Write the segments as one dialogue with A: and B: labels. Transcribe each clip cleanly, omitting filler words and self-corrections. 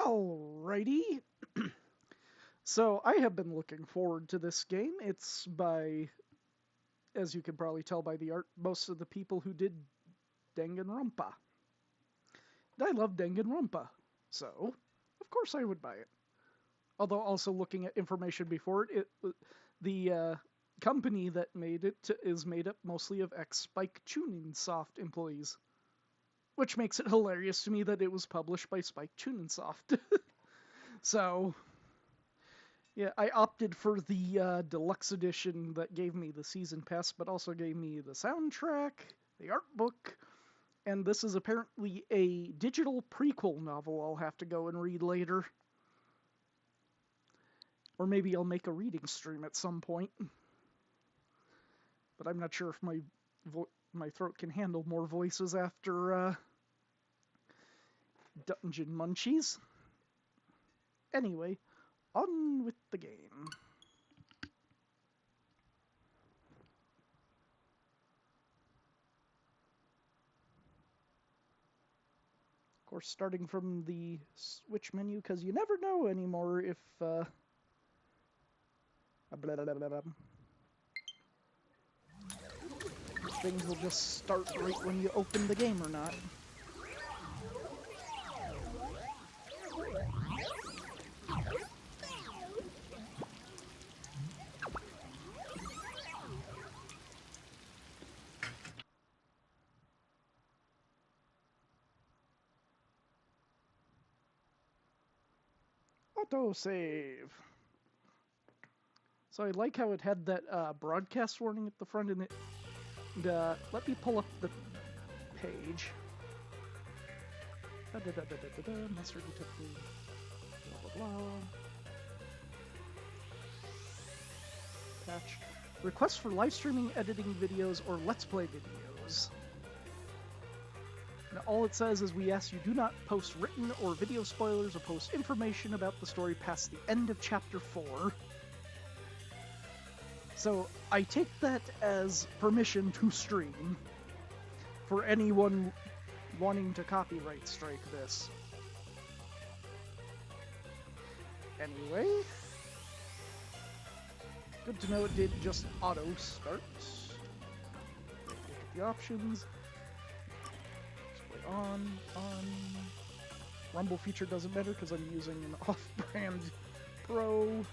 A: Alrighty. So I have been looking forward to this game. It's by, as you can probably tell by the art, most of the people who did Danganronpa. And I love Danganronpa, so of course I would buy it. Although also looking at information before the company that made it is made up mostly of ex-Spike Chunsoft employees, which makes it hilarious to me that it was published by Spike Chunsoft. So yeah, I opted for the deluxe edition that gave me the season pass, but also gave me the soundtrack, the art book, and this is apparently a digital prequel novel I'll have to go and read later. Or maybe I'll make a reading stream at some point. But I'm not sure if my throat can handle more voices after Dungeon Munchies. Anyway, on with the game. Of course, starting from the switch menu, because you never know anymore if things will just start right when you open the game or not. Autosave. So I like how it had that broadcast warning at the front, and let me pull up the page. Master Detective. Blah blah blah. Patch. Requests for live streaming, editing videos, or let's play videos. Now, all it says is we ask you do not post written or video spoilers or post information about the story past the end of Chapter 4. So I take that as permission to stream for anyone wanting to copyright strike this. Anyway, good to know it did just auto start. Look at the options. Display on. Rumble feature doesn't matter because I'm using an off-brand Pro.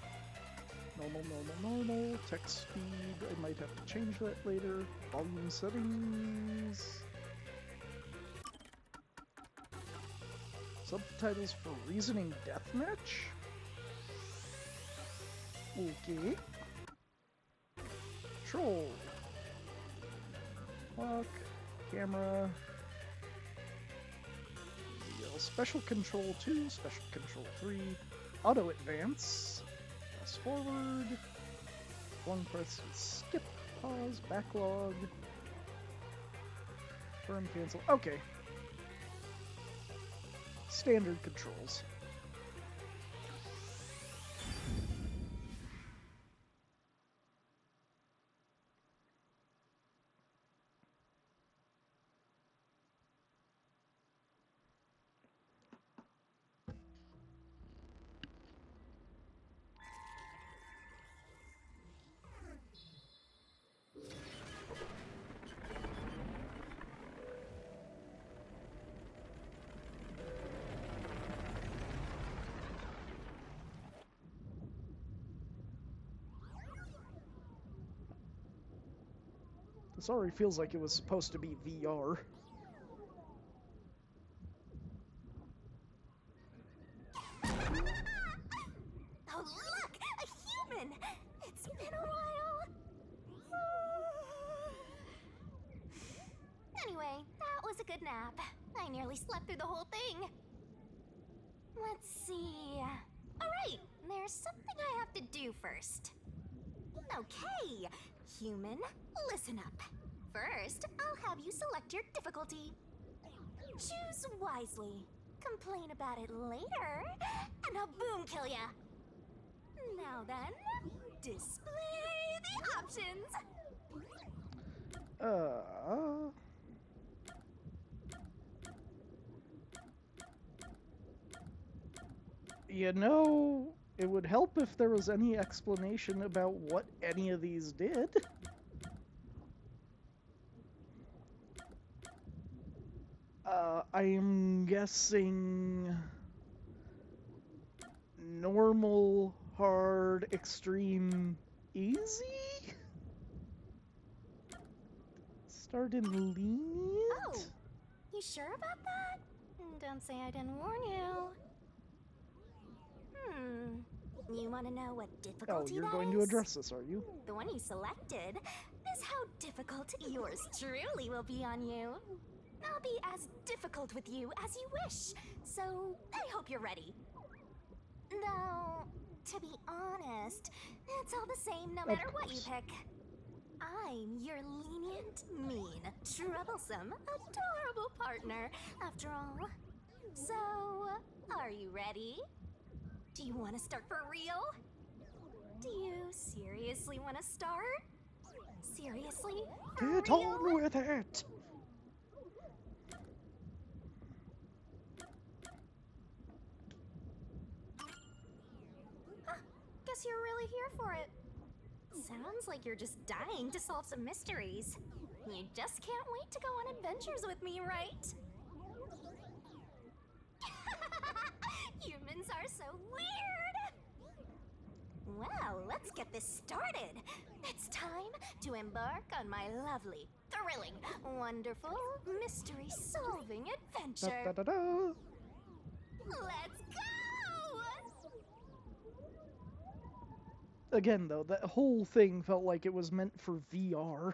A: Normal. Text speed, I might have to change that later. Volume settings. Subtitles for Reasoning Deathmatch? Okay. Control. Clock. Camera. Special Control 2, Special Control 3. Auto Advance. Fast forward. Long press, skip, pause, backlog. Firm, cancel. Okay. Standard controls. This already feels like it was supposed to be VR.
B: Oh, look! A human! It's been a while! Anyway, that was a good nap. I nearly slept through the whole thing. Let's see... Alright, there's something I have to do first. Okay, human, listen up. First, I'll have you select your difficulty. Choose wisely. Complain about it later, and I'll boom kill ya. Now then, display the options.
A: You know, it would help if there was any explanation about what any of these did. I am guessing normal, hard, extreme, easy? Start in lenient?
B: Oh, you sure about that? Don't say I didn't warn you. You want to know what
A: Oh,
B: difficulty
A: you're
B: that
A: going
B: is?
A: to address this, are you?
B: The one you selected is how difficult yours truly will be on you. I'll be as difficult with you as you wish, so I hope you're ready. Though, to be honest, it's all the same no matter what you pick. I'm your lenient, mean, troublesome, adorable partner, after all. So, are you ready? Do you want to start for real? Do you seriously want to start? Seriously? For
A: Get
B: real?
A: on with it!
B: Guess you're really here for it. Sounds like you're just dying to solve some mysteries. You just can't wait to go on adventures with me, right? Humans are so weird! Well, let's get this started. It's time to embark on my lovely, thrilling, wonderful, mystery-solving
A: Da,
B: adventure.
A: da, da, da.
B: Let's go!
A: Again, though, that whole thing felt like it was meant for VR.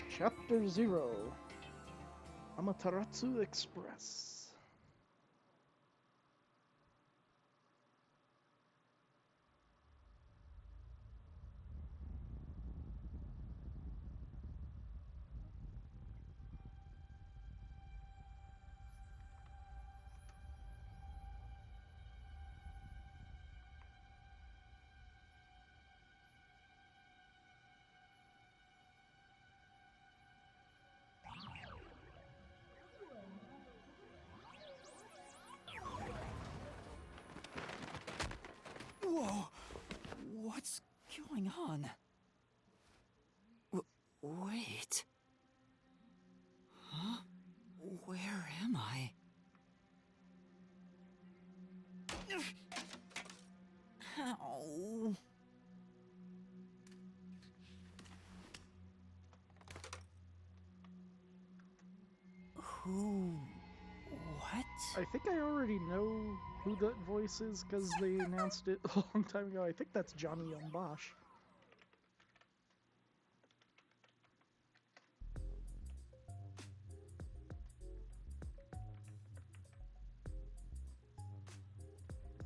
A: Chapter 0 Amaterasu Express.
C: Whoa! What's going on? Wait. Huh? Where am I? Ow. Who? What?
A: I think I already know who that voice is because they announced it a long time ago. I think that's Johnny Young Bosch.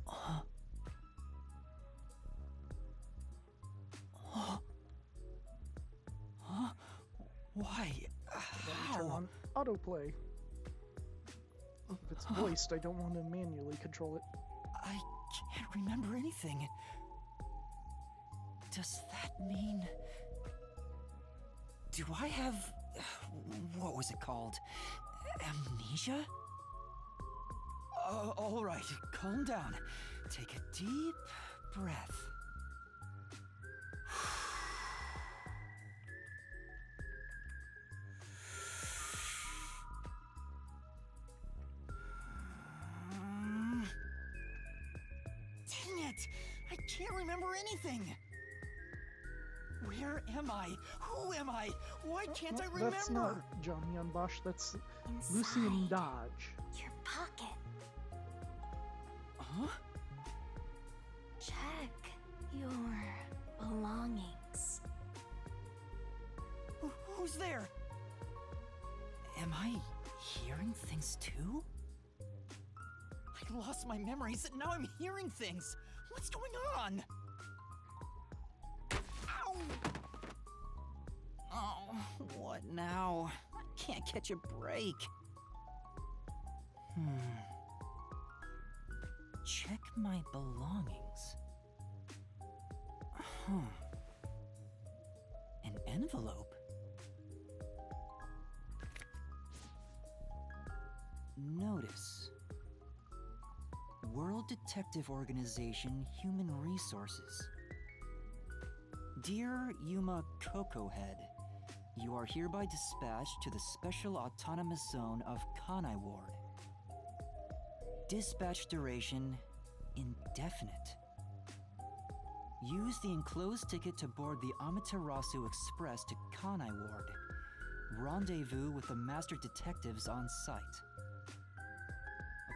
C: Huh? Why?
A: Turn
C: How?
A: on autoplay. If it's voiced, I don't want to manually control it.
C: I can't remember anything. Does that mean... Do I have... What was it called? Amnesia? All right, calm down. Take a deep breath. Dang it! I can't remember anything! Where am I? Who am I? Why can't I remember?
A: That's not Johnny Young Bosch, that's
B: Inside
A: Lucien Dodge.
B: your pocket.
C: Huh?
B: Check your belongings.
C: Who's there? Am I hearing things too? I lost my memories and now I'm hearing things. What's going on? Ow! Oh, what now? I can't catch a break. Check my belongings. Huh. An envelope? Notice. World Detective Organization Human Resources. Dear Yuma Cocohead, you are hereby dispatched to the Special Autonomous Zone of Kanai Ward. Dispatch duration indefinite. Use the enclosed ticket to board the Amaterasu Express to Kanai Ward. Rendezvous with the master detectives on site.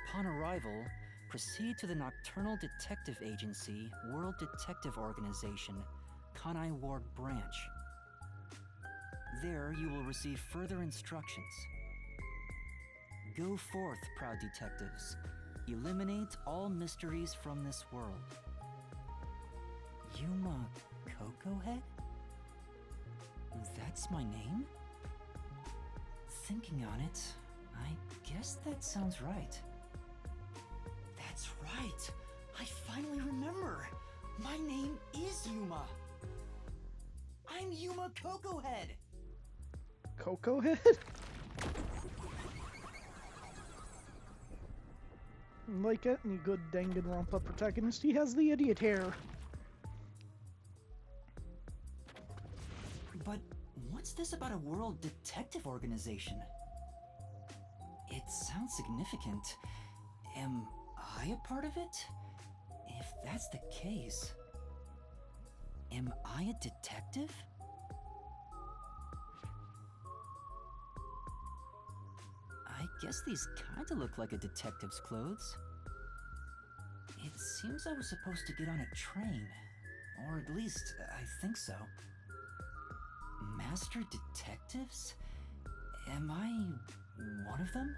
C: Upon arrival, proceed to the Nocturnal Detective Agency, World Detective Organization, Kanai Ward Branch. There you will receive further instructions. Go forth, proud detectives. Eliminate all mysteries from this world. Yuma Cocohead? That's my name? Thinking on it, I guess that sounds right. That's right! I finally remember! My name is Yuma! I'm Yuma Cocohead!
A: Coco Head? Like any good Danganronpa protagonist, he has the idiot hair.
C: But what's this about a world detective organization? It sounds significant. Am I a part of it? If that's the case, am I a detective? I guess these kinda look like a detective's clothes. It seems I was supposed to get on a train. Or at least, I think so. Master detectives? Am I one of them?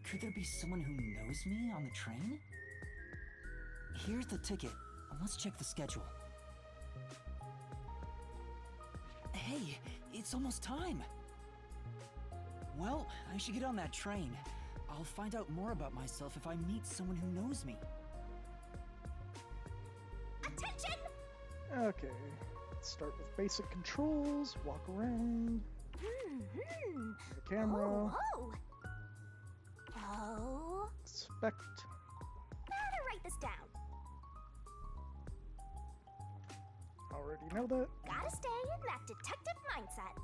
C: Could there be someone who knows me on the train? Here's the ticket. Let's check the schedule. Hey, it's almost time. Well, I should get on that train. I'll find out more about myself if I meet someone who knows me.
B: Attention!
A: Okay, let's start with basic controls, walk around,
B: Hmm.
A: the camera,
B: Oh. Oh.
A: inspect.
B: Gotta write this down.
A: Already know that.
B: Gotta stay in that detective mindset.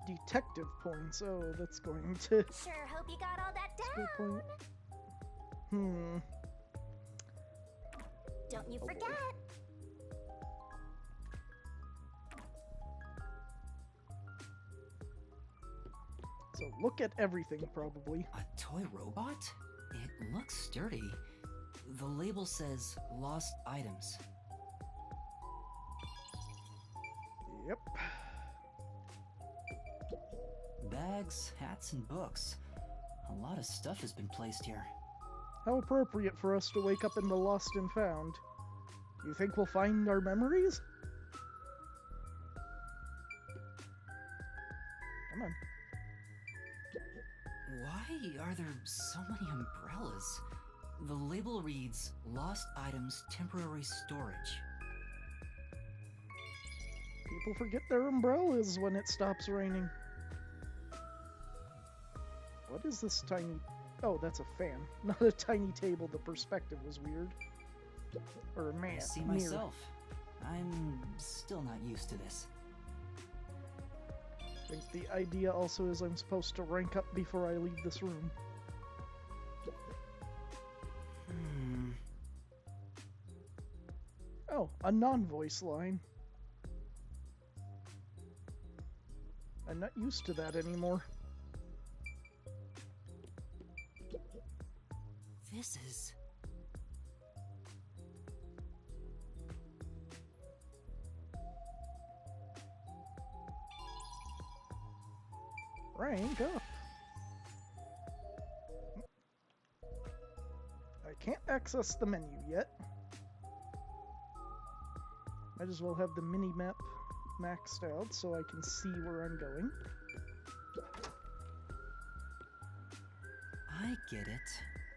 A: Detective points, oh, that's going to...
B: Sure hope you got all that
A: Skill
B: down.
A: point.
B: Don't you
A: Oh, boy.
B: forget.
A: So look at everything, probably.
C: A toy robot? It looks sturdy. The label says lost items.
A: Yep.
C: Bags, hats, and books. A lot of stuff has been placed here.
A: How appropriate for us to wake up in the lost and found. Do you think we'll find our memories? Come on.
C: Why are there so many umbrellas? The label reads Lost Items Temporary Storage.
A: People forget their umbrellas when it stops raining. What is this tiny... Oh, that's a fan. Not a tiny table. The perspective was weird. Or a man.
C: I see
A: mirror.
C: myself. I'm still not used to this.
A: I think the idea also is I'm supposed to rank up before I leave this room. Oh, a non-voice line. I'm not used to that anymore.
C: This is...
A: Rank up. I can't access the menu yet. Might as well have the mini-map maxed out so I can see where I'm going.
C: I get it.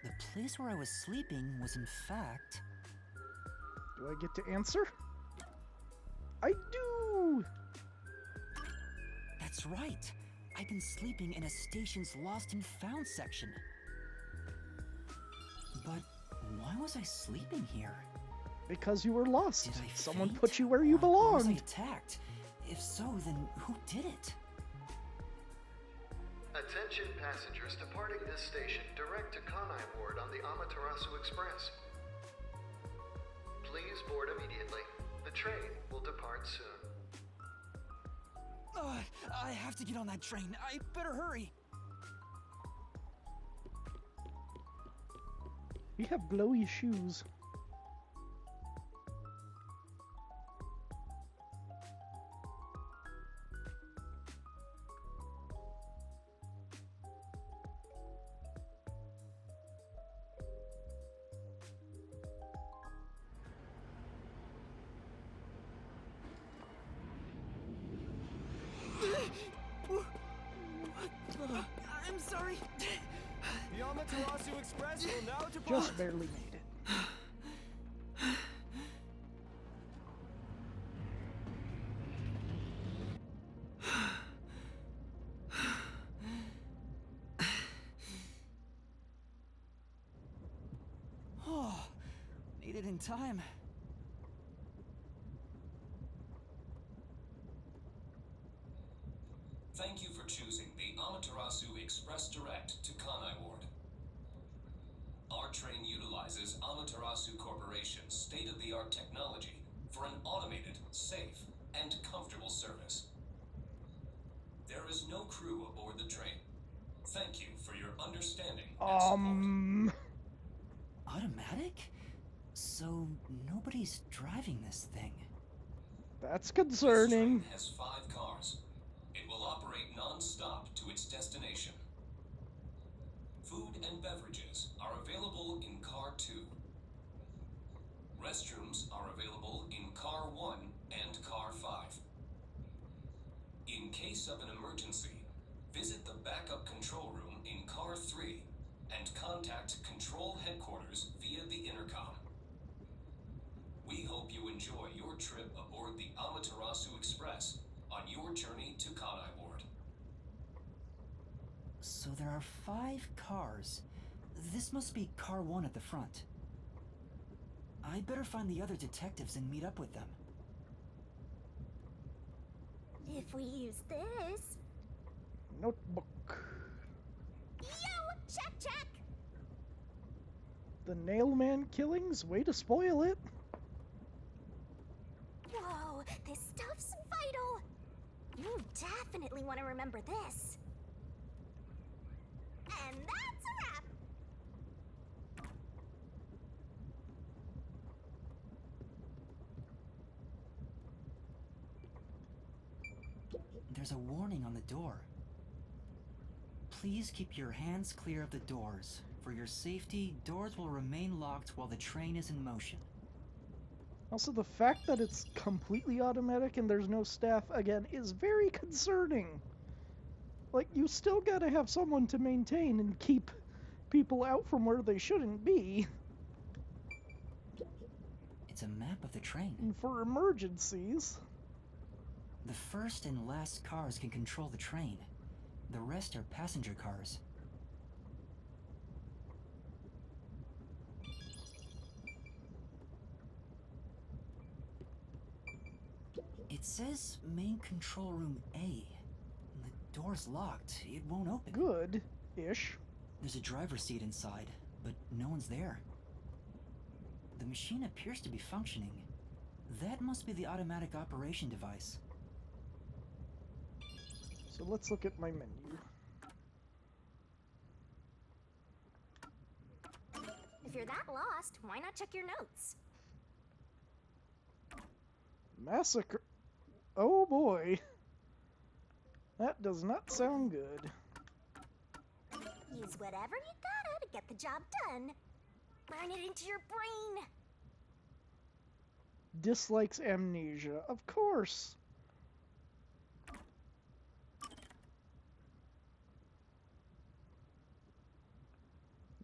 C: The place where I was sleeping was in fact...
A: Do I get to answer? I do!
C: That's right. I've been sleeping in a station's lost and found section. But why was I sleeping here?
A: Because you were lost.
C: Did I
A: Someone
C: faint?
A: put you where you
C: Or was I
A: belonged.
C: attacked? If so, then who did it?
D: Attention passengers departing this station direct to Kanai Ward on the Amaterasu Express. Please board immediately. The train will depart soon.
C: I have to get on that train. I better hurry.
A: You have glowy shoes.
C: I'm sorry.
E: The Amaterasu Express will now depart.
A: Just barely made it.
C: Oh, made it in time.
F: Thank you for choosing the Amaterasu Express Direct to Kanai Ward. Our train utilizes Amaterasu Corporation's state-of-the-art technology for an automated, safe, and comfortable service. There is no crew aboard the train. Thank you for your understanding and support.
C: Automatic? So nobody's driving this thing.
A: That's
F: This
A: concerning.
F: train has 5 cars. It will operate non-stop to its destination. Food and beverages are available in Car 2. Restrooms are available in Car 1 and Car 5. In case of an emergency, visit the backup control room in Car 3 and contact Control Headquarters via the intercom. We hope you enjoy your trip aboard the Amaterasu Express on your journey to Kanai Ward.
C: So there are 5 cars. This must be car 1 at the front. I better find the other detectives and meet up with them.
B: If we use this.
A: Notebook.
B: Yo! Check, check!
A: The Nailman killings? Way to spoil it.
B: Whoa, this stuff's vital! You definitely want to remember this. And that's a wrap!
C: There's a warning on the door. Please keep your hands clear of the doors. For your safety, doors will remain locked while the train is in motion.
A: Also, the fact that it's completely automatic and there's no staff, again, is very concerning. Like, you still gotta have someone to maintain and keep people out from where they shouldn't be.
C: It's a map of the train.
A: And for emergencies.
C: The first and last cars can control the train. The rest are passenger cars. It says main control room A. The door's locked. It won't open.
A: Good-ish.
C: There's a driver's seat inside, but no one's there. The machine appears to be functioning. That must be the automatic operation device.
A: So let's look at my menu.
B: If you're that lost, why not check your notes?
A: Massacre. Oh boy. That does not sound good.
B: Use whatever you gotta to get the job done. Burn it into your brain.
A: Dislikes amnesia. Of course.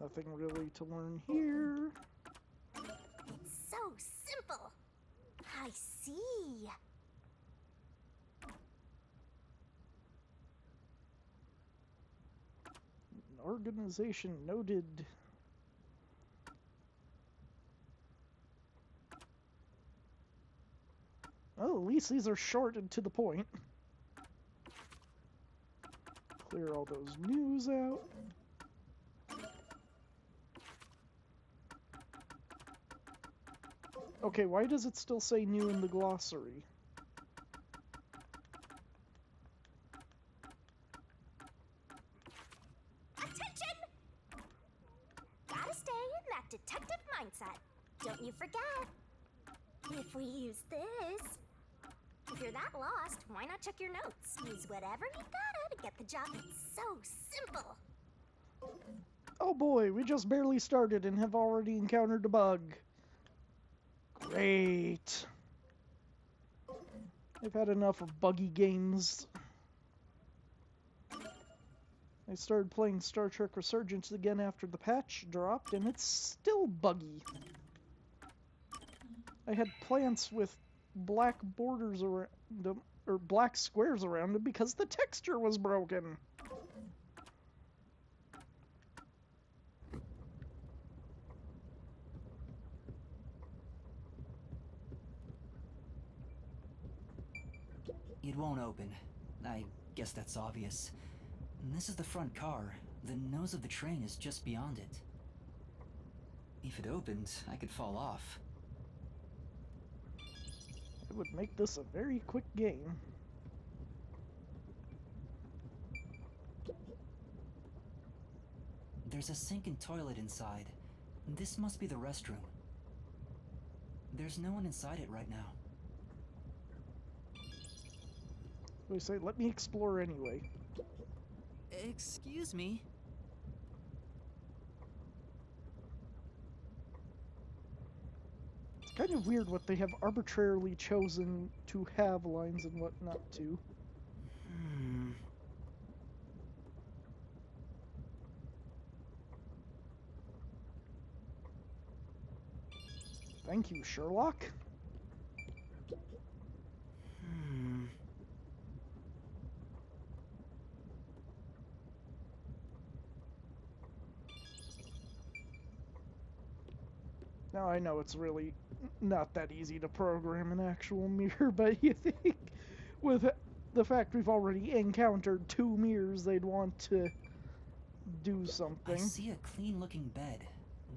A: Nothing really to learn here.
B: It's so simple. I see.
A: organization noted. Well, at least these are short and to the point. Clear all those news out. Okay, why does it still say new in the glossary?
B: Attention! Gotta stay in that detective mindset. Don't you forget. If we use this. If you're that lost, why not check your notes? Use whatever you gotta to get the job. It's so simple.
A: Oh boy, we just barely started and have already encountered a bug. Great. I've had enough of buggy games. I started playing Star Trek Resurgence again after the patch dropped, and it's still buggy. I had plants with black borders around them, or black squares around them, because the texture was broken.
C: It won't open. I guess that's obvious. And this is the front car. The nose of the train is just beyond it. If it opened, I could fall off.
A: It would make this a very quick game.
C: There's a sink and toilet inside. This must be the restroom. There's no one inside it right now.
A: We say, let me explore anyway.
C: Excuse me?
A: It's kind of weird what they have arbitrarily chosen to have lines and what not to. Thank you, Sherlock. Now I know it's really not that easy to program an actual mirror, but you think with the fact we've already encountered 2 mirrors, they'd want to do something.
C: I see a clean-looking bed.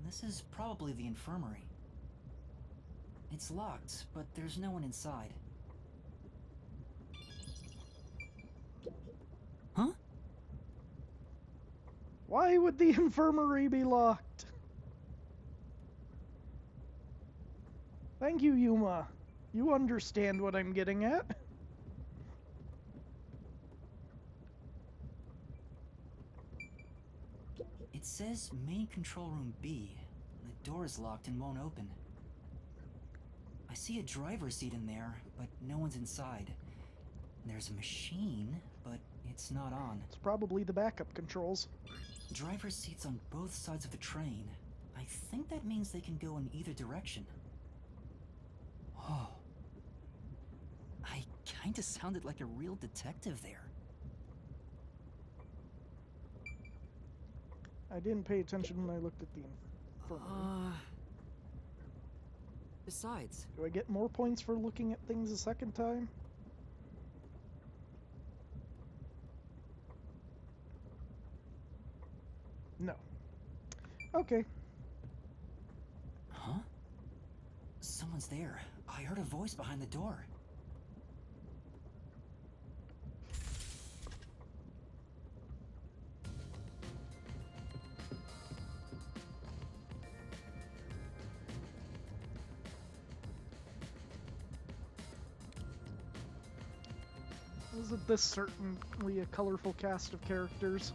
C: This is probably the infirmary. It's locked, but there's no one inside. Huh?
A: Why would the infirmary be locked? Thank you, Yuma. You understand what I'm getting at.
C: It says main control room B. The door is locked and won't open. I see a driver's seat in there, but no one's inside. There's a machine, but it's not on.
A: It's probably the backup controls.
C: Driver's seats on both sides of the train. I think that means they can go in either direction. Oh. I kinda sounded like a real detective there.
A: I didn't pay attention when I looked at the infirmary.
C: Besides,
A: Do I get more points for looking at things a second time? No. Okay.
C: huh? Someone's there. I heard a voice behind the door.
A: Isn't this certainly a colorful cast of characters?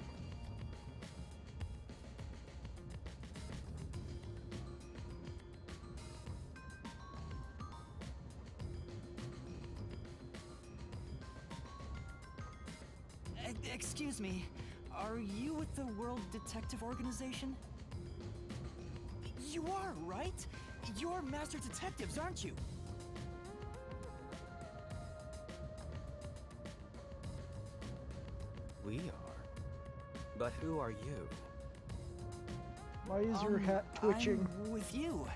C: Excuse me, are you with the World Detective Organization? You are, right? You're master detectives, aren't you?
E: We are. But who are you?
A: Why is your hat twitching?
C: I'm with you.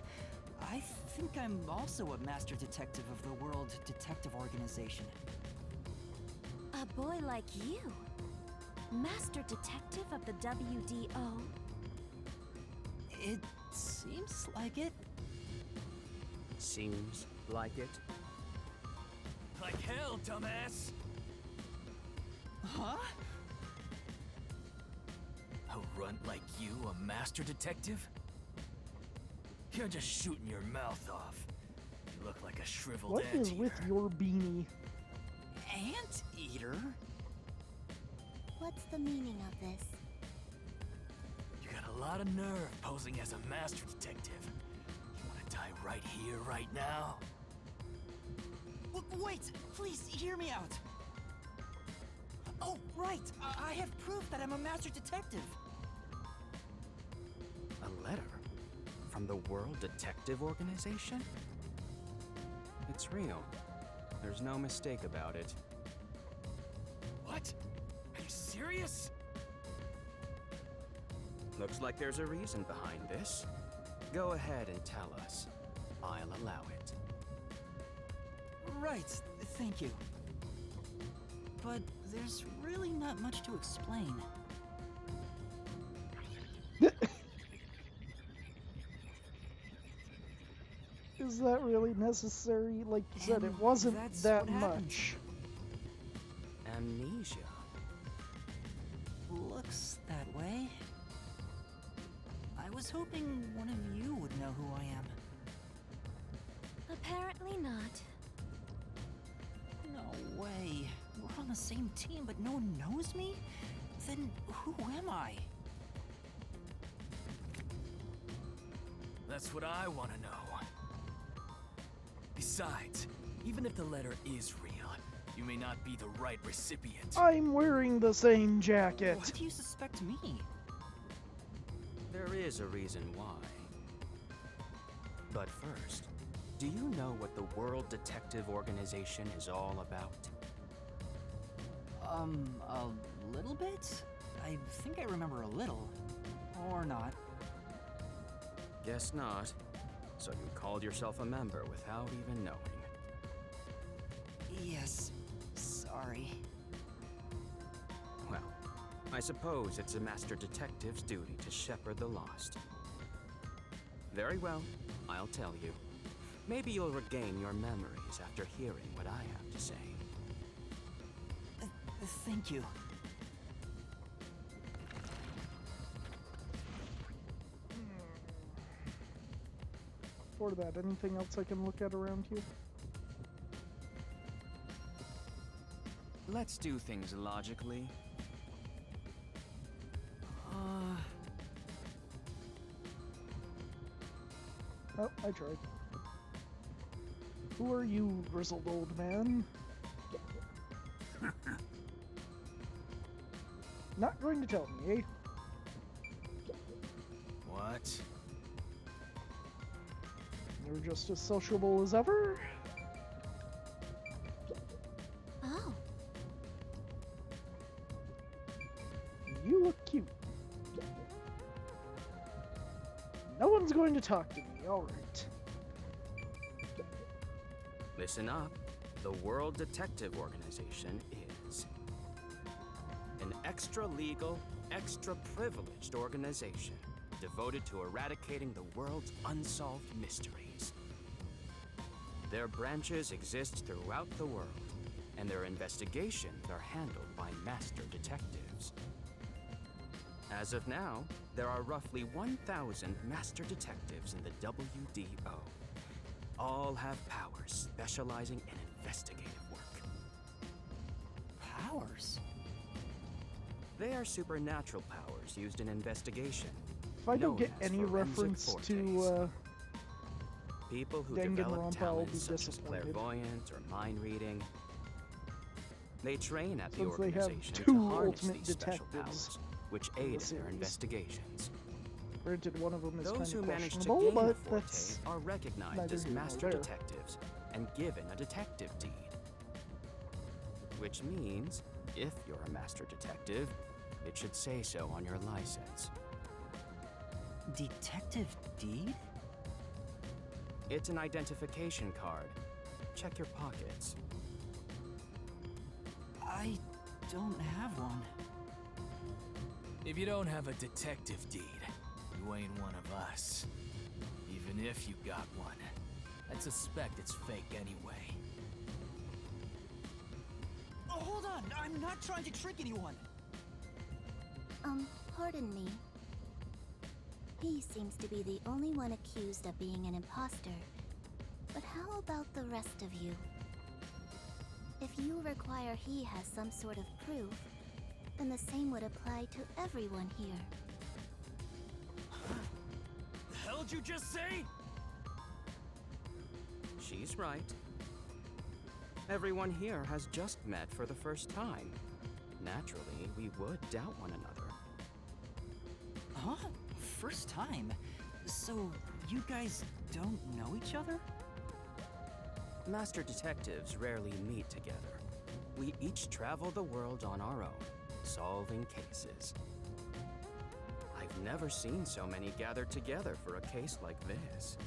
C: I think I'm also a master detective of the World Detective Organization.
B: A boy like you? Master detective of the WDO?
C: It seems like it.
G: Seems like it.
E: Like hell, dumbass!
C: Huh?
E: A runt like you, a master detective? You're just shooting your mouth off. You look like a shriveled
A: What is with
E: anteater.
A: your beanie?
C: Anteater?
B: What's the meaning of this?
E: You got a lot of nerve posing as a master detective. You wanna die right here, right now?
C: Wait, please hear me out. Oh, right. I have proof that I'm a master detective.
G: A letter? From the World Detective Organization? It's real. There's no mistake about it.
E: What? Are you serious?
G: Looks like there's a reason behind this. Go ahead and tell us. I'll allow it.
C: Right, thank you. But there's really not much to explain.
A: Is that really necessary? Like you said, it
C: And
A: wasn't
C: that's
A: that
C: what happened.
A: much.
G: Amnesia.
C: Looks that way. I was hoping one of you would know who I am.
B: Apparently not.
C: No way. We're on the same team, but no one knows me? Then who am I?
E: That's what I wanna know. Besides, even if the letter is real, you may not be the right recipient.
A: I'm wearing the same jacket.
C: Why do you suspect me?
G: There is a reason why. But first, do you know what the World Detective Organization is all about?
C: A little bit? I think I remember a little. Or not.
G: Guess not. So you called yourself a member without even knowing.
C: Yes. Sorry.
G: Well, I suppose it's a master detective's duty to shepherd the lost. Very well, I'll tell you. Maybe you'll regain your memories after hearing what I have to say.
C: Thank you.
A: For that, anything else I can look at around here?
G: Let's do things logically.
A: Oh, I tried. Who are you, grizzled old man? Not going to tell me, eh?
E: What?
A: You're just as sociable as ever?
B: Oh,
A: You look cute. No one's going to talk to me, alright.
G: Listen up. The World Detective Organization is an extra-legal, extra-privileged organization devoted to eradicating the world's unsolved mysteries. Their branches exist throughout the world, and their investigations are handled by master detectives. As of now, there are roughly 1,000 master detectives in the WDO. All have powers specializing in investigative work.
C: Powers?
G: They are supernatural powers used in investigation.
A: If I don't
G: known
A: get
G: as
A: any
G: forensic
A: reference
G: fortes.
A: to,
G: People who
A: Danganronpa,
G: develop
A: I'll be
G: talents such as
A: disappointed.
G: clairvoyance or mind reading. They train at the
A: Since they have
G: organization
A: two
G: to harness
A: ultimate
G: these special
A: detectives
G: powers, which
A: in the
G: aid in their
A: series.
G: investigations.
A: granted one of them is kind
G: Those who
A: of
G: manage to
A: questionable,
G: gain the
A: but
G: forte
A: that's...
G: are recognized
A: neither
G: as
A: here nor
G: master
A: there.
G: detectives and given a detective deed. Which means, if you're a master detective, it should say so on your license.
C: Detective Deed?
G: It's an identification card. Check your pockets.
C: I don't have one.
E: If you don't have a detective deed, you ain't one of us. Even if you got one, I'd suspect it's fake anyway.
C: Oh, hold on! I'm not trying to trick anyone!
B: Pardon me. He seems to be the only one accused of being an imposter. But how about the rest of you? If you require he has some sort of proof, then the same would apply to everyone here.
E: The hell'd you just say?
G: She's right. Everyone here has just met for the first time. Naturally, we would doubt one another.
C: Huh? First time? So, you guys don't know each other?
G: Master detectives rarely meet together. We each travel the world on our own, solving cases. I've never seen so many gathered together for a case like this.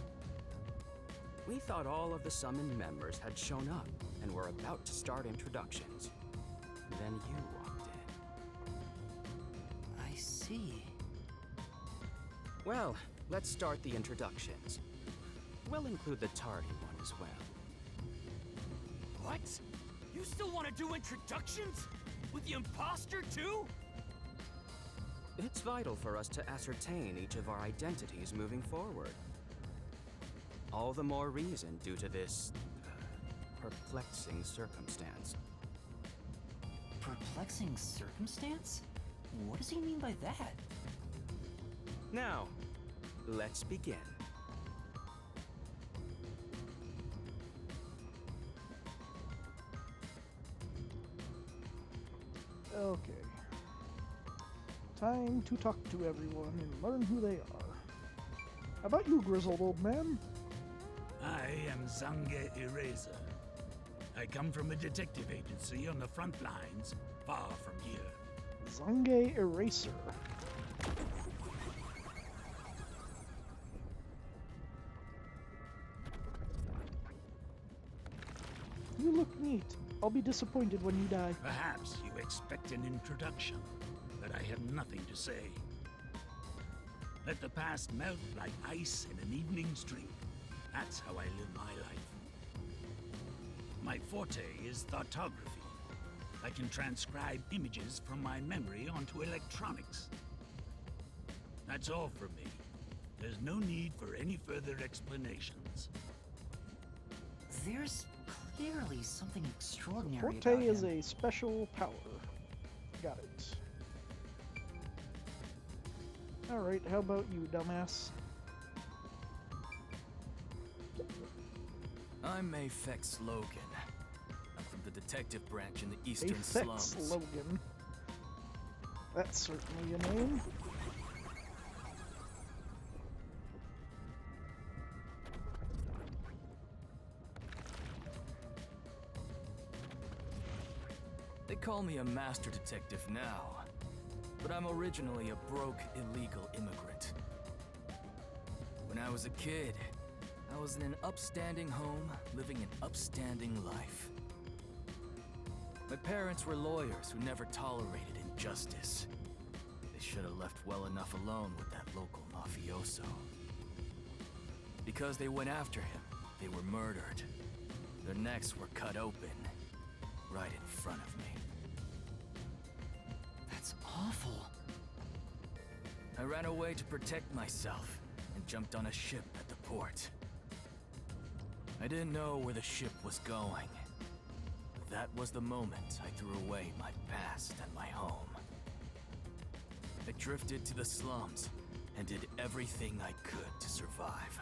G: We thought all of the summoned members had shown up and were about to start introductions. Then you walked in.
C: I see.
G: Well, let's start the introductions. We'll include the tardy one as well.
E: What? You still want to do introductions? With the imposter too?
G: It's vital for us to ascertain each of our identities moving forward. All the more reason due to this perplexing circumstance.
C: Perplexing circumstance? What does he mean by that?
G: Now, let's begin.
A: Okay. Time to talk to everyone and learn who they are. How about you, grizzled old man?
H: I am Zange Eraser. I come from a detective agency on the front lines, far from here.
A: Zange Eraser. You look neat. I'll be disappointed when you die.
H: Perhaps you expect an introduction, but I have nothing to say. Let the past melt like ice in an evening stream. That's how I live my life. My forte is thoughtography. I can transcribe images from my memory onto electronics. That's all from me. There's no need for any further explanations.
C: There's clearly something extraordinary
A: Forte
C: about
A: is
C: him.
A: a special power. Got it. Alright, how about you, dumbass?
E: I'm Mayfex Logan. I'm from the detective branch in the eastern
A: Aphex
E: slums.
A: Logan. That's certainly a name.
E: They call me a master detective now, but I'm originally a broke, illegal immigrant. When I was a kid, I was in an upstanding home, living an upstanding life. My parents were lawyers who never tolerated injustice. They should have left well enough alone with that local mafioso. Because they went after him, they were murdered. Their necks were cut open, right in front of me.
C: That's awful.
E: I ran away to protect myself and jumped on a ship at the port. I didn't know where the ship was going. But that was the moment I threw away my past and my home. I drifted to the slums and did everything I could to survive.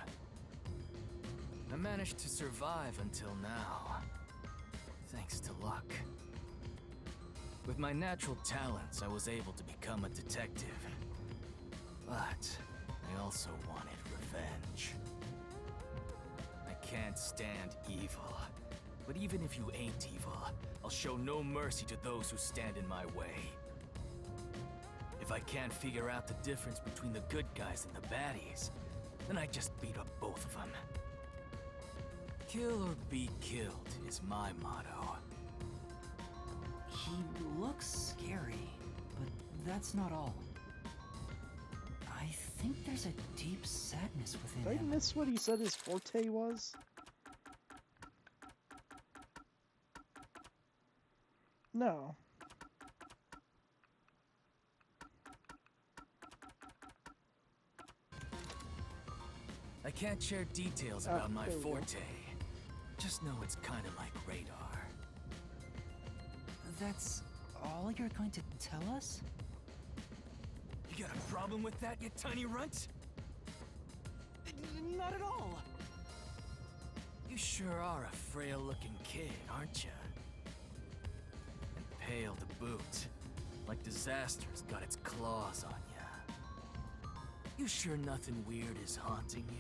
E: I managed to survive until now, thanks to luck. With my natural talents, I was able to become a detective. But I also wanted revenge. I can't stand evil. But even if you ain't evil, I'll show no mercy to those who stand in my way. If if I can't figure out the difference between the good guys and the baddies, then I just beat up both of them. Kill or be killed is my motto.
C: He looks scary, but that's not all. I think there's a deep sadness within
A: Did I
C: him.
A: miss what he said his forte was? No.
E: I can't share details about my
A: there we go.
E: forte. Just know it's kind of like radar.
C: That's all you're going to tell us?
E: You got a problem with that, you tiny runt?
C: Not at all.
E: You sure are a frail-looking kid, aren't you? And pale to boot. Like disaster's got its claws on ya. You sure nothing weird is haunting you?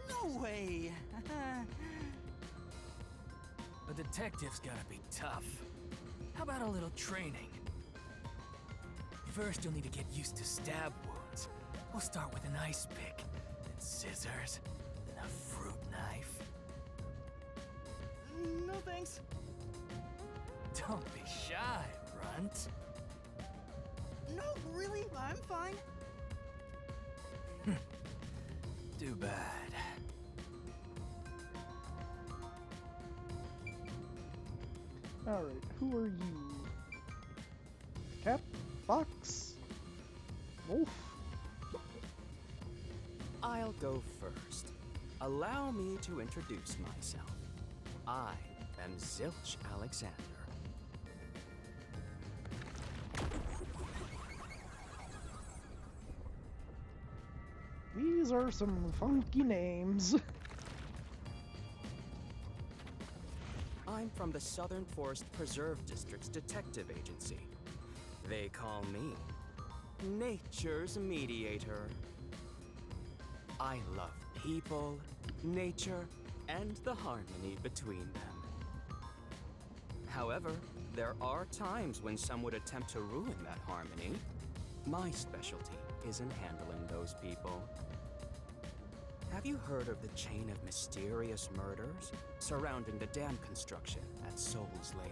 C: No way!
E: A detective's gotta be tough. How about a little training? First, you'll need to get used to stab wounds. We'll start with an ice pick, then scissors, then a fruit knife.
C: No thanks.
E: Don't be shy, runt.
C: No, really, I'm fine.
E: Too bad.
A: Alright, who are you? Cat? Fox? Wolf?
G: I'll go first. Allow me to introduce myself. I am Zilch Alexander.
A: These are some funky names.
G: I'm from the Southern Forest Preserve District's detective agency. They call me Nature's Mediator. I love people, nature, and the harmony between them. However, there are times when some would attempt to ruin that harmony. My specialty is in handling those people. Have you heard of the chain of mysterious murders surrounding the dam construction at Souls Lake?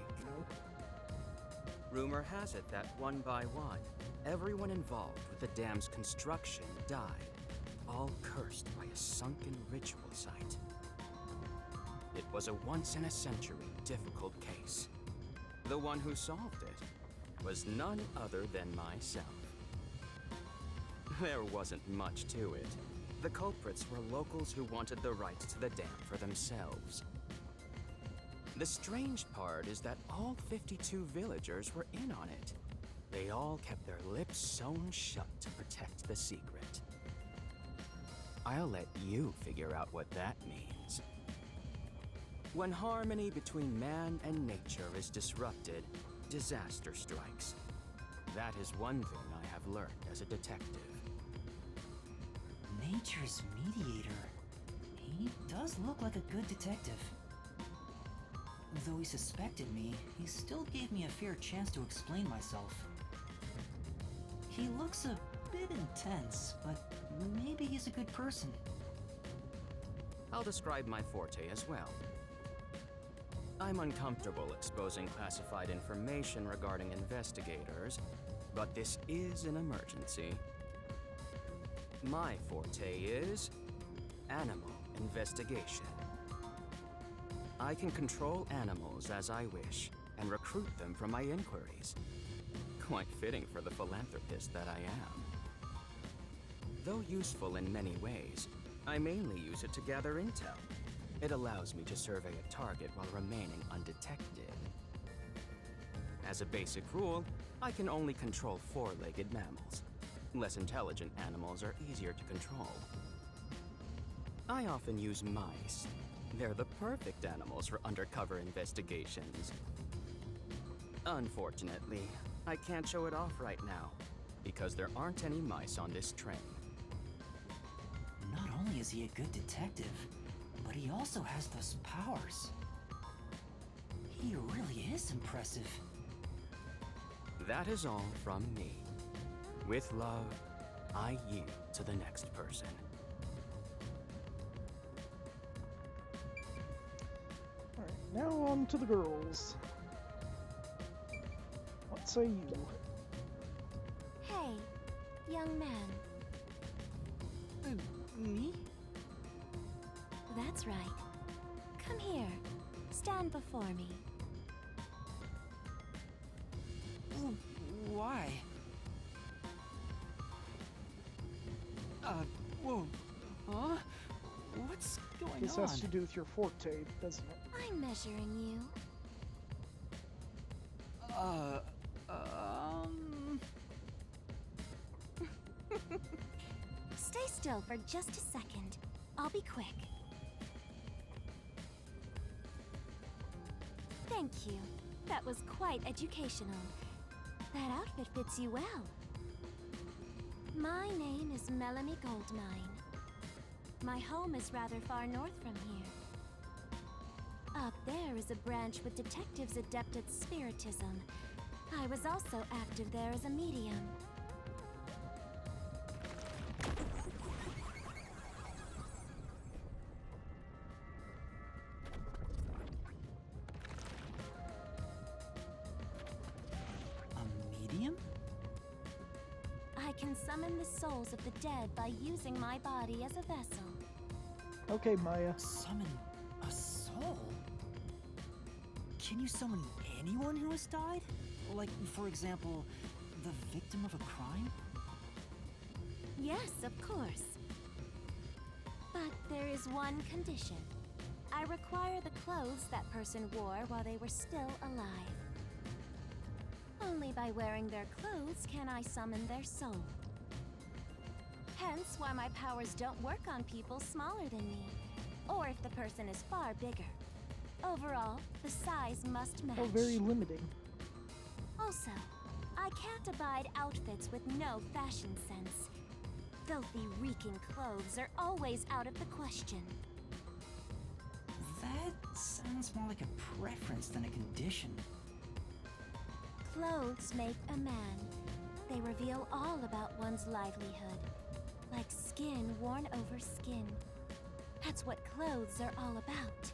G: Rumor has it that one by one, everyone involved with the dam's construction died, all cursed by a sunken ritual site. It was a once-in-a-century difficult case. The one who solved it was none other than myself. There wasn't much to it. The culprits were locals who wanted the rights to the dam for themselves. The strange part is that all 52 villagers were in on it. They all kept their lips sewn shut to protect the secret. I'll let you figure out what that means. When harmony between man and nature is disrupted, disaster strikes. That is one thing I have learned as a detective.
C: Nature's mediator. He does look like a good detective. Though he suspected me, he still gave me a fair chance to explain myself. He looks a bit intense, but maybe he's a good person.
G: I'll describe my forte as well. I'm uncomfortable exposing classified information regarding investigators, but this is an emergency. My forte is animal investigation. I can control animals as I wish and recruit them for my inquiries. Quite fitting for the philanthropist that I am. Though useful in many ways, I mainly use it to gather intel. It allows me to survey a target while remaining undetected. As a basic rule, I can only control four-legged mammals. Less intelligent animals are easier to control. I often use mice. They're the perfect animals for undercover investigations. Unfortunately, I can't show it off right now, because there aren't any mice on this train.
C: Not only is he a good detective, but he also has those powers. He really is impressive.
G: That is all from me. With love, I yield to the next person.
A: Alright, now on to the girls. What say you?
B: Hey, young man.
C: Me?
B: That's right. Come here. Stand before me.
C: Why? Whoa. Huh? What's going
A: This
C: on?
A: has to do with your forte, doesn't it?
B: I'm measuring you. Stay still for just a second. I'll be quick. Thank you. That was quite educational. That outfit fits you well. My name is Melanie Goldmine. My home is rather far north from here. Up there is a branch with detectives adept at spiritism. I was also active there as a medium.
C: A medium?
B: I can summon the souls of the dead by using my body as a vessel.
A: Okay, Maya.
C: Summon a soul? Can you summon anyone who has died? Like, for example, the victim of a crime?
B: Yes, of course. But there is one condition. I require the clothes that person wore while they were still alive. Only by wearing their clothes can I summon their soul. Hence why my powers don't work on people smaller than me, or if the person is far bigger. Overall, the size must match.
A: Oh, very limiting.
B: Also, I can't abide outfits with no fashion sense. Filthy, reeking clothes are always out of the question.
C: That sounds more like a preference than a condition.
B: Clothes make a man. They reveal all about one's livelihood. Like skin worn over skin. That's what clothes are all about.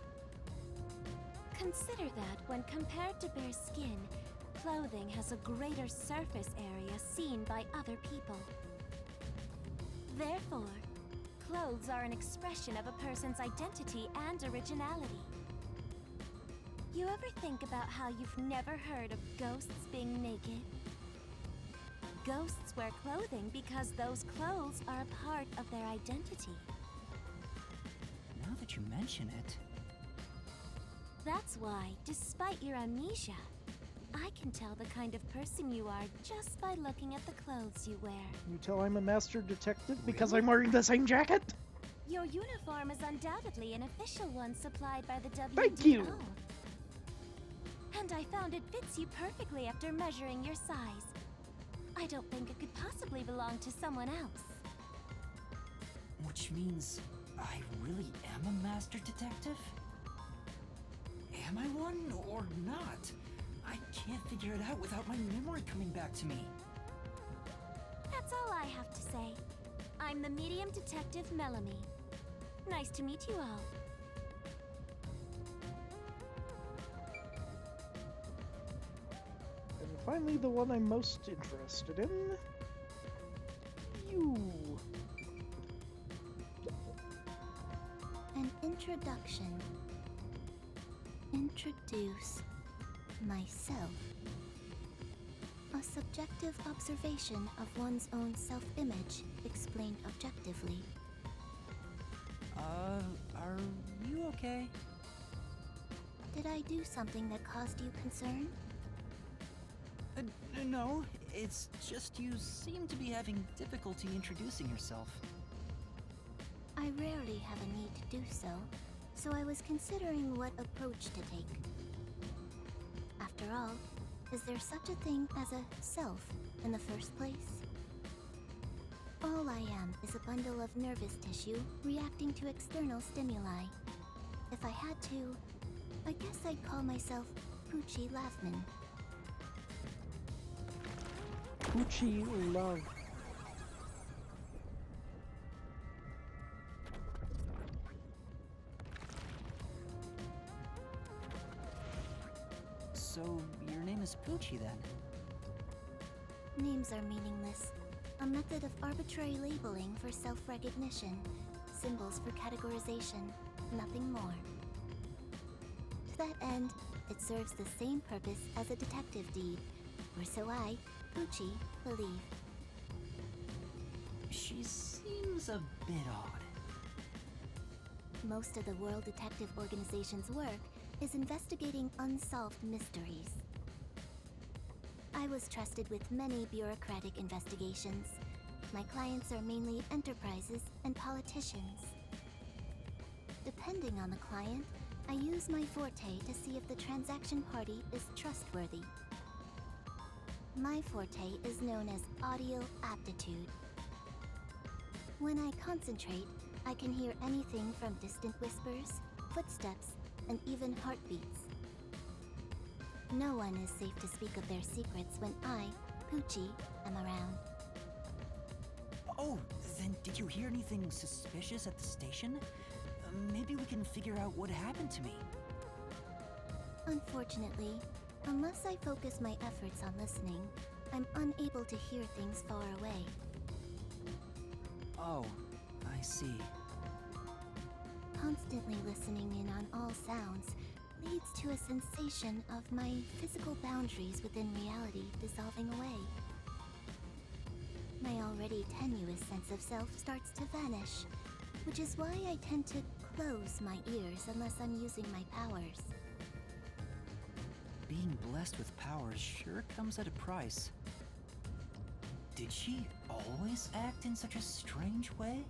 B: Consider that when compared to bare skin, clothing has a greater surface area seen by other people. Therefore, clothes are an expression of a person's identity and originality. You ever think about how you've never heard of ghosts being naked? Ghosts wear clothing because those clothes are a part of their identity.
C: Now that you mention it...
B: That's why, despite your amnesia, I can tell the kind of person you are just by looking at the clothes you wear.
A: You tell I'm a master detective because I'm wearing the same jacket?
B: Your uniform is undoubtedly an official one supplied by the WDO.
A: Thank you!
B: And I found it fits you perfectly after measuring your size. I don't think it could possibly belong to someone else.
C: Which means I really am a master detective? Am I one or not? I can't figure it out without my memory coming back to me.
B: That's all I have to say. I'm the medium detective Melanie. Nice to meet you all.
A: And finally, the one I'm most interested in. You.
B: An introduction. Introduce myself. A subjective observation of one's own self-image, explained objectively.
C: Are you okay?
B: Did I do something that caused you concern?
C: No, it's just you seem to be having difficulty introducing yourself.
B: I rarely have a need to do so, so I was considering what approach to take. After all, is there such a thing as a self in the first place? All I am is a bundle of nervous tissue reacting to external stimuli. If I had to, I guess I'd call myself Poochie Laughman.
A: Poochie love.
C: So, your name is Poochie then?
B: Names are meaningless. A method of arbitrary labeling for self-recognition. Symbols for categorization. Nothing more. To that end, it serves the same purpose as a detective deed. Or so I, Poochie, believe.
C: She seems a bit odd.
B: Most of the World Detective Organization's work is investigating unsolved mysteries. I was trusted with many bureaucratic investigations. My clients are mainly enterprises and politicians. Depending on the client, I use my forte to see if the transaction party is trustworthy. My forte is known as audio aptitude. When I concentrate, I can hear anything from distant whispers, footsteps, and even heartbeats. No one is safe to speak of their secrets when I, Poochie, am around.
C: Oh, then did you hear anything suspicious at the station? Maybe we can figure out what happened to me.
B: Unfortunately, unless I focus my efforts on listening, I'm unable to hear things far away.
C: Oh, I see.
B: Constantly listening in on all sounds leads to a sensation of my physical boundaries within reality dissolving away. My already tenuous sense of self starts to vanish, which is why I tend to close my ears unless I'm using my powers.
C: Being blessed with powers sure comes at a price. Did she always act in such a strange way?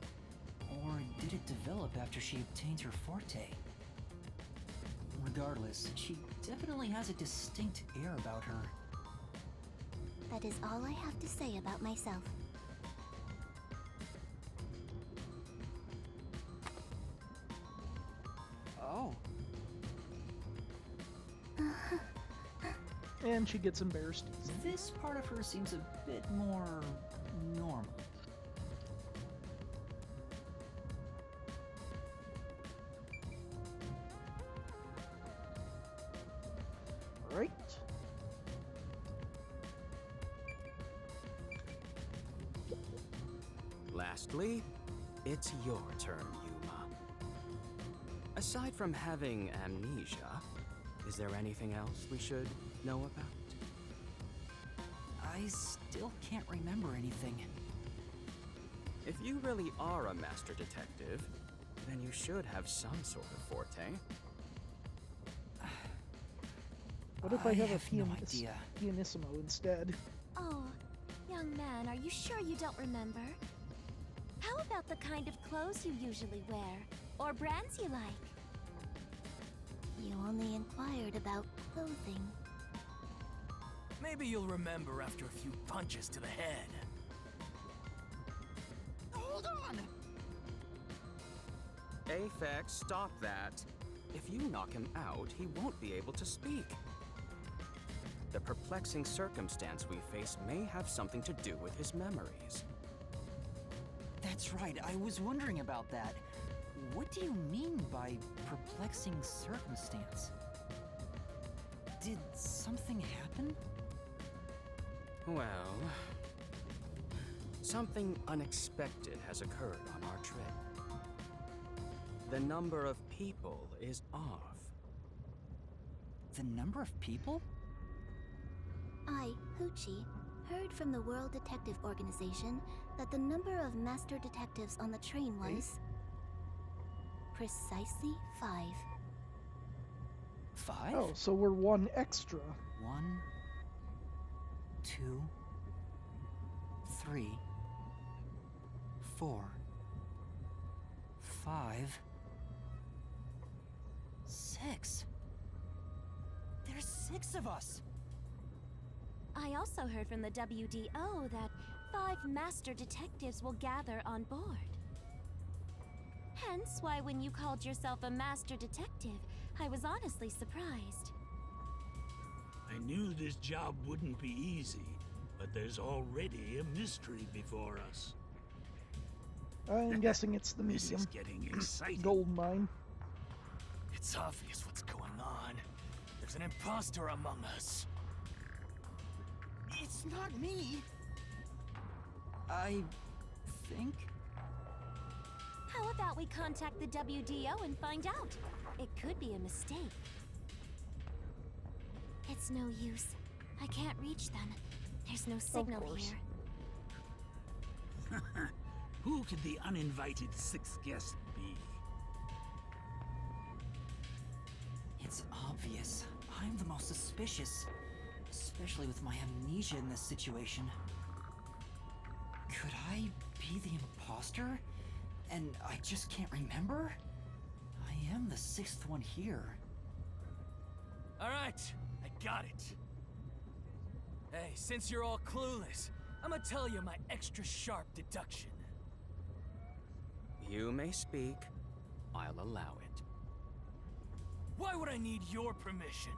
C: Or did it develop after she obtained her forte? Regardless, she definitely has a distinct air about her.
B: That is all I have to say about myself.
C: Oh,
A: And she gets embarrassed easily.
C: this part of her seems a bit more normal.
A: Right?
G: Lastly, it's your turn, Yuma. Aside from having amnesia, is there anything else we should know about?
C: I still can't remember anything.
G: If you really are a master detective, then you should have some sort of forte.
A: What if I have a
C: no idea.
A: pianissimo instead?
B: Oh, young man, are you sure you don't remember? How about the kind of clothes you usually wear? Or brands you like? You only inquired about clothing.
E: Maybe you'll remember after a few punches to the head.
C: Hold on!
G: Aphex, stop that. If you knock him out, he won't be able to speak. The perplexing circumstance we face may have something to do with his memories.
C: That's right, I was wondering about that. What do you mean by perplexing circumstance? Did something happen?
G: Well, something unexpected has occurred on our trip. The number of people is off.
C: The number of people?
B: I, Poochie, heard from the World Detective Organization that the number of master detectives on the train was precisely 5.
C: 5?
A: Oh, so we're one extra.
C: 1, 2, 3, 4, 5, 6. There's 6 of us!
I: I also heard from the WDO that 5 master detectives will gather on board. Hence why when you called yourself a master detective, I was honestly surprised.
H: I knew this job wouldn't be easy, But there's already a mystery before us.
A: I'm guessing it's the
H: This
A: medium.
H: is getting exciting.
A: Gold mine.
E: It's obvious what's going on. There's an imposter among us.
C: It's not me. I think.
I: How about we contact the WDO and find out? It could be a mistake. It's no use. I can't reach them. There's no signal
A: course.
I: here.
H: Who could the uninvited sixth guest be?
C: It's obvious. I'm the most suspicious. Especially with my amnesia in this situation. Could I be the imposter? And I just can't remember? I am the sixth one here.
E: Alright, I got it. Hey, since you're all clueless, I'm gonna tell you my extra sharp deduction.
G: You may speak. I'll allow it.
E: Why would I need your permission?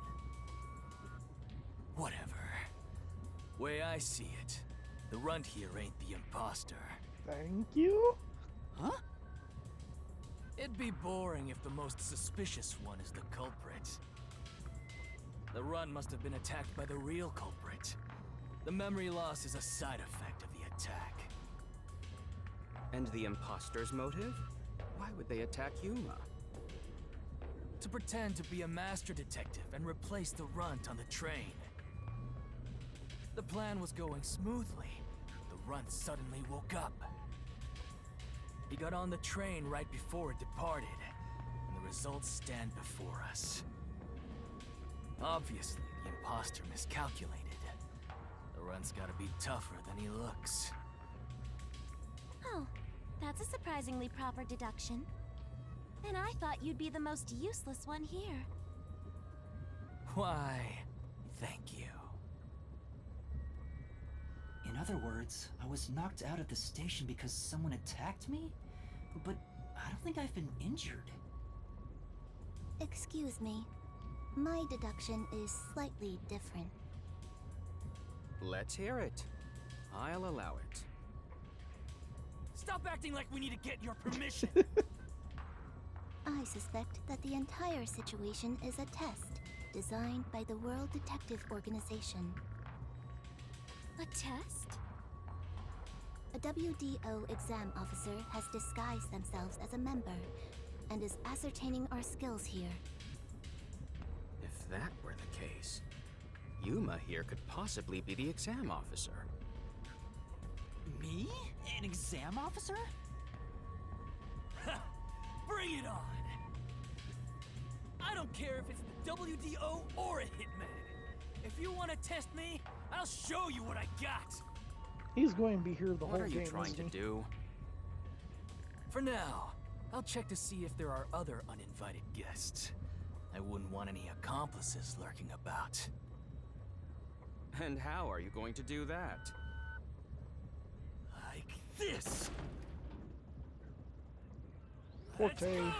E: Whatever. Way I see it, the runt here ain't the imposter.
A: Thank you.
C: Huh?
E: It'd be boring if the most suspicious one is the culprit. The run must have been attacked by the real culprit. The memory loss is a side effect of the attack.
G: And the imposter's motive? Why would they attack Yuma?
E: To pretend to be a master detective and replace the runt on the train. The plan was going smoothly. The runt suddenly woke up. He got on the train right before it departed, and the results stand before us. Obviously, the imposter miscalculated. The runt's gotta be tougher than he looks.
I: Oh, that's a surprisingly proper deduction. And I thought you'd be the most useless one here.
E: Why, thank you.
C: In other words, I was knocked out of the station because someone attacked me? But I don't think I've been injured.
B: Excuse me. My deduction is slightly different.
G: Let's hear it. I'll allow it.
E: Stop acting like we need to get your permission!
B: I suspect that the entire situation is a test designed by the World Detective Organization.
I: A test?
B: A WDO exam officer has disguised themselves as a member and is ascertaining our skills here.
G: If that were the case, Yuma here could possibly be the exam officer.
C: Me? An exam officer?
E: Bring it on! I don't care if it's the WDO or a hitman. If you want to test me, I'll show you what I got.
A: He's going to be here the
G: What
A: whole
G: are you
A: game,
G: trying
A: isn't
G: to
A: he?
G: do?
E: For now, I'll check to see if there are other uninvited guests. I wouldn't want any accomplices lurking about.
G: And how are you going to do that?
E: Like this!
A: Forte.
E: Let's go!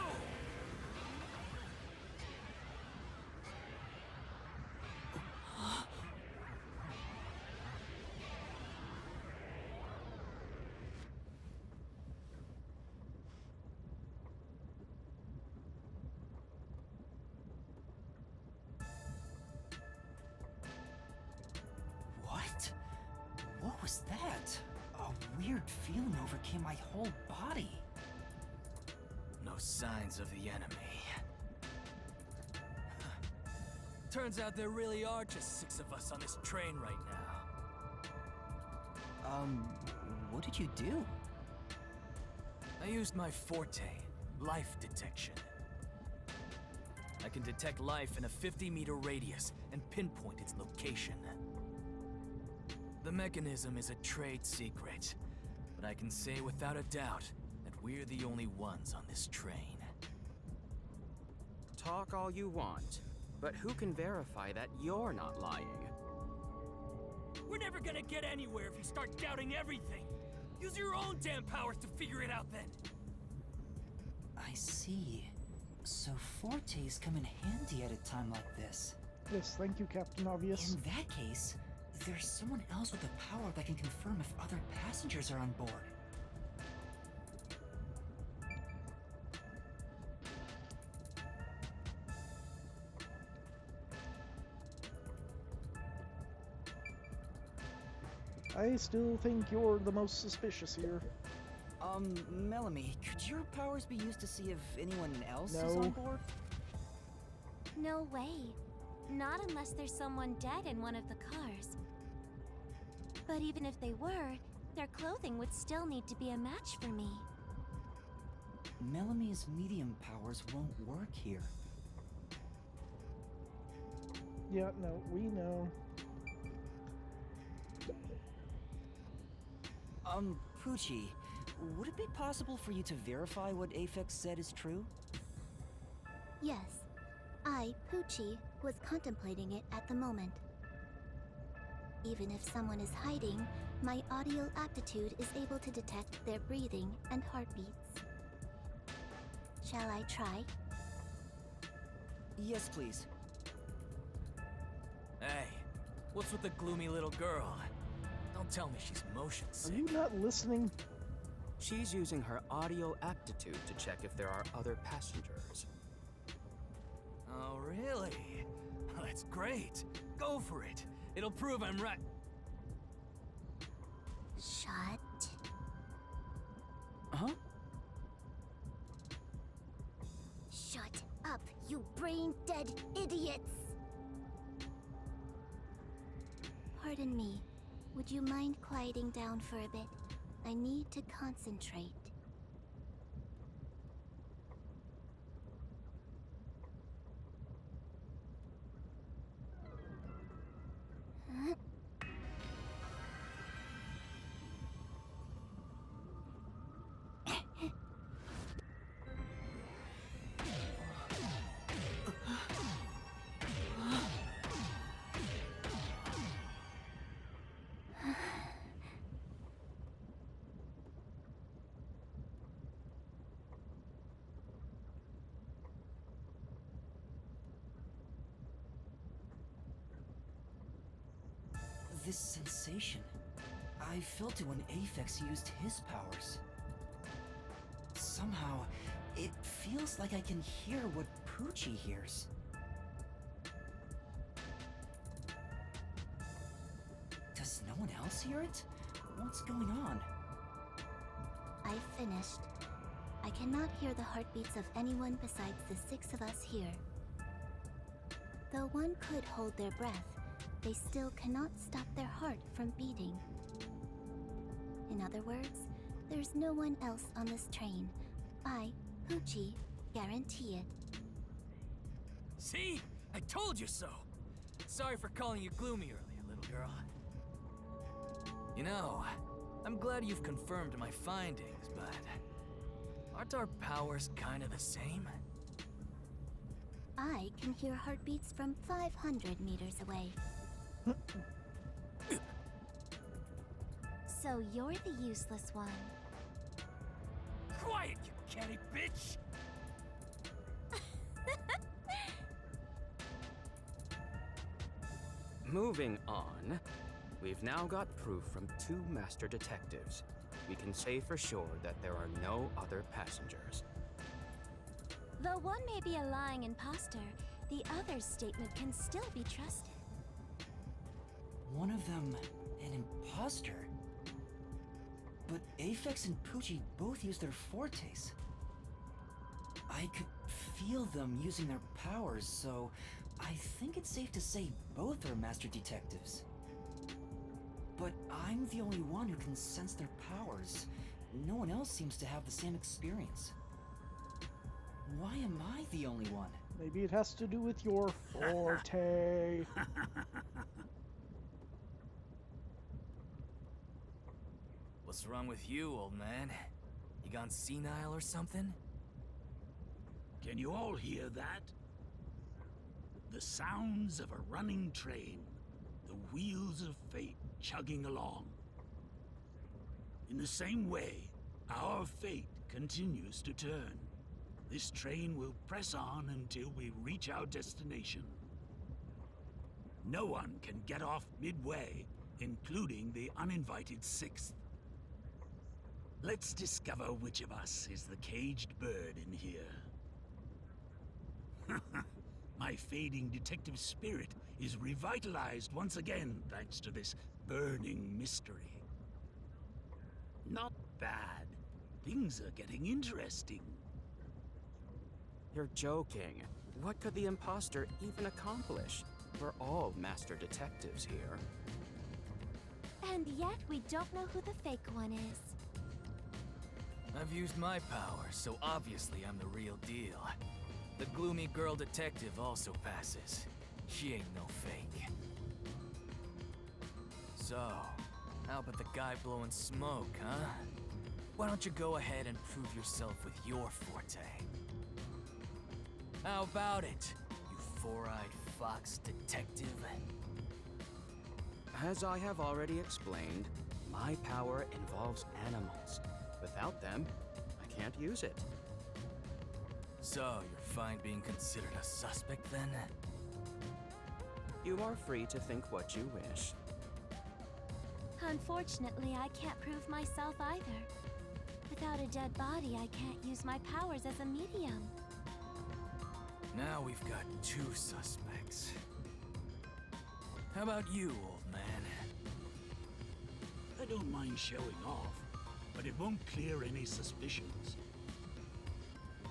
C: What? What was that? A weird feeling overcame my whole body.
E: No signs of the enemy. Turns out there really are just 6 of us on this train right now.
C: What did you do?
E: I used my forte, life detection. I can detect life in a 50-meter radius and pinpoint its location. The mechanism is a trade secret, but I can say without a doubt that we're the only ones on this train.
G: Talk all you want, but who can verify that you're not lying?
E: We're never gonna get anywhere if you start doubting everything. Use your own damn powers to figure it out then.
C: I see. So Fortes come in handy at a time like this.
A: Yes, thank you, Captain Obvious.
C: In that case, there's someone else with a power that can confirm if other passengers are on board.
A: I still think you're the most suspicious here.
C: Melanie, could your powers be used to see if anyone else is
A: No.
C: on board?
I: No way. Not unless there's someone dead in one of the cars. But even if they were, their clothing would still need to be a match for me.
C: Melanie's medium powers won't work here.
A: Yeah, no, we know.
C: Poochie, would it be possible for you to verify what Aphex said is true?
J: Yes. I, Poochie, was contemplating it at the moment. Even if someone is hiding, my audio aptitude is able to detect their breathing and heartbeats. Shall I try?
C: Yes, please.
E: Hey, what's with the gloomy little girl? Don't tell me she's motion
A: Are
E: sick.
A: you not listening?
G: She's using her audio aptitude to check if there are other passengers.
E: Oh, really? That's great. Go for it. It'll prove I'm right.
J: Shut.
C: Huh?
J: Shut up, you brain-dead idiots! Pardon me. Would you mind quieting down for a bit? I need to concentrate. Huh?
C: This sensation. I felt it when Aphex used his powers. Somehow, it feels like I can hear what Poochie hears. Does no one else hear it? What's going on?
J: I finished. I cannot hear the heartbeats of anyone besides the 6 of us here. Though one could hold their breath, they still cannot stop their heart from beating. In other words, there's no one else on this train. I, Poochie, guarantee it.
E: See? I told you so. Sorry for calling you gloomy earlier, little girl. You know, I'm glad you've confirmed my findings, but aren't our powers kind of the same?
J: I can hear heartbeats from 500 meters away.
I: So you're the useless one.
E: Quiet, you catty bitch!
G: Moving on, we've now got proof from 2 master detectives. We can say for sure that there are no other passengers.
I: Though one may be a lying imposter, the other's statement can still be trusted.
C: One of them, an imposter? But Aphex and Poochie both use their fortes. I could feel them using their powers, so I think it's safe to say both are master detectives. But I'm the only one who can sense their powers. No one else seems to have the same experience. Why am I the only one?
A: Maybe it has to do with your forte.
E: What's wrong with you, old man? You gone senile or something?
H: Can you all hear that? The sounds of a running train, the wheels of fate chugging along. In the same way, our fate continues to turn. This train will press on until we reach our destination. No one can get off midway, including the uninvited sixth. Let's discover which of us is the caged bird in here. My fading detective spirit is revitalized once again thanks to this burning mystery. Not bad. Things are getting interesting.
G: You're joking. What could the imposter even accomplish? We're all master detectives here.
I: And yet we don't know who the fake one is.
E: I've used my power, so obviously I'm the real deal. The gloomy girl detective also passes. She ain't no fake. So, how about the guy blowing smoke, huh? Why don't you go ahead and prove yourself with your forte? How about it, you four-eyed fox detective?
G: As I have already explained, my power involves animals. Without them, I can't use it.
E: So, you're fine being considered a suspect then?
G: You are free to think what you wish.
I: Unfortunately, I can't prove myself either. Without a dead body, I can't use my powers as a medium.
E: Now we've got two suspects. How about you, old man?
H: I don't mind showing off, but it won't clear any suspicions.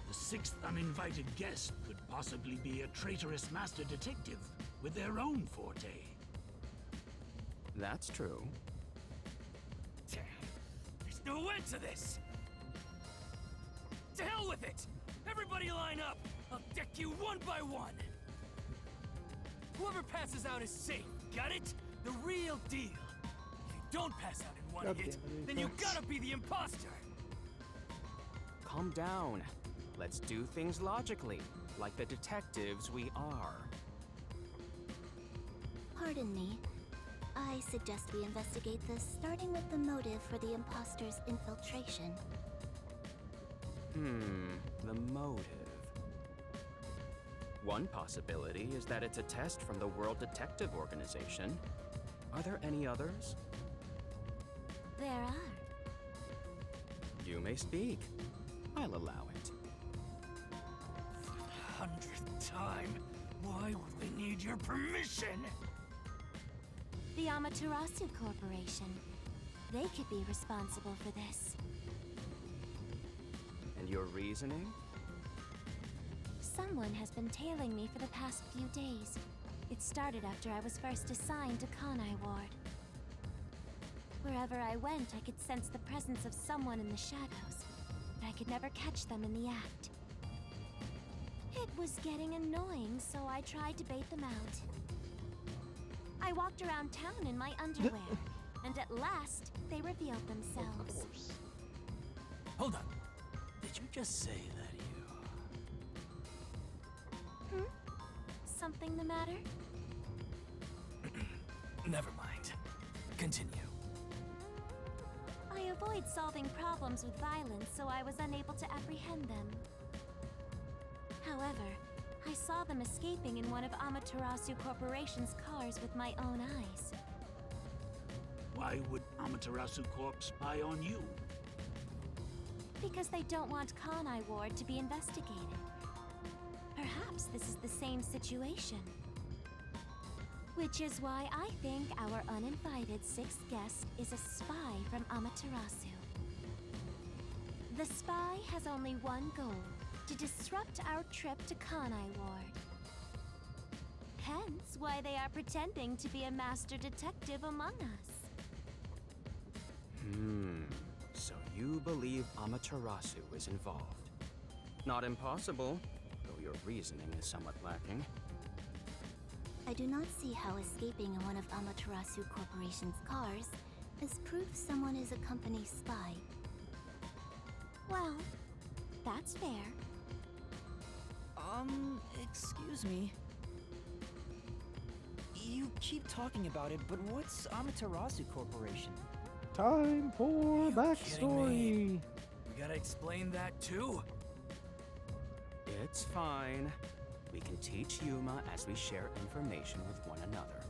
H: The sixth uninvited guest could possibly be a traitorous master detective with their own forte.
G: That's true.
E: Damn. There's no end to this! To hell with it! Everybody line up! I'll deck you one by one! Whoever passes out is safe, got it? The real deal. If you don't pass out in one
A: God
E: hit,
A: damn it,
E: then you
A: Apex.
E: gotta be the imposter!
G: Calm down. Let's do things logically, like the detectives we are.
J: Pardon me. I suggest we investigate this, starting with the motive for the imposter's infiltration.
G: The motive. One possibility is that it's a test from the World Detective Organization. Are there any others?
I: There are.
G: You may speak. I'll allow it.
E: 100th time, why would they need your permission?
I: The Amaterasu Corporation. They could be responsible for this.
G: And your reasoning?
I: Someone has been tailing me for the past few days. It started after I was first assigned to Kanai Ward. Wherever I went, I could sense the presence of someone in the shadows, but I could never catch them in the act. It was getting annoying, so I tried to bait them out. I walked around town in my underwear, and at last, they revealed
A: Of
I: themselves.
A: course.
E: Hold on. Did you just say that
I: Something the matter?
E: Never mind. Continue.
I: I avoid solving problems with violence, so I was unable to apprehend them. However, I saw them escaping in one of Amaterasu Corporation's cars with my own eyes.
H: Why would Amaterasu Corp spy on you?
I: Because they don't want Kanai Ward to be investigated. Perhaps this is the same situation. Which is why I think our uninvited sixth guest is a spy from Amaterasu. The spy has only one goal, to disrupt our trip to Kanai Ward. Hence why they are pretending to be a master detective among us.
G: So you believe Amaterasu is involved. Not impossible, though your reasoning is somewhat lacking.
J: I do not see how escaping in one of Amaterasu Corporation's cars is proof someone is a company spy.
I: Well, that's fair.
C: Excuse me. You keep talking about it, but what's Amaterasu Corporation?
A: Time for
E: You kidding
A: backstory.
E: me? We gotta explain that too?
G: It's fine. We can teach Yuma as we share information with one another.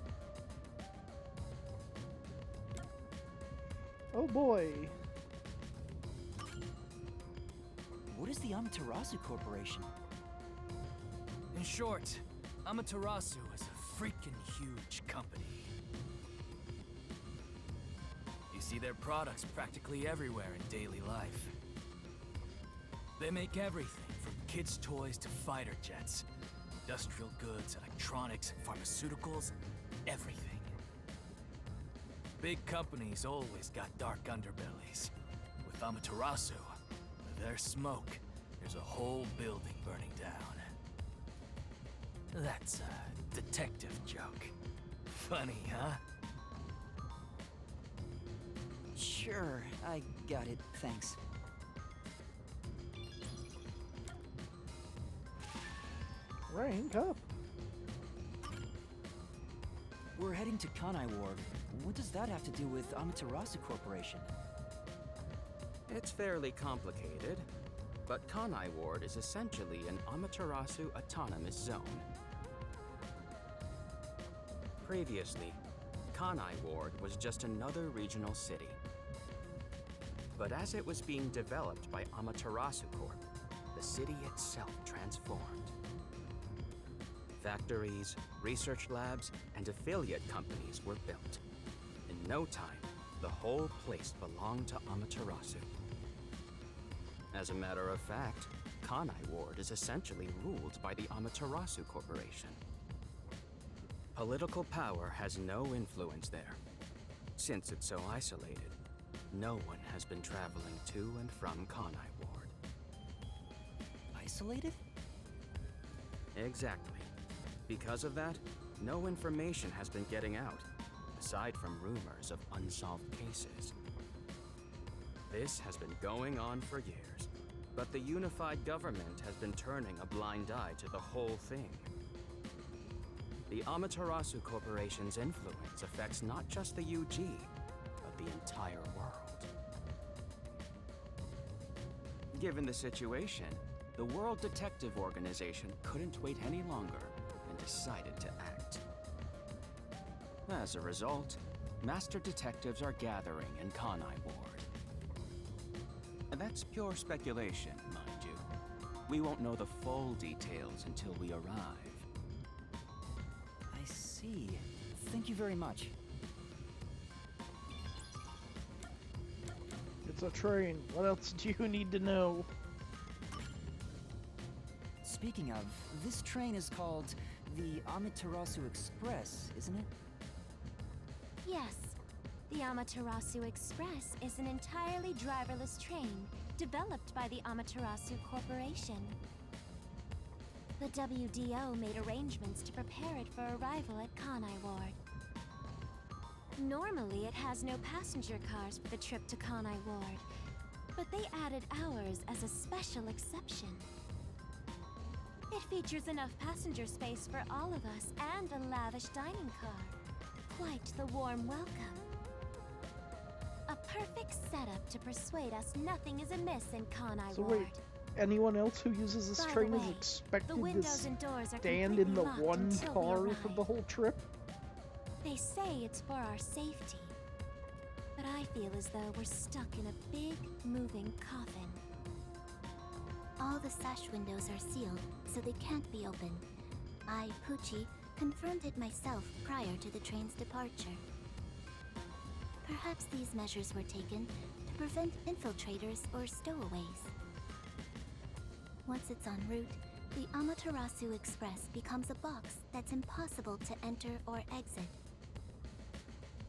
A: Oh boy.
C: What is the Amaterasu Corporation?
E: In short, Amaterasu is a freaking huge company. You see their products practically everywhere in daily life. They make everything from kids' toys to fighter jets, industrial goods, electronics, pharmaceuticals, everything. Big companies always got dark underbellies. With Amaterasu, with their smoke, there's a whole building burning down. That's a detective joke. Funny, huh?
C: Sure, I got it, thanks.
A: Rank up.
C: We're heading to Kanai Ward. What does that have to do with Amaterasu Corporation?
G: It's fairly complicated, but Kanai Ward is essentially an Amaterasu autonomous zone. Previously, Kanai Ward was just another regional city. But as it was being developed by Amaterasu Corp, the city itself transformed. Factories, research labs, and affiliate companies were built. In no time, the whole place belonged to Amaterasu. As a matter of fact, Kanai Ward is essentially ruled by the Amaterasu Corporation. Political power has no influence there. Since it's so isolated, no one has been traveling to and from Kanai Ward.
C: Isolated?
G: Exactly. Because of that, no information has been getting out, aside from rumors of unsolved cases. This has been going on for years, but the unified government has been turning a blind eye to the whole thing. The Amaterasu Corporation's influence affects not just the UG, but the entire world. Given the situation, the World Detective Organization couldn't wait any longer and decided to act. As a result, master detectives are gathering in Kanai Ward. And that's pure speculation, mind you. We won't know the full details until we arrive.
C: I see. Thank you very much.
A: It's a train. What else do you need to know?
C: Speaking of, this train is called the Amaterasu Express, isn't it?
I: Yes. The Amaterasu Express is an entirely driverless train developed by the Amaterasu Corporation. The WDO made arrangements to prepare it for arrival at Kanai Ward. Normally, it has no passenger cars for the trip to Kanai Ward, but they added ours as a special exception. It features enough passenger space for all of us and a lavish dining car. Quite the warm welcome. A perfect setup to persuade us nothing is amiss in Kanai
A: So
I: Ward.
A: wait, anyone else who uses this
I: By the
A: train is
I: way,
A: expected
I: the
A: to
I: windows and doors are
A: stand in
I: completely
A: the
I: locked
A: one
I: until we
A: car
I: arrive.
A: for the whole trip?
I: They say it's for our safety, but I feel as though we're stuck in a big, moving coffin.
J: All the sash windows are sealed, so they can't be opened. I, Pucci, confirmed it myself prior to the train's departure. Perhaps these measures were taken to prevent infiltrators or stowaways. Once it's en route, the Amaterasu Express becomes a box that's impossible to enter or exit.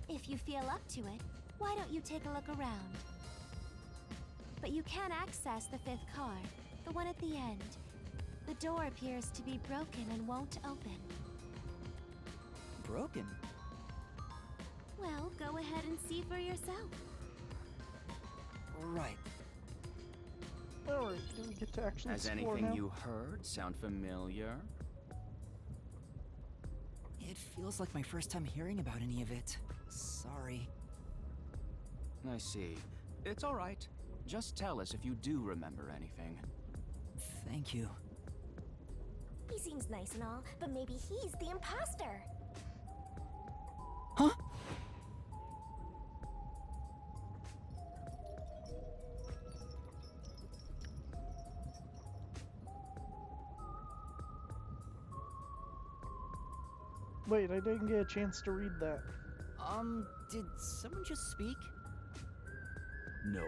I: If you feel up to it, why don't you take a look around? But you can access the fifth car, the one at the end. The door appears to be broken and won't open.
C: Broken?
I: Well, go ahead and see for yourself.
C: Right.
A: Alright, do we get to actually
G: Has
A: explore
G: anything
A: now?
G: you heard sound familiar?
C: It feels like my first time hearing about any of it. Sorry.
G: I see. It's all right. Just tell us if you do remember anything.
C: Thank you.
B: He seems nice and all, but maybe he's the imposter.
C: Huh?
A: Wait, I didn't get a chance to read that.
C: Did someone just speak?
H: No.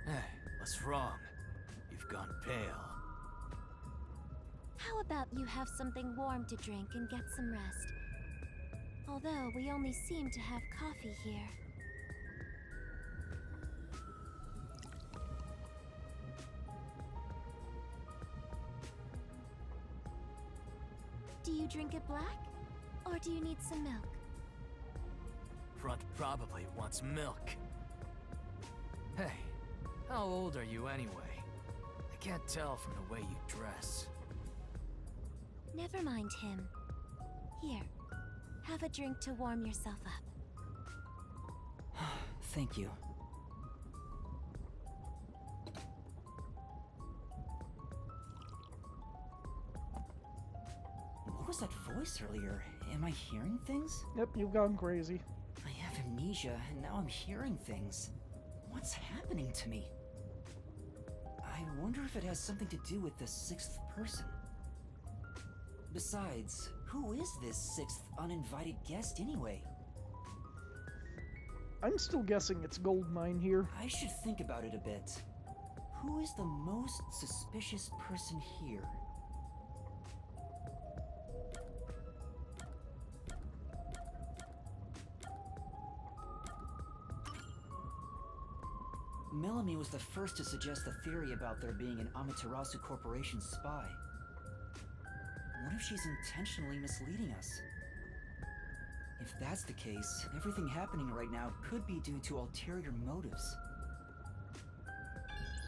E: Hey, what's wrong? You've gone pale.
I: How about you have something warm to drink and get some rest? Although we only seem to have coffee here. Do you drink it black? Or do you need some milk?
E: Front probably wants milk. Hey, how old are you anyway? I can't tell from the way you dress.
I: Never mind him. Here, have a drink to warm yourself up.
C: Thank you. What was that voice earlier? Am I hearing things?
A: Yep, you've gone crazy.
C: I have amnesia, and now I'm hearing things. What's happening to me? I wonder if it has something to do with the sixth person. Besides, who is this sixth uninvited guest anyway?
A: I'm still guessing it's Goldmine here.
C: I should think about it a bit. Who is the most suspicious person here? Melanie was the first to suggest the theory about there being an Amaterasu Corporation spy. What if she's intentionally misleading us? If that's the case, everything happening right now could be due to ulterior motives.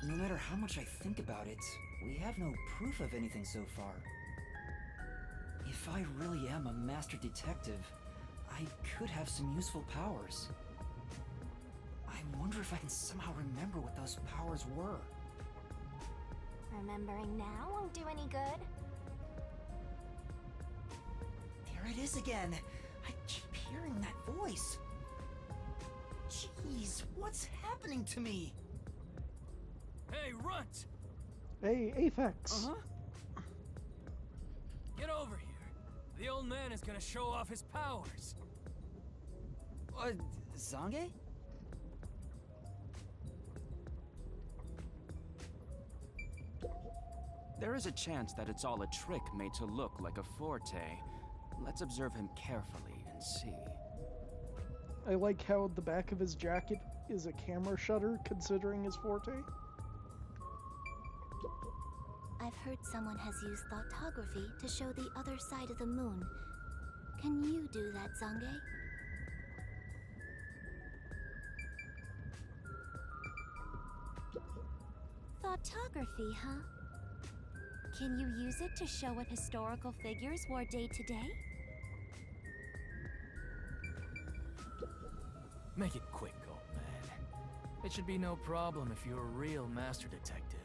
C: No matter how much I think about it, we have no proof of anything so far. If I really am a master detective, I could have some useful powers. I wonder if I can somehow remember what those powers were.
B: Remembering now won't do any good.
C: There it is again! I keep hearing that voice! Jeez, what's happening to me?
E: Hey, Runt!
A: Hey, Aphex.
E: Get over here. The old man is gonna show off his powers.
C: Zange?
G: There is a chance that it's all a trick made to look like a forte. Let's observe him carefully and see.
A: I like how the back of his jacket is a camera shutter, considering his forte.
J: I've heard someone has used thoughtography to show the other side of the moon. Can you do that, Zange?
I: Thoughtography, huh? Can you use it to show what historical figures wore day to day?
E: Make it quick, old man. It should be no problem if you're a real master detective.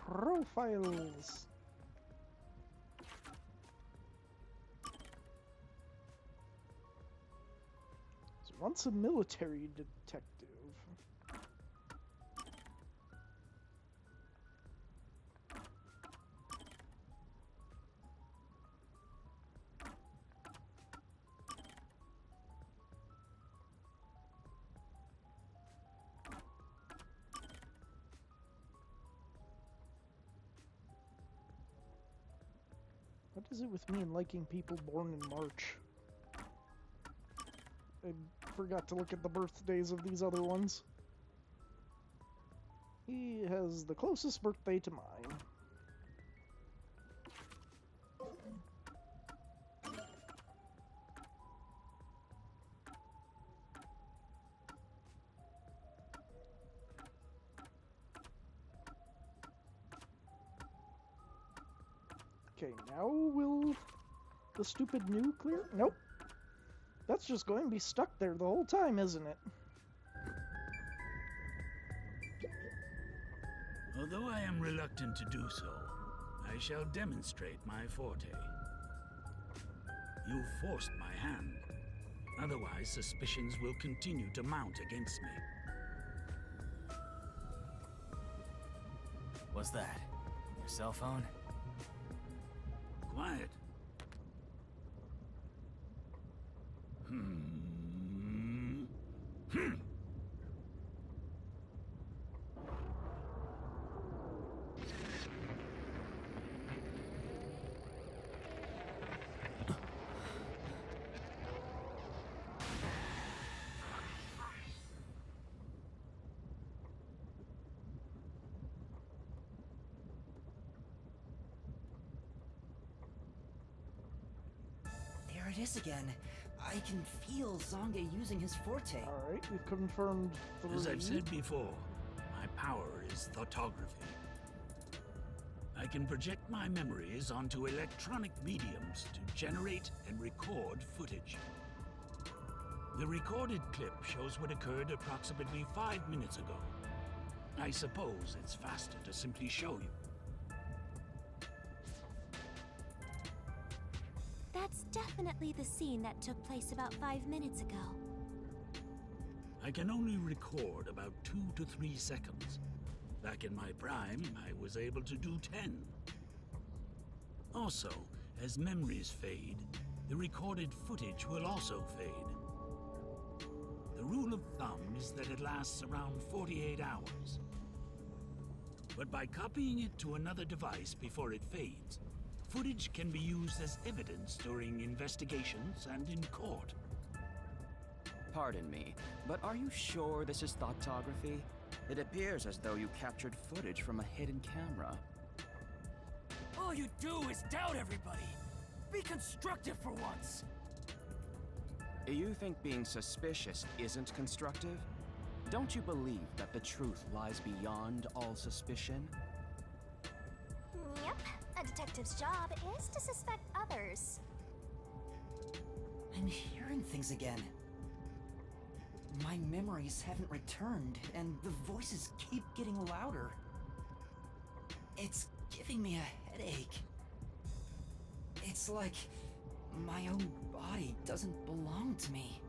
A: Profiles. So once a military detective. What is it with me and liking people born in March? I forgot to look at the birthdays of these other ones. He has the closest birthday to mine. Okay, now will the stupid new clear? Nope. That's just going to be stuck there the whole time, isn't it?
H: Although I am reluctant to do so, I shall demonstrate my forte. You forced my hand. Otherwise, suspicions will continue to mount against me.
E: What's that? Your cell phone?
H: Quiet.
C: There it is again. I can feel Zonge using his forte.
A: Alright, we've confirmed 3.
H: As I've said before, my power is thoughtography. I can project my memories onto electronic mediums to generate and record footage. The recorded clip shows what occurred approximately 5 minutes ago. I suppose it's faster to simply show you.
I: That's definitely the scene that took place about 5 minutes ago.
H: I can only record about 2 to 3 seconds. Back in my prime, I was able to do 10. Also, as memories fade, the recorded footage will also fade. The rule of thumb is that it lasts around 48 hours. But by copying it to another device before it fades, footage can be used as evidence during investigations and in court.
G: Pardon me, but are you sure this is thoughtography? It appears as though you captured footage from a hidden camera.
E: All you do is doubt everybody! Be constructive for once!
G: You think being suspicious isn't constructive? Don't you believe that the truth lies beyond all suspicion?
B: Yep, a detective's job is to suspect others.
C: I'm hearing things again. My memories haven't returned, and the voices keep getting louder. It's giving me a headache. It's like my own body doesn't belong to me.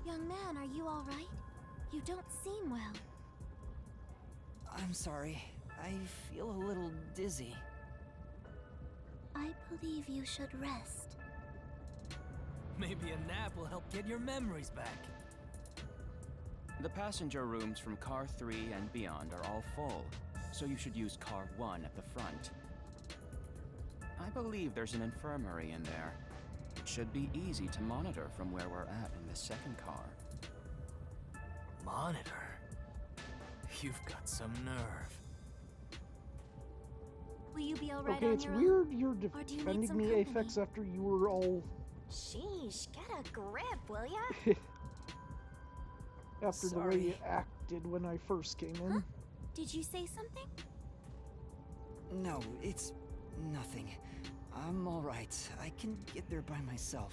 I: Young man, are you all right? You don't seem well.
C: I'm sorry. I feel a little dizzy.
J: I believe you should rest.
E: Maybe a nap will help get your memories back.
G: The passenger rooms from Car 3 and beyond are all full, so you should use Car 1 at the front. I believe there's an infirmary in there. It should be easy to monitor from where we're at in the second car.
E: Monitor? You've got some nerve.
I: Will you be all right
A: Okay,
I: on
A: it's
I: your
A: weird you're
I: Or do you need
A: defending
I: some
A: me,
I: company?
A: Aphex, after you were all...
B: Sheesh, get a grip, will ya?
A: after the way you
B: Sorry.
A: acted when I first came in.
I: Huh? Did you say something?
C: No, it's nothing. I'm alright. I can get there by myself.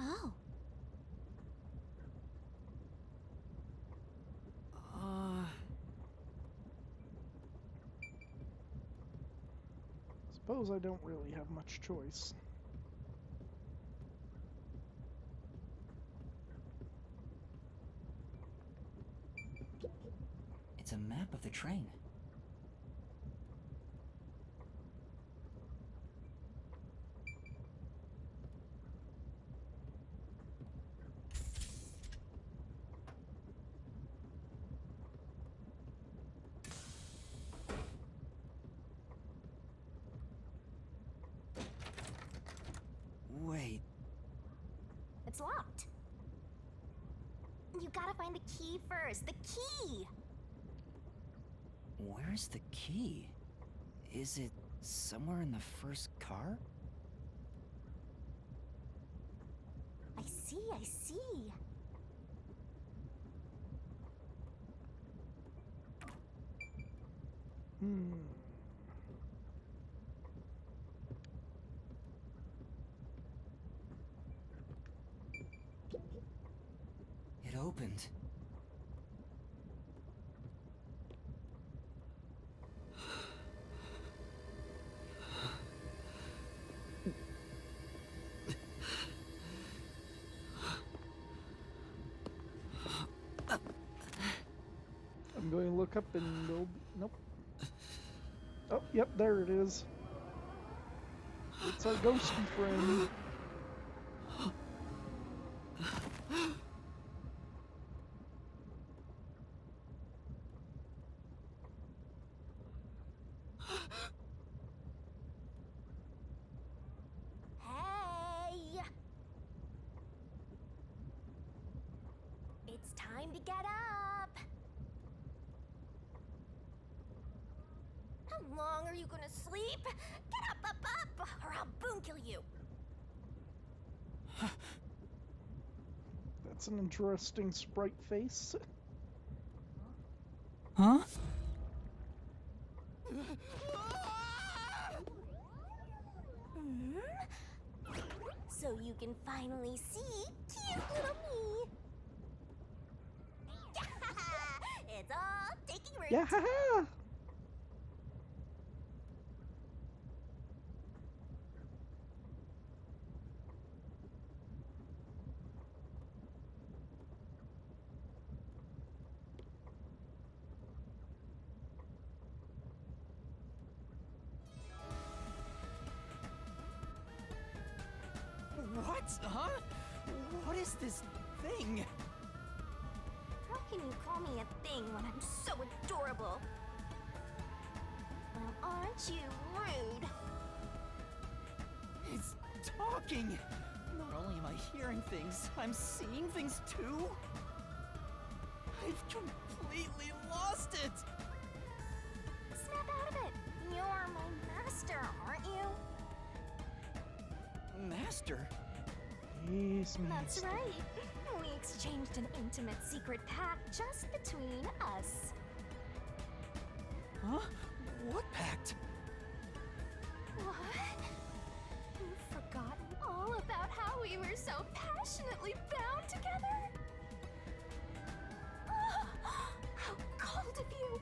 I: Oh,
A: Suppose I don't really have much choice.
C: It's a map of the train. Wait,
B: It's locked. You gotta find the key first. The key!
C: where's the key? Is it somewhere in the first car?
B: I see, I see.
C: It opened.
A: I'm going to look up and go. Nope. Oh, yep, there it is. It's our ghosty friend.
B: Hey! It's time to get up! How long are you gonna sleep? Get up, or I'll boom kill you!
A: That's an interesting sprite face.
C: Huh?
B: So you can finally see cute little me! It's all taking root!
A: Yeah, haha!
C: What? Huh? What is this thing?
B: How can you call me a thing when I'm so adorable? Well, aren't you rude?
C: It's talking! Not only am I hearing things, I'm seeing things too? I've completely lost it!
B: Snap out of it! You're my master, aren't you?
C: Master?
A: Yes,
B: That's
A: master.
B: right. We exchanged an intimate secret pact just between us.
C: Huh? What pact?
B: What? You've forgotten all about how we were so passionately bound together? How cold of you!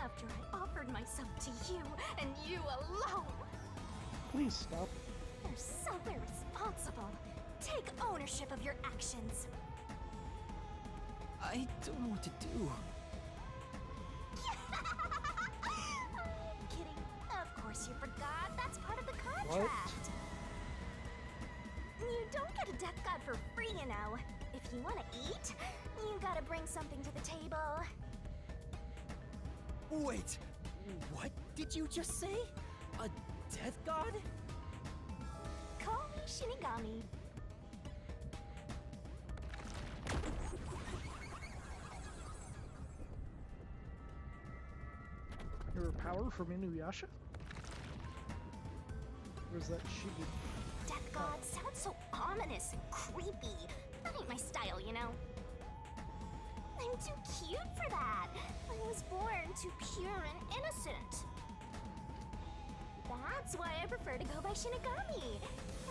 B: After I offered myself to you, and you alone!
A: Please stop.
B: You're so irresponsible. Take ownership of your actions.
C: I don't know what to do.
B: I'm kidding. Of course you forgot. That's part of the contract. You don't get a death god for free, you know. If you want to eat, you gotta bring something to the table.
C: Wait, what did you just say? A death god?
B: Call me Shinigami.
A: Your power from Inuyasha? Or is that Shigi?
B: Death god sounds so ominous and creepy. That ain't my style, you know. I'm too cute for that. I was born too pure and innocent. That's why I prefer to go by Shinigami.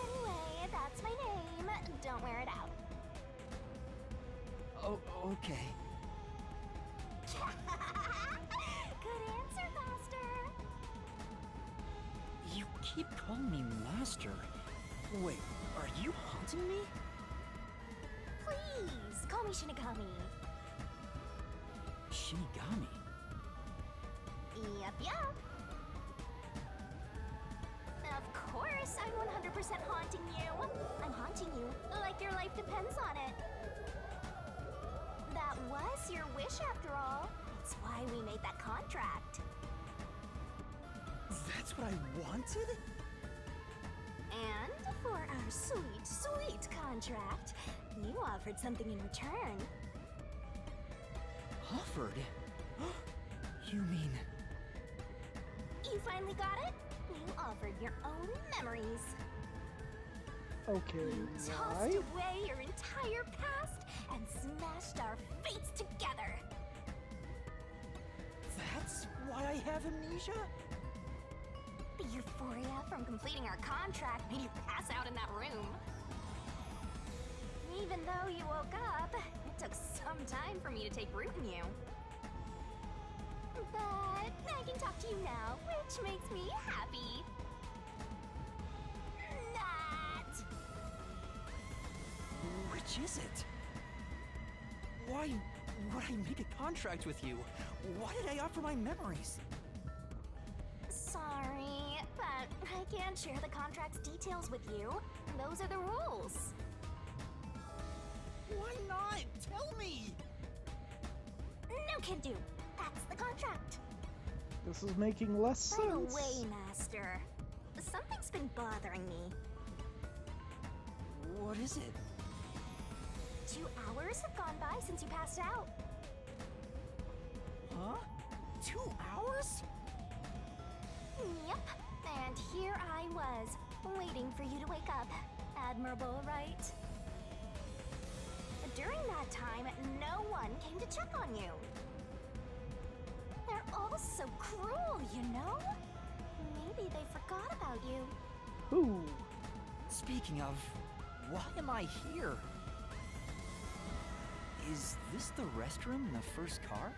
B: Anyway, that's my name. Don't wear it out.
C: Oh, okay.
B: Good answer, Master.
C: You keep calling me Master. Wait, are you haunting me?
B: Please, call me Shinigami.
C: Shinigami?
B: Yup. Of course, I'm 100% haunting you. I'm haunting you like your life depends on it. That was your wish after all. It's why we made that contract.
C: That's what I wanted?
B: And for our sweet, sweet contract, you offered something in return.
C: Offered? You mean...
B: You finally got it? You offered your own memories.
A: Okay,
B: You tossed
A: why?
B: away your entire past and smashed our fates together.
C: That's why I have amnesia?
B: The euphoria from completing our contract made you pass out in that room. Even though you woke up, it took some time for me to take root in you. But I can talk to you now, which makes me happy. Not!
C: Which is it? Why would I make a contract with you? Why did I offer my memories?
B: Sorry, but I can't share the contract's details with you. Those are the rules.
C: Why not? Tell me!
B: No can do. That's the contract.
A: This is making less
B: By the
A: sense.
B: way, Master, something's been bothering me.
C: What is it?
B: 2 hours have gone by since you passed out.
C: Huh? 2 hours?
B: Yep, and here I was, waiting for you to wake up. Admirable, right? During that time, no one came to check on you. They're all so cruel, you know? Maybe they forgot about you.
A: Who?
C: Speaking of, why am I here? Is this the restroom in the first car?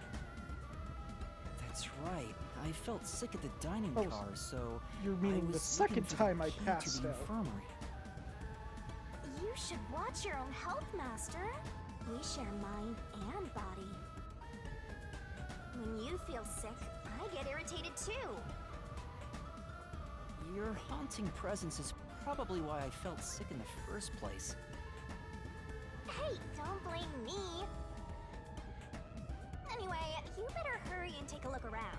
C: That's right. I felt sick at the dining
A: Oh,
C: car, so
A: You're
C: I
A: meaning the
C: was looking
A: second
C: for
A: time
C: the
A: I
C: key
A: passed
C: to the
A: out.
C: infirmary.
B: You should watch your own health, Master. We share mind and body. When you feel sick, I get irritated too.
C: Your haunting presence is probably why I felt sick in the first place.
B: Hey, don't blame me. Anyway, you better hurry and take a look around.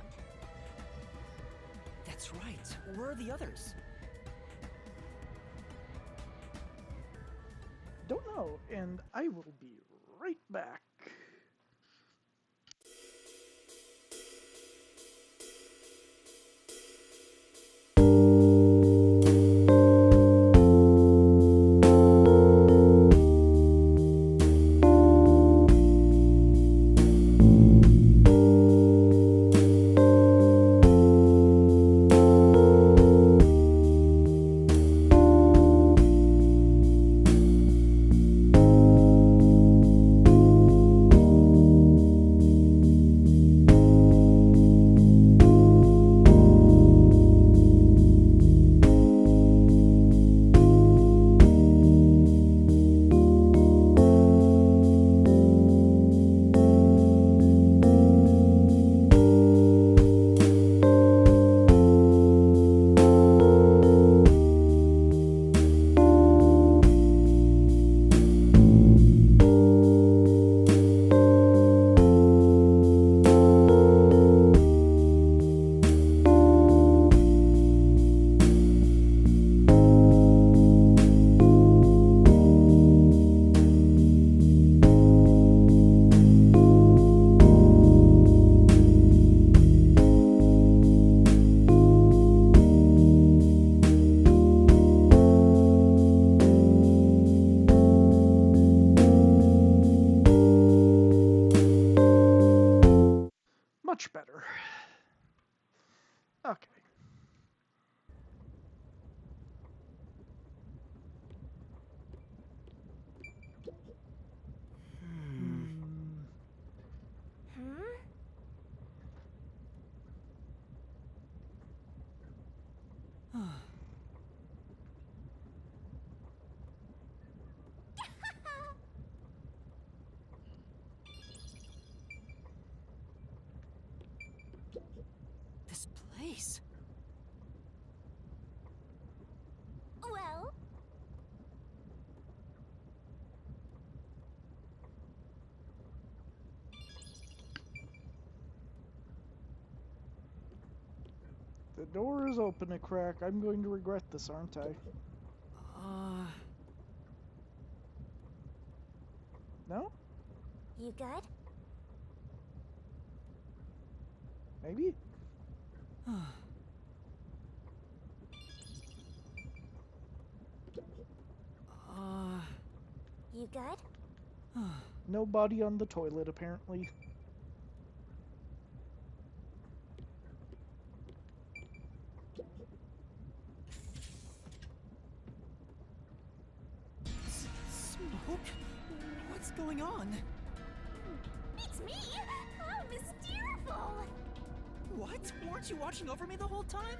C: That's right. Where are the others?
A: Don't know, and I will be right back. Much better. Okay.
C: This place.
B: Well,
A: The door is open a crack. I'm going to regret this, aren't I? No?
B: you good?
A: Maybe?
B: You good?
A: Nobody on the toilet, apparently.
C: Smoke? What's going on?
B: It's me! How mysteriful!
C: What? Weren't you watching over me the whole time?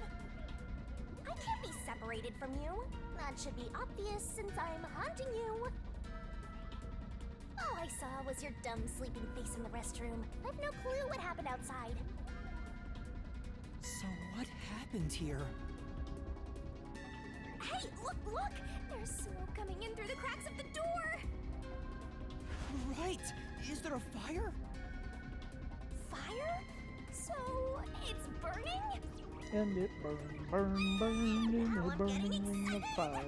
B: I can't be separated from you. That should be obvious since I'm haunting you. All I saw was your dumb sleeping face in the restroom. I've no clue what happened outside.
C: So what happened here?
B: Hey, look! There's smoke coming in through the cracks of the door!
C: Right! Is there a fire?
B: Fire? So, it's burning?
A: And it burned, and
B: Now
A: it
B: I'm
A: burned
B: getting
A: in the
B: excited.
A: fire.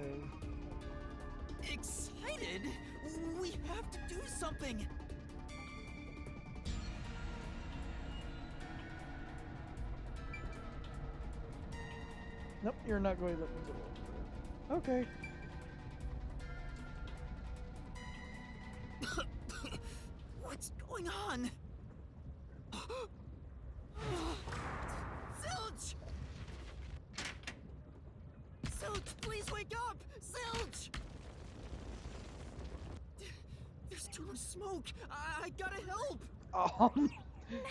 C: Excited? We have to do something!
A: Nope, you're not going to let me go over there. Okay.
C: What's going on? Zilch! Zilch, please wake up! Zilch! There's too much smoke. I gotta help.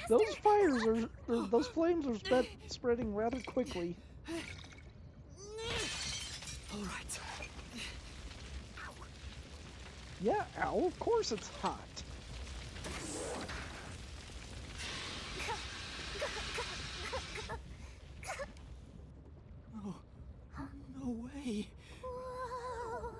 A: Those those flames are spreading rather quickly.
C: All right.
A: Yeah, ow, of course it's hot.
C: Oh, no way.
B: Whoa.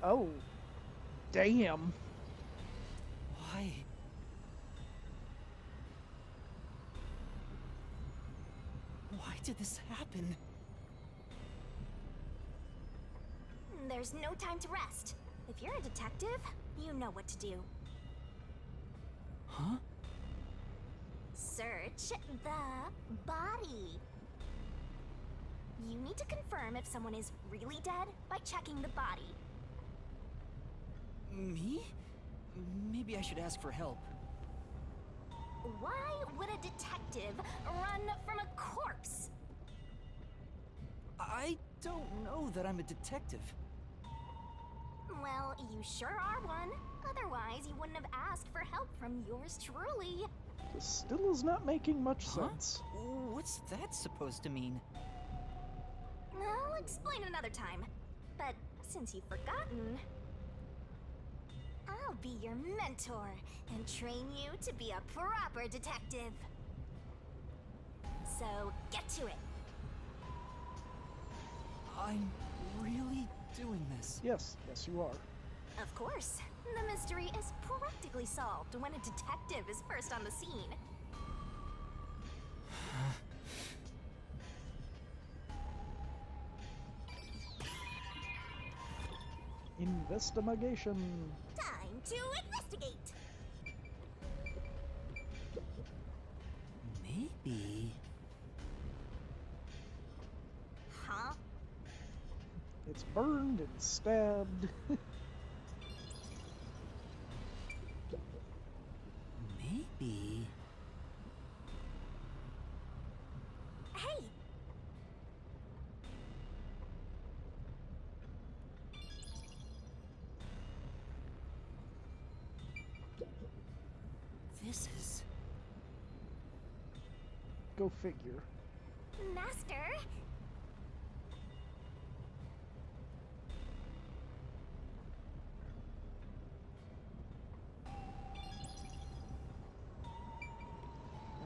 A: Oh, damn.
C: Why? Why did this happen?
B: There's no time to rest. If you're a detective, you know what to do.
C: Huh?
B: Search the body. You need to confirm if someone is really dead by checking the body.
C: Me? Maybe I should ask for help.
B: Why would a detective run from a corpse?
C: I don't know that I'm a detective.
B: Well, you sure are one. Otherwise, you wouldn't have asked for help from yours truly.
A: This still is not making much
C: Huh?
A: sense.
C: What's that supposed to mean?
B: I'll explain another time. But since you've forgotten, I'll be your mentor and train you to be a proper detective. So get to it.
C: I'm really doing this.
A: Yes, yes you are.
B: Of course, the mystery is practically solved when a detective is first on the scene.
A: Investigation.
B: Time to investigate.
C: Maybe.
B: Huh?
A: It's burned and stabbed.
C: Maybe.
B: Hey!
C: This is.
A: Go figure.
B: Master?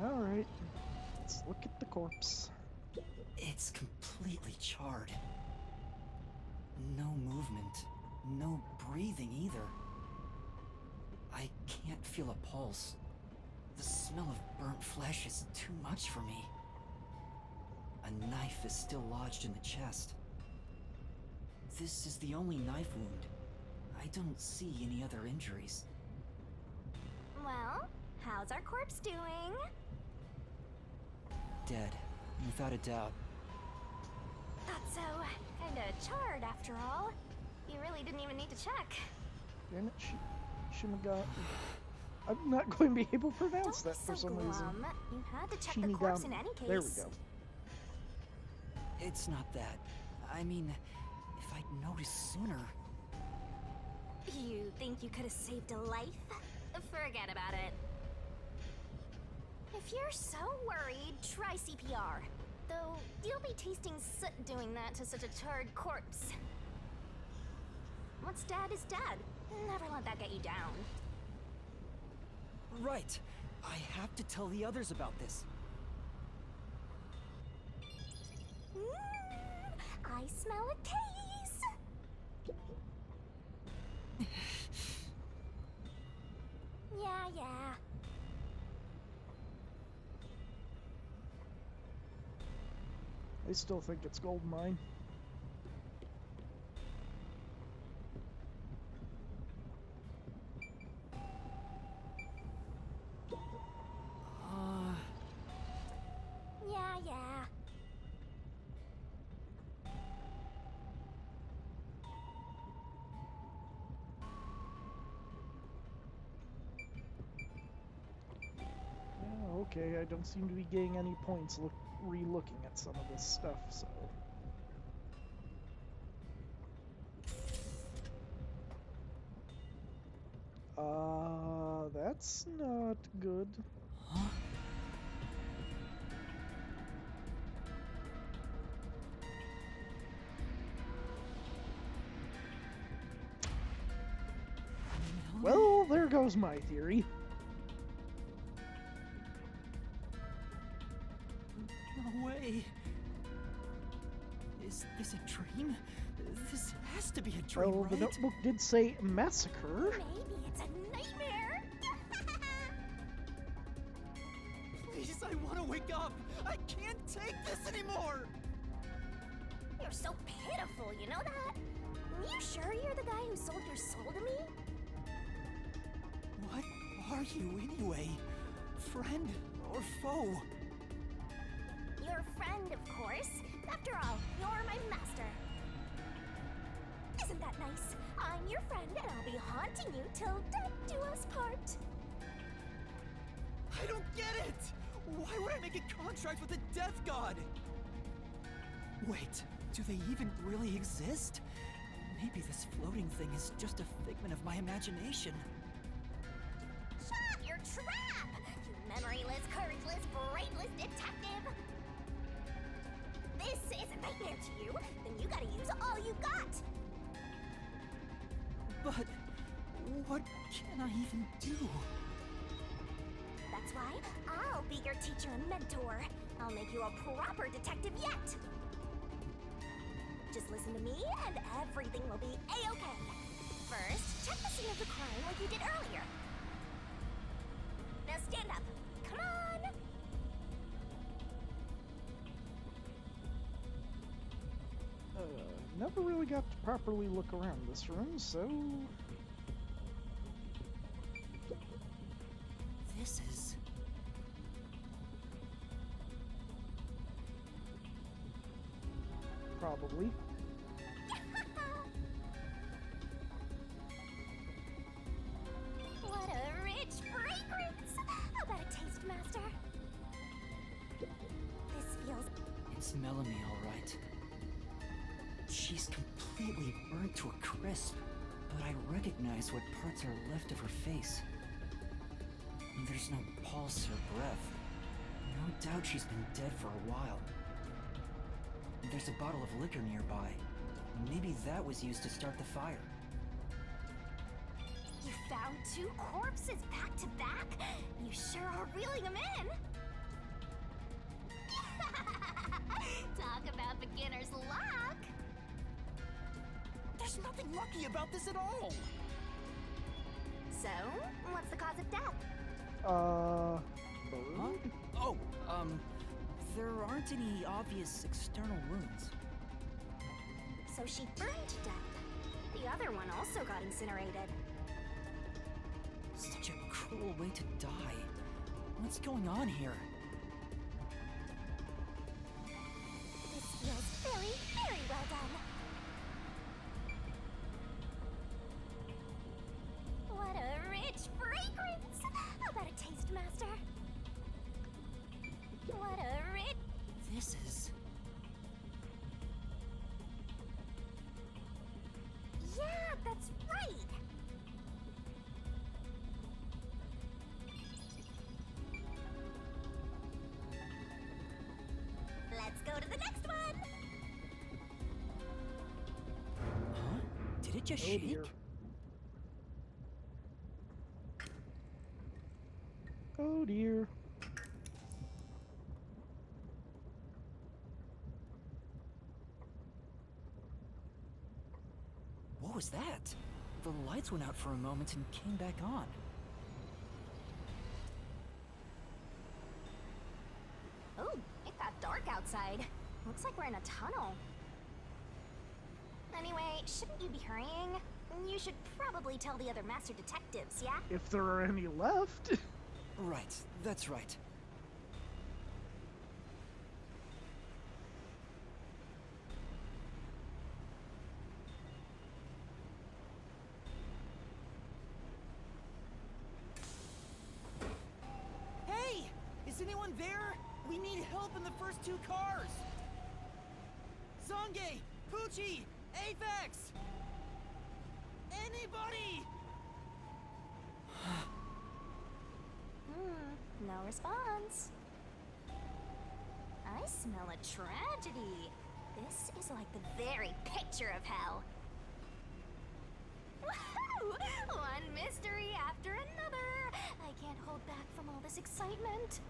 A: Alright. Let's look at the corpse.
C: It's completely charred. No movement. No breathing either. I can't feel a pulse. The smell of burnt flesh is too much for me. A knife is still lodged in the chest. This is the only knife wound. I don't see any other injuries.
B: Well, how's our corpse doing?
C: Dead, without a doubt.
B: Thought so. Kinda charred after all. You really didn't even need to check.
A: Damn it, Shimagami. I'm not going to be able to pronounce
B: Don't
A: that
B: be
A: for
B: so
A: some reason.
B: glum. You had to check the corpse in any case.
A: There we go.
C: It's not that. I mean, if I'd noticed sooner.
B: You think you could have saved a life? Forget about it. If you're so worried, try CPR. Though, you'll be tasting soot doing that to such a charred corpse. What's dead is dead. Never let that get you down.
C: Right. I have to tell the others about this.
B: I smell a case. Yeah.
A: I still think it's gold mine.
B: Yeah.
A: Yeah, okay, I don't seem to be getting any points re-looking at some of this stuff, so... That's not good.
C: Huh?
A: Well, there goes my theory.
C: No way. Is this a dream? This has to be a dream,
A: Well,
C: right?
A: the notebook did say massacre.
B: Maybe it's a nightmare.
C: Please, I want to wake up. I can't take this anymore.
B: You're so pitiful, you know that? You sure you're the guy who sold your soul to me?
C: What are you anyway? Friend or foe?
B: Your friend, of course. After all, you're my master. Isn't that nice? I'm your friend, and I'll be haunting you till death do us part.
C: I don't get it! Why would I make a contract with the Death God? Wait, do they even really exist? Maybe this floating thing is just a figment of my imagination.
B: Shut your trap! You memoryless, courageless, brainless detective! This is a nightmare to you, then you gotta use all you got!
C: But what can I even do?
B: That's why I'll be your teacher and mentor. I'll make you a proper detective yet! Just listen to me and everything will be a-okay. First, check the scene of the crime like you did earlier. Now stand up. Come on!
A: Never really got to properly look around this room, so...
C: This is...
A: Probably.
B: What a rich fragrance! How about a taste, Master? This feels...
C: It's Melanie, all right. She's completely burnt to a crisp, but I recognize what parts are left of her face. There's no pulse or breath. No doubt she's been dead for a while. There's a bottle of liquor nearby. Maybe that was used to start the fire.
B: You found 2 corpses back to back? You sure are reeling them in! Talk about beginner's luck!
C: There's nothing lucky about this at all!
B: So, what's the cause of death?
A: Bird?
C: Huh? Oh, there aren't any obvious external wounds.
B: So she burned to death. The other one also got incinerated.
C: Such a cruel way to die. What's going on here?
B: This feels very, very well done. What a rich fragrance!
C: just
A: Oh
C: shake?
A: dear. Oh dear.
C: What was that? The lights went out for a moment and came back on.
B: Ooh, it got dark outside. Looks like we're in a tunnel. Anyway, shouldn't you be hurrying? You should probably tell the other master detectives, yeah?
A: If there are any left.
C: Right, that's right. Hey! Is anyone there? We need help in the first two cars! Zange! Poochie! Aphex! Anybody!
B: No response. I smell a tragedy. This is like the very picture of hell. Woohoo! One mystery after another. I can't hold back from all this excitement.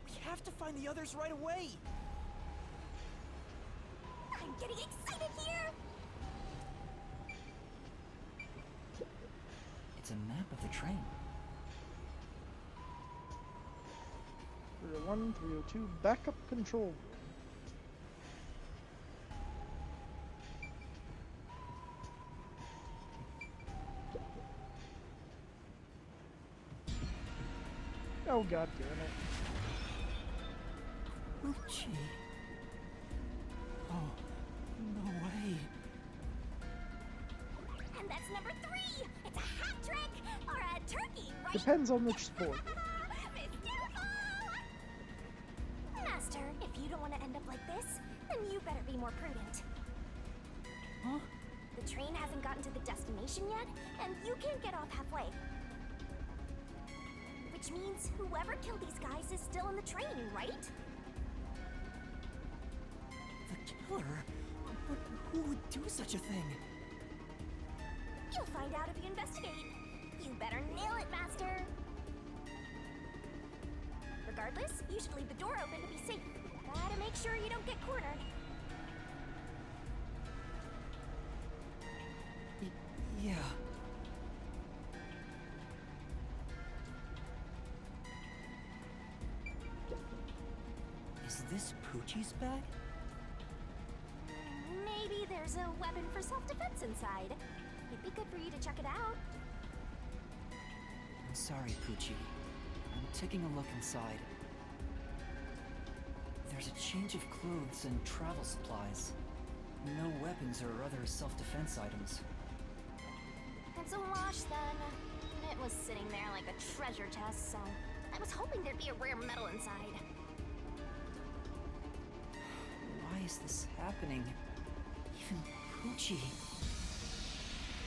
C: We have to find the others right away!
B: I'm getting excited here.
C: It's a map of the train.
A: 301, 302, backup control. Oh god damn it.
C: Poochie. Oh, no way.
B: And that's number 3. It's a hat trick or a turkey, right?
A: Depends on which sport.
B: Master, if you don't want to end up like this, then you better be more prudent.
C: Huh?
B: The train hasn't gotten to the destination yet, and you can't get off halfway. Which means whoever killed these guys is still in the train, right?
C: The killer? But who would do such a thing?
B: You'll find out if you investigate. You better nail it, Master. Regardless, you should leave the door open to be safe. Gotta make sure you don't get cornered.
C: Yeah. Is this Poochie's bag?
B: Maybe there's a weapon for self-defense inside. It'd be good for you to check it out.
C: I'm sorry, Poochie. I'm taking a look inside. There's a change of clothes and travel supplies. No weapons or other self-defense items.
B: It's a wash then. It was sitting there like a treasure chest, so I was hoping there'd be a rare metal inside.
C: Why is this happening? Even Poochie.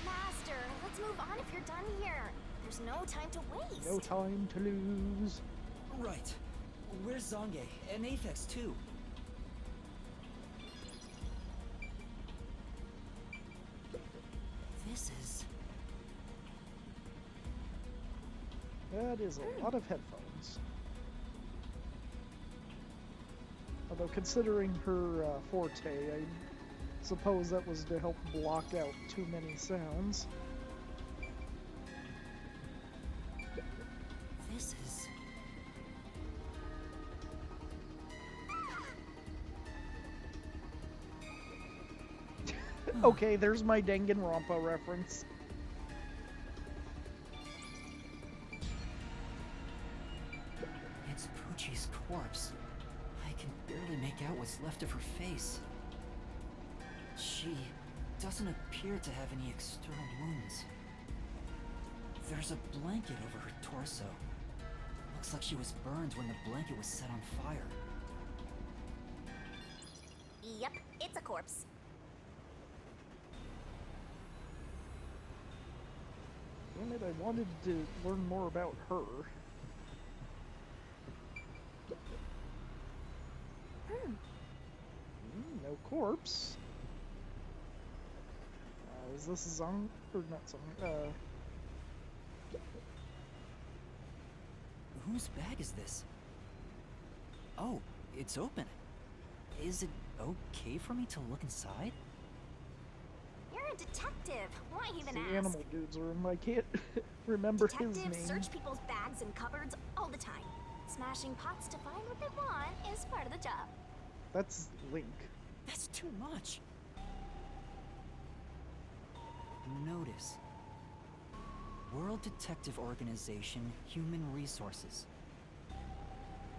B: Master, let's move on if you're done here. There's no time to waste.
A: No time to lose.
C: Right. Where's Zange? And Aphex too. This is...
A: That is a lot of headphones. Although considering her forte, I suppose that was to help block out too many sounds.
C: This is...
A: Okay, there's my Danganronpa reference.
C: It's Poochie's corpse. I can barely make out what's left of her face. She doesn't appear to have any external wounds. There's a blanket over her torso. Looks like she was burned when the blanket was set on fire.
B: Yep, it's a corpse.
A: Damn it, I wanted to learn more about her.
B: Hmm.
A: No corpse. Is this Zong? Or not Zong?
C: Whose bag is this? Oh, it's open. Is it okay for me to look inside?
B: You're a detective. Why
A: It's
B: even
A: the
B: ask?
A: animal dude's room. I can't remember his
B: Detectives
A: name.
B: search people's bags and cupboards all the time. Smashing pots to find what they want is part of the job.
A: That's Link.
C: That's too much. Notice. World Detective Organization, Human Resources.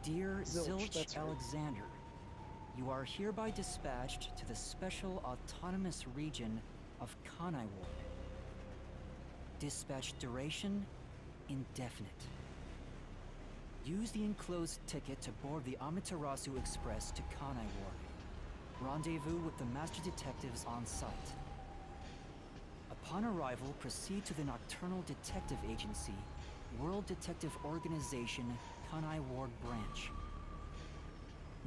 C: Dear
A: Zilch,
C: Zilch
A: that's right.
C: Alexander, you are hereby dispatched to the Special Autonomous Region of Kanai Ward. Dispatch duration, indefinite. Use the enclosed ticket to board the Amaterasu Express to Kanai Ward. Rendezvous with the Master Detectives on site. Upon arrival, proceed to the Nocturnal Detective Agency, World Detective Organization, Kanai Ward Branch.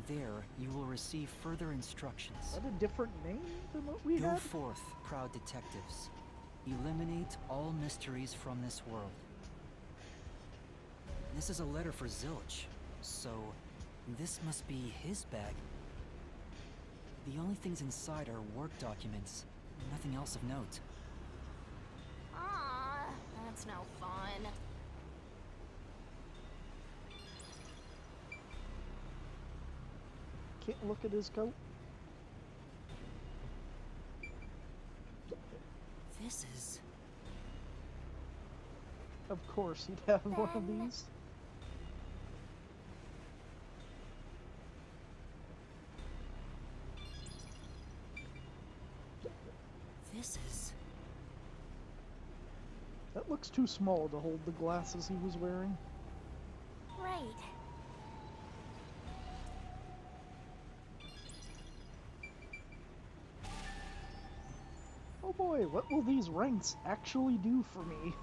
C: There, you will receive further instructions.
A: Is that a different name than what we
C: Go
A: had?
C: forth, proud detectives. Eliminate all mysteries from this world. This is a letter for Zilch, so this must be his bag. The only things inside are work documents, nothing else of note.
B: Aw, that's no fun.
A: Can't look at his coat.
C: This is...
A: Of course, he'd have one of these.
C: This is...
A: That looks too small to hold the glasses he was wearing.
B: Right.
A: Oh boy, what will these ranks actually do for me?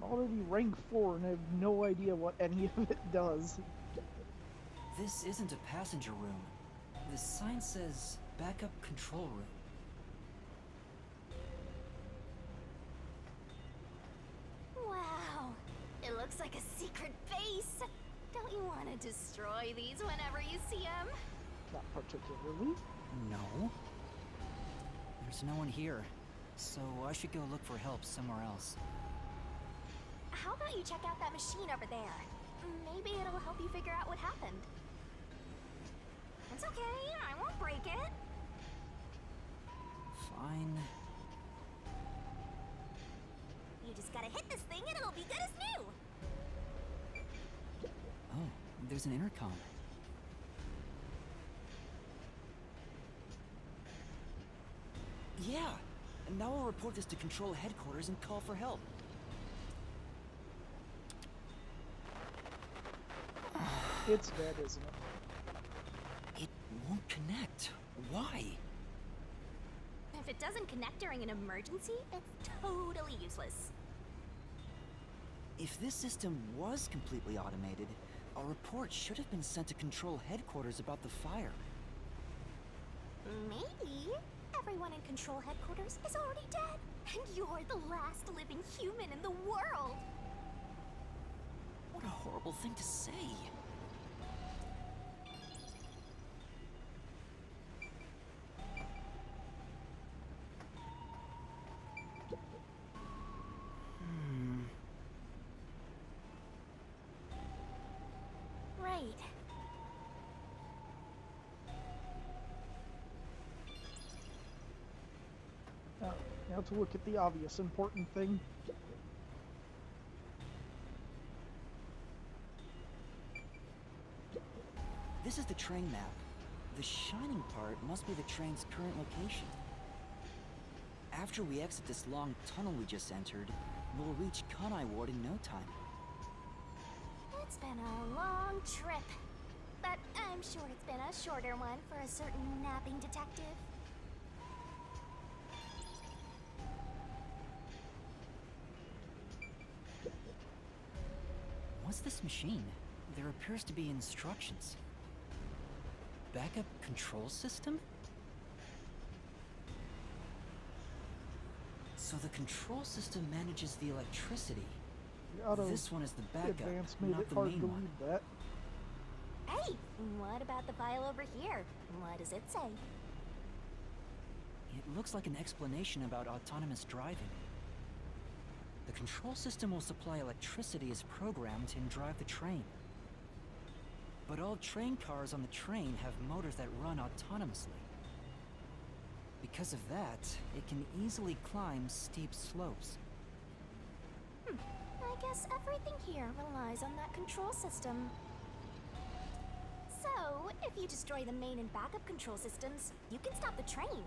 A: I'm already rank 4 and I have no idea what any of it does.
C: This isn't a passenger room. The sign says backup control room.
B: Wow. It looks like a secret base. Don't you want to destroy these whenever you see them?
A: Not particularly.
C: No. There's no one here, so I should go look for help somewhere else.
B: How about you check out that machine over there? Maybe it'll help you figure out what happened. It's okay, I won't break it.
C: Fine.
B: You just gotta hit this thing and it'll be good as new.
C: Oh, there's an intercom. Yeah! And now I'll report this to Control Headquarters and call for help.
A: It's dead, isn't it?
C: It won't connect. Why?
B: If it doesn't connect during an emergency, it's totally useless.
C: If this system was completely automated, a report should have been sent to Control Headquarters about the fire.
B: Maybe everyone in Control Headquarters is already dead, and you're the last living human in the world.
C: What a horrible thing to say.
B: Right.
A: Now to look at the obvious important thing.
C: This is the train map. The shining part must be the train's current location. After we exit this long tunnel we just entered, we'll reach Kanai Ward in no time.
B: It's been a long trip, but I'm sure it's been a shorter one for a certain napping detective.
C: What's this machine? There appears to be instructions. Backup control system? So the control system manages the electricity.
A: The auto
C: This one is the backup,
A: advance made
C: not
A: it
C: the
A: hard
C: main
A: to
C: one.
A: read that.
B: Hey, what about the file over here? What does it say?
C: It looks like an explanation about autonomous driving. The control system will supply electricity as programmed and drive the train. But all train cars on the train have motors that run autonomously. Because of that, it can easily climb steep slopes.
B: I guess everything here relies on that control system. So, if you destroy the main and backup control systems, you can stop the train.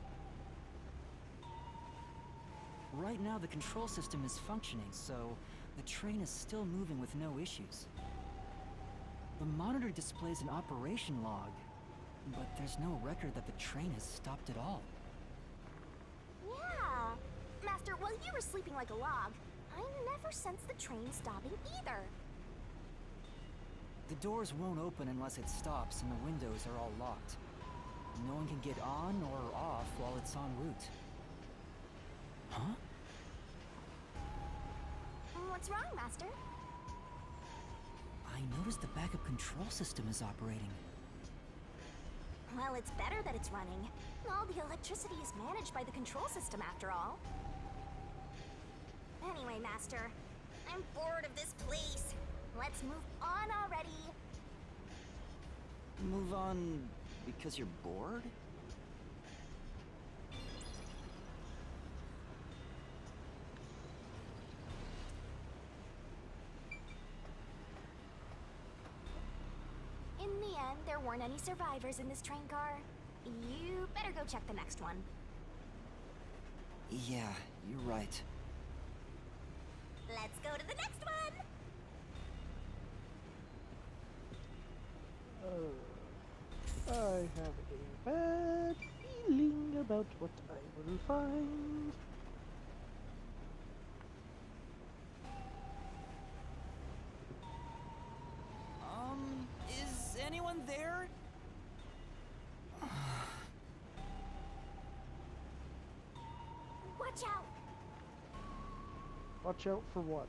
C: Right now, the control system is functioning, so the train is still moving with no issues. The monitor displays an operation log, but there's no record that the train has stopped at all.
B: Yeah. Master, while you were sleeping like a log, I never sensed the train stopping either.
C: The doors won't open unless it stops, and the windows are all locked. No one can get on or off while it's en route. Huh?
B: What's wrong, Master?
C: I noticed the backup control system is operating.
B: Well, it's better that it's running. All the electricity is managed by the control system, after all. Anyway, Master, I'm bored of this place. Let's move on already.
C: Move on because you're bored?
B: In the end, there weren't any survivors in this train car. You better go check the next one.
C: Yeah, you're right.
B: Let's go to the next one!
A: I have a bad feeling about what I will find.
C: Is anyone there?
B: Watch out!
A: Watch out for what?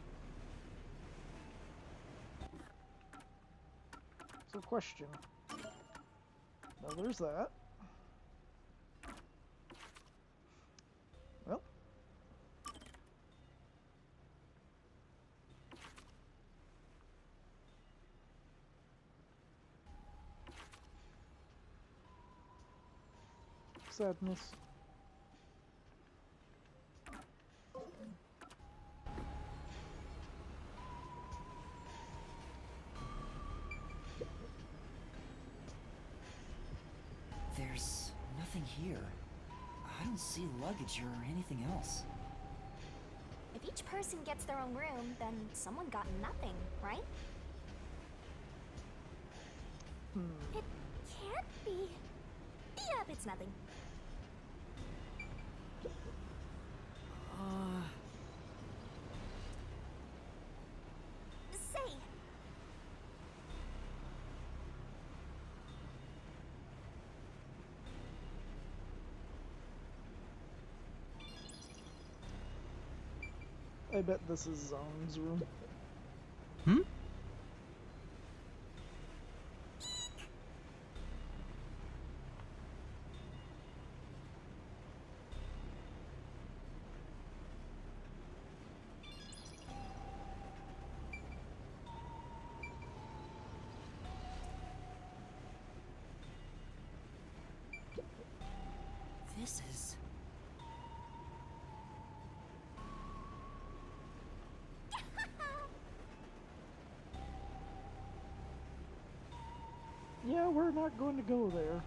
A: So question. Now there's that. Well. Sadness.
C: There's nothing here. I don't see luggage or anything else.
B: If each person gets their own room, then someone got nothing, right? It can't be. Yep, it's nothing. Say.
A: I bet this is Zong's room.
C: Hmm? This is...
A: Yeah, we're not going to go there.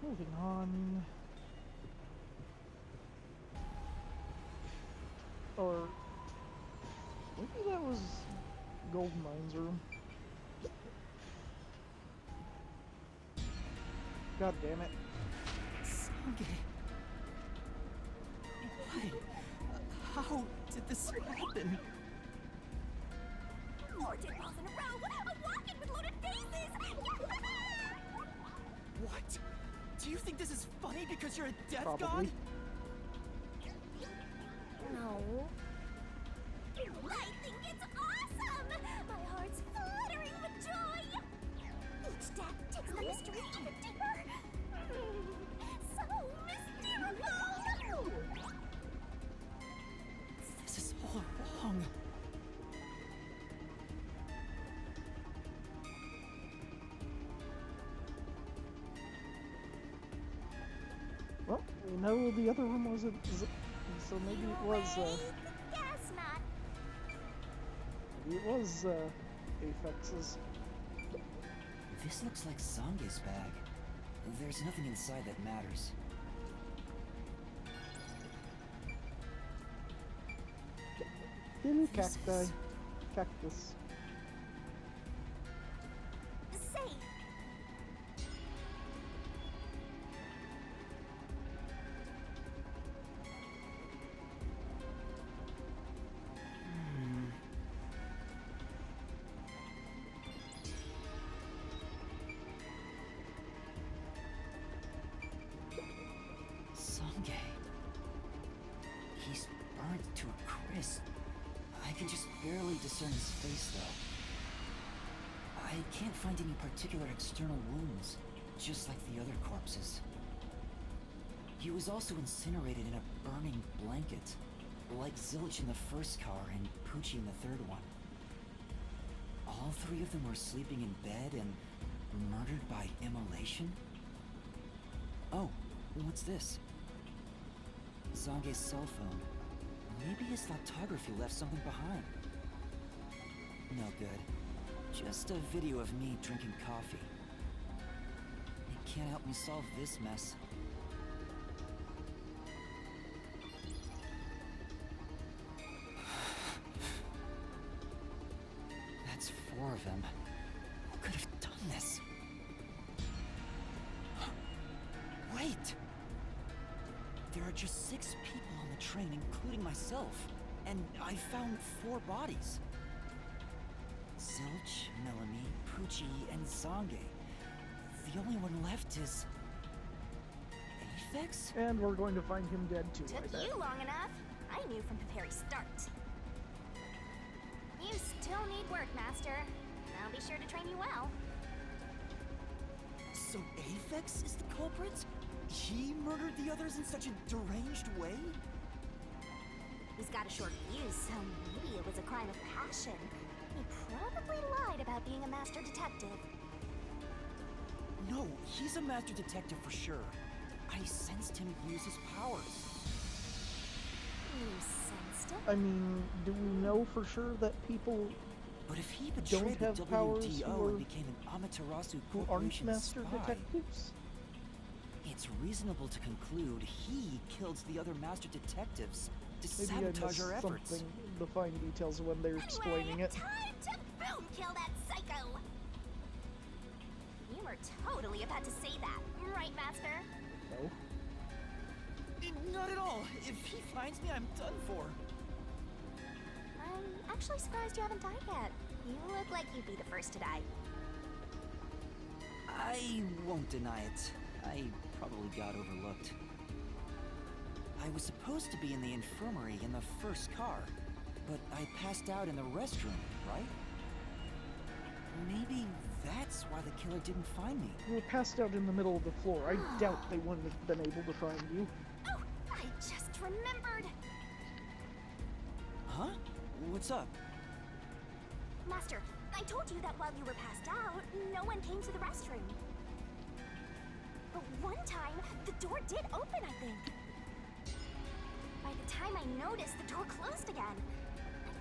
A: Moving on. Or maybe that was Goldmine's room. God damn it.
C: Sange. Why? How did this happen?
B: More dead balls in a row! A walk-in with loaded faces!
C: You think this is funny because you're a death
A: Probably.
C: god?
B: No. I think it's awesome! My heart's fluttering with joy! Each death takes the mystery even deeper. So mystical!
C: This is all wrong.
A: Well, we know the other room wasn't, so maybe it was,
B: Guess not.
A: maybe it was, Aphex's.
C: This looks like Sange's bag. There's nothing inside that matters.
A: Little
C: This
A: cacti.
C: is-
A: Cactus.
B: Say,
C: Sange. He's burnt to a crisp. I can just barely discern his face, though. I can't find any particular external wounds, just like the other corpses. He was also incinerated in a burning blanket, like Zilch in the first car and Poochie in the third one. All three of them were sleeping in bed and murdered by immolation? Oh, what's this? Zange's cell phone. Maybe his photography left something behind. No good. Just a video of me drinking coffee. It can't help me solve this mess. That's 4 of them. Who could have done this? Wait! There are just 6 people on the train, including myself. And I found 4 bodies. Zilch, Melanie, Poochie, and Zange. The only one left is... Aphex?
A: And we're going to find him dead too, I
B: took
A: bet.
B: you long enough. I knew from the very start. You still need work, Master. I'll be sure to train you well.
C: So Aphex is the culprit? He murdered the others in such a deranged way?
B: He's got a short fuse, so maybe it was a crime of passion. He probably lied about being a master detective.
C: No, he's a master detective for sure. I sensed him use his powers.
B: You sensed it?
A: I mean, do we know for sure that people
C: But if he
A: don't
C: betrayed the
A: have powers
C: WDO
A: who
C: and
A: are-
C: became an Amaterasu
A: who aren't
C: Corporation
A: master
C: spy,
A: detectives?
C: it's reasonable to conclude he killed the other master detectives to
A: Maybe I
C: sabotage
A: missed
C: our efforts.
A: something, the fine details of when they're explaining it.
B: Time to boom kill that psycho! You were totally about to say that, right, Master?
A: No.
C: Not at all. If he finds me, I'm done for.
B: I'm actually surprised you haven't died yet. You look like you'd be the first to die.
C: I won't deny it. I probably got overlooked. I was supposed to be in the infirmary in the first car, but I passed out in the restroom, right? Maybe that's why the killer didn't find me.
A: You were passed out in the middle of the floor. I doubt they wouldn't have been able to find you.
B: Oh, I just remembered!
C: Huh? What's up?
B: Master, I told you that while you were passed out, no one came to the restroom. But one time, the door did open, I think. By the time I noticed, the door closed again.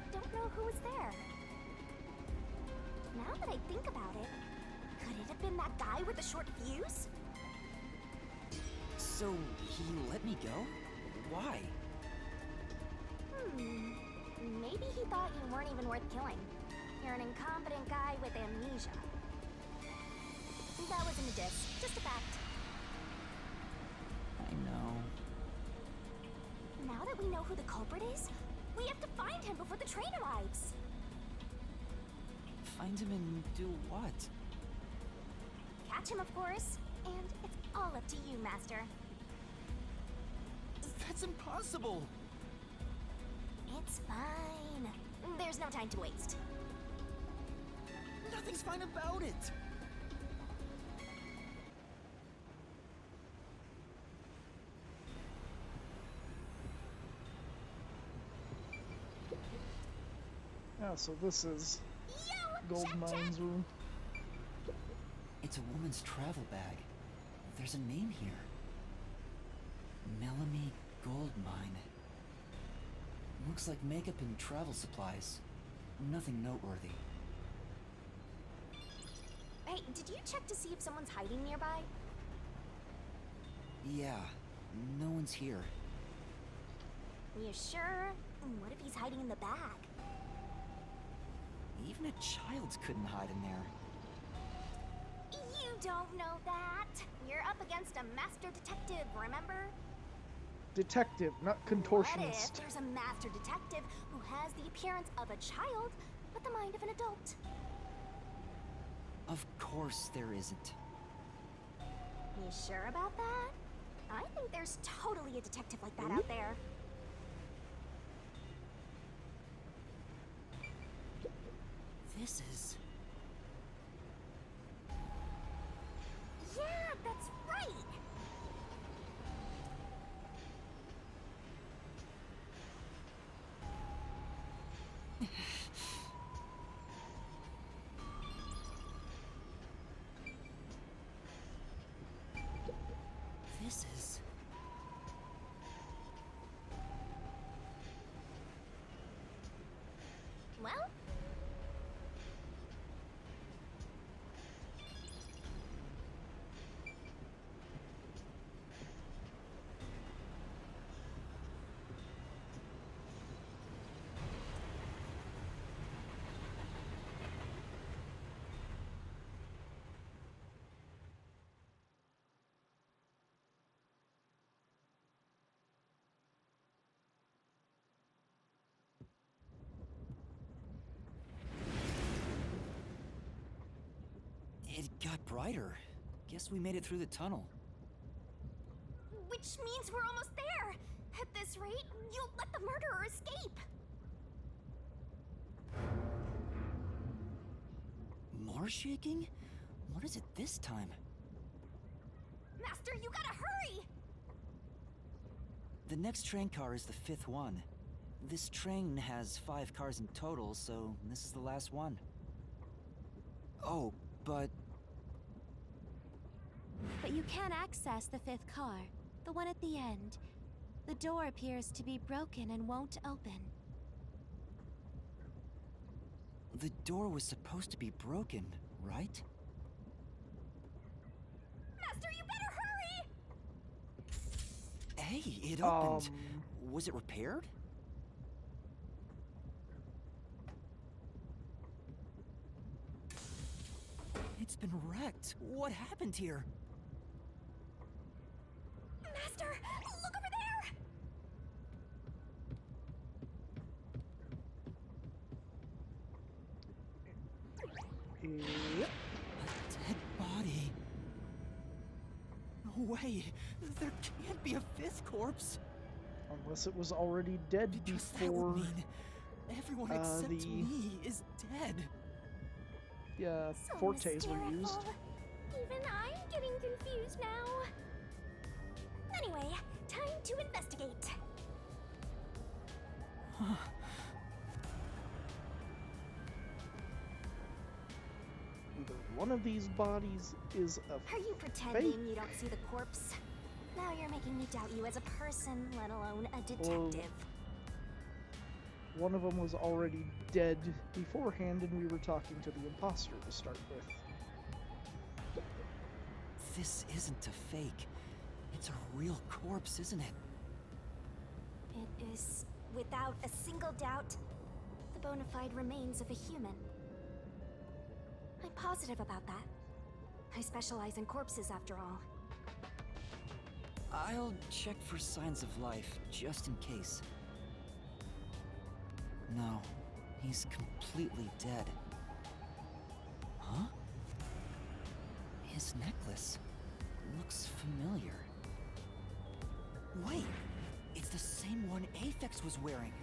B: I don't know who was there. Now that I think about it, could it have been that guy with the short fuse?
C: So, he let me go? Why?
B: Maybe he thought you weren't even worth killing. You're an incompetent guy with amnesia. That wasn't a diss, just a fact.
C: I know.
B: Now that we know who the culprit is, we have to find him before the train arrives.
C: Find him and do what?
B: Catch him, of course. And it's all up to you, Master.
C: That's impossible!
B: It's fine. There's no time to waste.
C: Nothing's fine about it!
A: Yeah, so this is
B: Yo!
A: Gold
B: check,
A: Mine's
B: check.
A: room.
C: It's a woman's travel bag. There's a name here. Melanie Goldmine. Looks like makeup and travel supplies. Nothing noteworthy.
B: Hey, did you check to see if someone's hiding nearby?
C: Yeah, no one's here.
B: You sure? What if he's hiding in the bag?
C: Even a child couldn't hide in there.
B: You don't know that. You're up against a master detective, remember?
A: Detective, not
B: What if
A: contortionist.
B: there's a master detective who has the appearance of a child, but the mind of an adult?
C: Of course there isn't.
B: You sure about that? I think there's totally a detective like that out there.
C: This is...
B: Yeah, that's right!
C: This is...
B: Well,
C: It got brighter. Guess we made it through the tunnel.
B: which means we're almost there. At this rate, you'll let the murderer escape.
C: More shaking? What is it this time?
B: Master, you gotta hurry!
C: The next train car is the 5th one. This train has 5 cars in total, so this is the last one. Oh, but...
I: But you can access the 5th car, the one at the end. The door appears to be broken and won't open.
C: the door was supposed to be broken, right?
B: Master, you better hurry!
C: Hey, it opened. Was it repaired? It's been wrecked. What happened here?
B: Master, look over there!
A: Yep.
C: A dead body. No way. There can't be a fifth corpse.
A: Unless it was already dead
C: Because that
A: before.
C: would mean everyone except me is dead.
A: Yeah,
B: So
A: Fortes were used.
B: mystical. Even I'm getting confused now. Anyway, time to investigate.
A: Either one of these bodies is a
B: Are you pretending
A: fake.
B: you don't see the corpse? Now you're making me doubt you as a person, let alone a detective.
A: One of them was already dead beforehand, and we were talking to the imposter to start with.
C: This isn't a fake. It's a real corpse, isn't it?
B: It is, without a single doubt, the bona fide remains of a human. I'm positive about that. I specialize in corpses, after all.
C: I'll check for signs of life, just in case. No, he's completely dead. Huh? His necklace. looks familiar. Wait! It's the same one Aphex was wearing!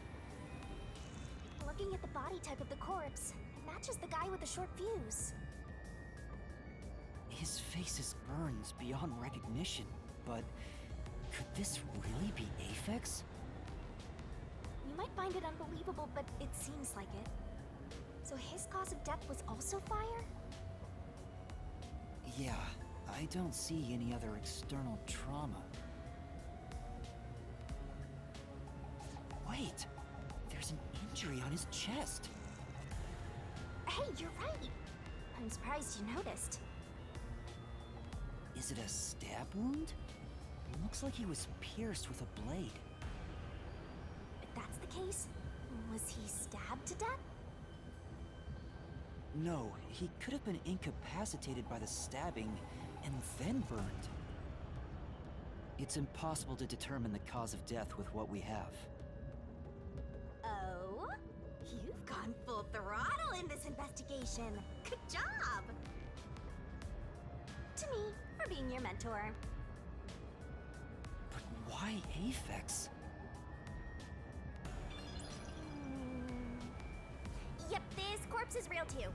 B: Looking at the body type of the corpse, it matches the guy with the short fuse.
C: His face is burned beyond recognition, but could this really be Aphex?
B: You might find it unbelievable, but it seems like it. So his cause of death was also fire?
C: Yeah, I don't see any other external trauma. Wait! There's an injury on his chest!
B: Hey, you're right! I'm surprised you noticed.
C: Is it a stab wound? It looks like he was pierced with a blade.
B: If that's the case, was he stabbed to death?
C: No, he could have been incapacitated by the stabbing and then burned. It's impossible to determine the cause of death with what we have.
B: Oh? You've gone full throttle in this investigation. Good job! To me, for being your mentor.
C: But why Aphex?
B: Yep, this corpse is real too.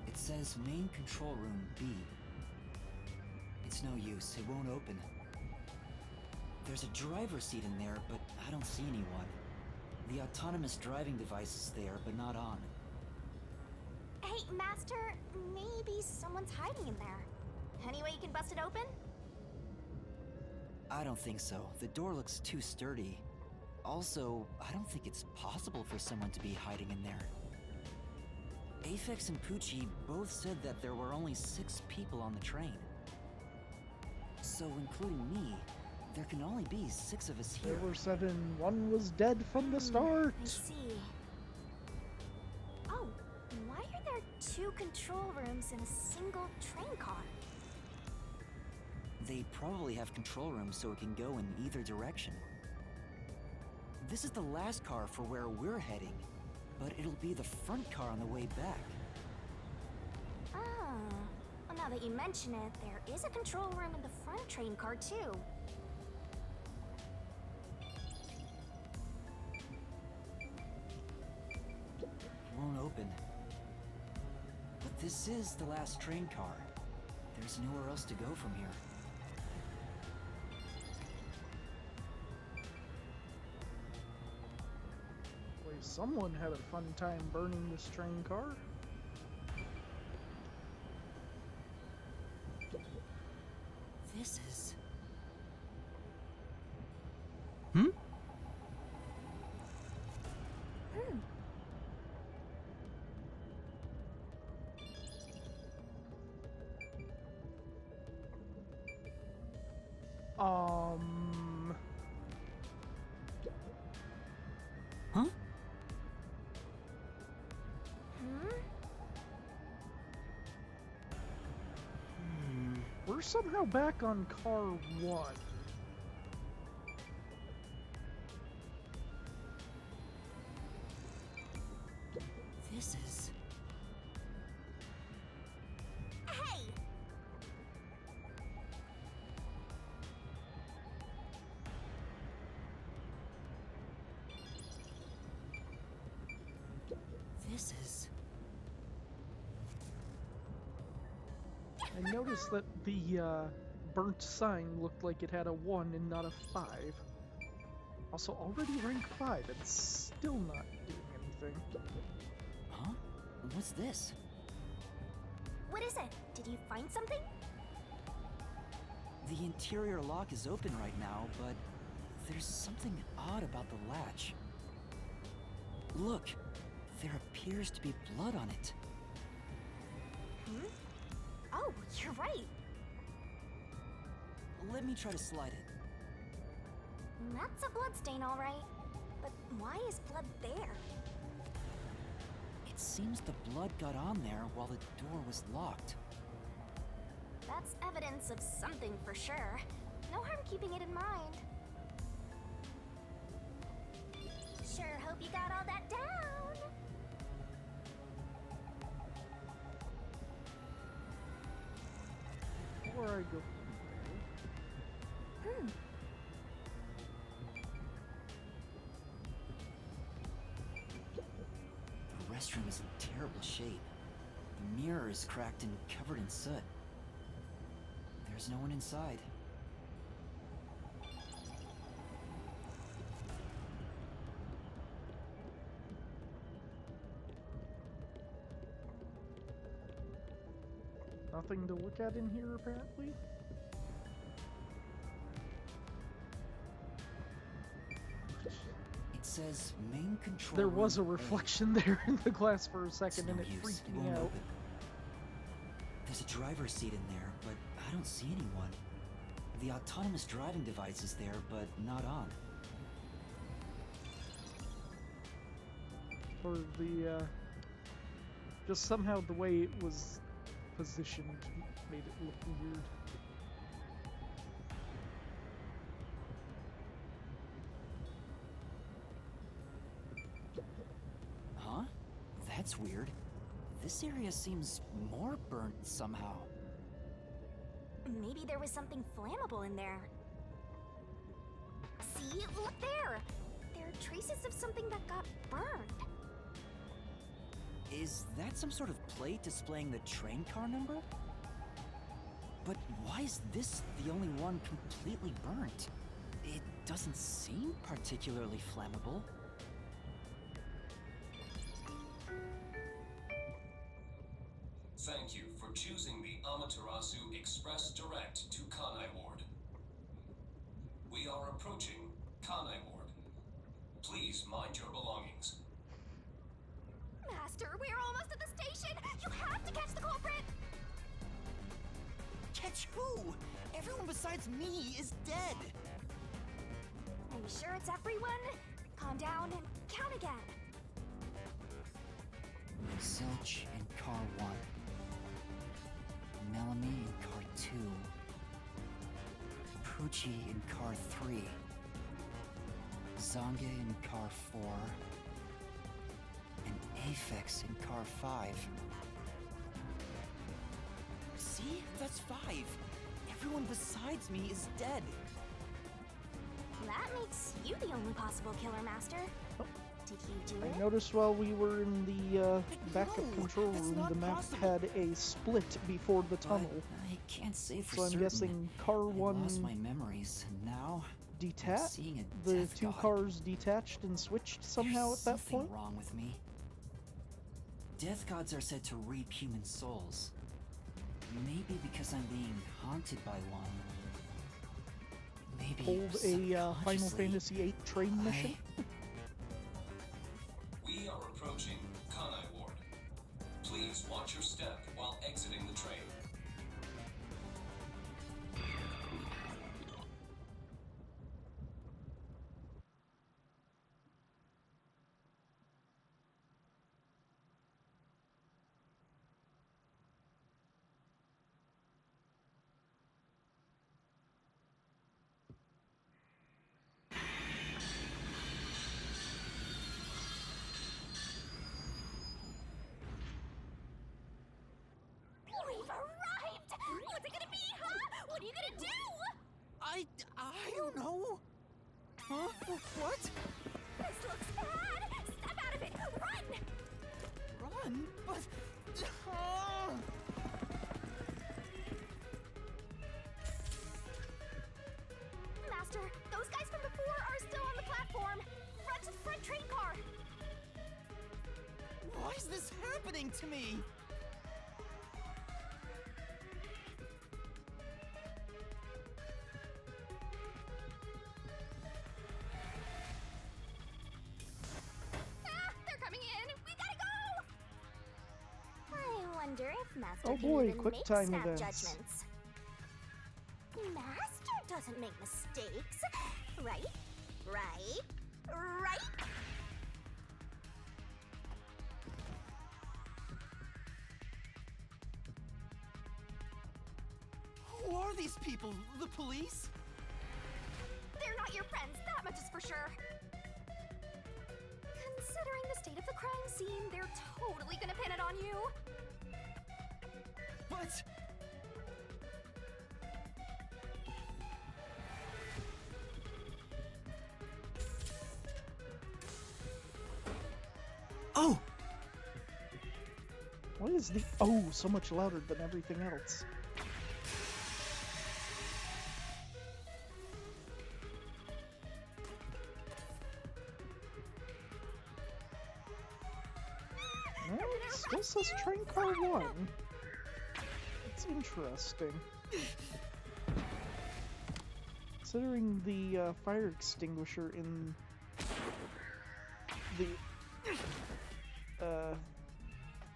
C: It says main control room B. It's no use, it won't open. There's a driver's seat in there, but I don't see anyone. The autonomous driving device is there, but not on.
B: Hey, Master, maybe someone's hiding in there. Any way you can bust it open?
C: I don't think so. The door looks too sturdy. Also, I don't think it's possible for someone to be hiding in there. Aphex and Poochie both said that there were only 6 people on the train. So, including me, there can only be 6 of us here.
A: There were 7. One was dead from the start.
B: I see. Oh, why are there 2 control rooms in a single train car?
C: They probably have control rooms so it can go in either direction. This is the last car for where we're heading, but it'll be the front car on the way back.
B: Oh, well, now that you mention it, there is a control room in the front train car too.
C: Won't open. But this is the last train car. There's nowhere else to go from here.
A: Boy, someone had a fun time burning this train car.
C: This is... Huh?
A: We're somehow back on car 1.
C: This is...
B: Hey!
C: This is...
A: I noticed that the burnt sign looked like it had a 1 and not a 5. Also, already rank 5 and still not doing anything.
C: Huh? What's this?
B: What is it? Did you find something?
C: The interior lock is open right now, but there's something odd about the latch. Look, there appears to be blood on it.
B: Oh, you're right.
C: Let me try to slide it.
B: That's a bloodstain, all right. But why is blood there?
C: It seems the blood got on there while the door was locked.
B: That's evidence of something for sure. No harm keeping it in mind. Sure hope you got all that down.
A: before I go.
B: Hmm.
C: The restroom is in terrible shape. The mirror is cracked and covered in soot. There's no one inside.
A: Nothing to look at in here, apparently.
C: It says main control
A: There was a
C: room A.
A: reflection there in the glass for a
C: It's
A: second,
C: no
A: and it
C: use.
A: freaked
C: It
A: me
C: won't
A: out.
C: open. There's a driver's seat in there, but I don't see anyone. The autonomous driving device is there, but not on.
A: Or the, just somehow the way it was positioned made it look weird.
C: Huh? That's weird. This area seems more burnt somehow.
B: Maybe there was something flammable in there. See? Look there! There are traces of something that got burned.
C: Is that some sort of plate displaying the train car number? But why is this the only one completely burnt? It doesn't seem particularly flammable.
F: Thank you for choosing the Amaterasu Express Direct to Kanai Ward. We are approaching Kanai Ward. Please mind your belongings.
B: Master, we're almost at the station! You have to catch the culprit!
C: Catch who? Everyone besides me is dead!
B: Are you sure it's everyone? Calm down and count again.
C: Zilch in car 1. Melanie in car 2. Poochie in car 3. Zange in car 4. And Aphex in car 5. See? That's 5. Everyone besides me is dead.
B: That makes you the only possible killer, Master.
A: Oh.
B: Did you do
A: I
B: it?
A: noticed while we were in the backup
C: No,
A: control
C: that's
A: room,
C: not
A: the map
C: possible.
A: had a split before the
C: But
A: tunnel.
C: I can't say for
A: So I'm
C: certain.
A: guessing car
C: I lost
A: 1
C: my memories, and now I'm
A: detached.
C: seeing a
A: The
C: death
A: two
C: god.
A: cars detached and switched somehow
C: There's
A: at that
C: something
A: point.
C: wrong with me. Death gods are said to reap human souls. Maybe because I'm being haunted by one. Maybe
A: Hold a Final
C: subconsciously,
A: Fantasy VIII train
C: I-
A: mission.
F: We are approaching Kanai Ward. Please watch your step while exiting the train.
B: We've arrived! What's it gonna be, huh? What are you gonna do?
C: I don't know. Huh? What?
B: This looks bad! Step out of it! Run!
C: Run? But...
B: Master, those guys from before are still on the platform. Run to the front train car.
C: Why is this happening to me?
B: Ah, they're coming in. We gotta go. I wonder if Master
A: Oh
B: can
A: boy,
B: even
A: quick
B: make
A: time
B: snap
A: events.
B: judgments. Master doesn't make mistakes, right? Right? Right?
C: Who are these people? The police?
B: They're not your friends, that much is for sure. Considering the state of the crime scene, they're totally gonna pin it on you.
C: But...
G: Oh!
A: What is the... Oh, so much louder than everything else. No, it still says train car 1. It's interesting. Considering the fire extinguisher in the...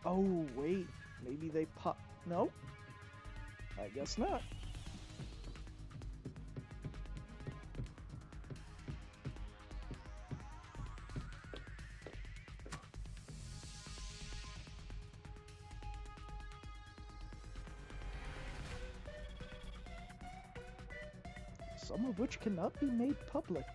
A: Oh, wait. Maybe they pop... No? I guess not. Some of which cannot be made public.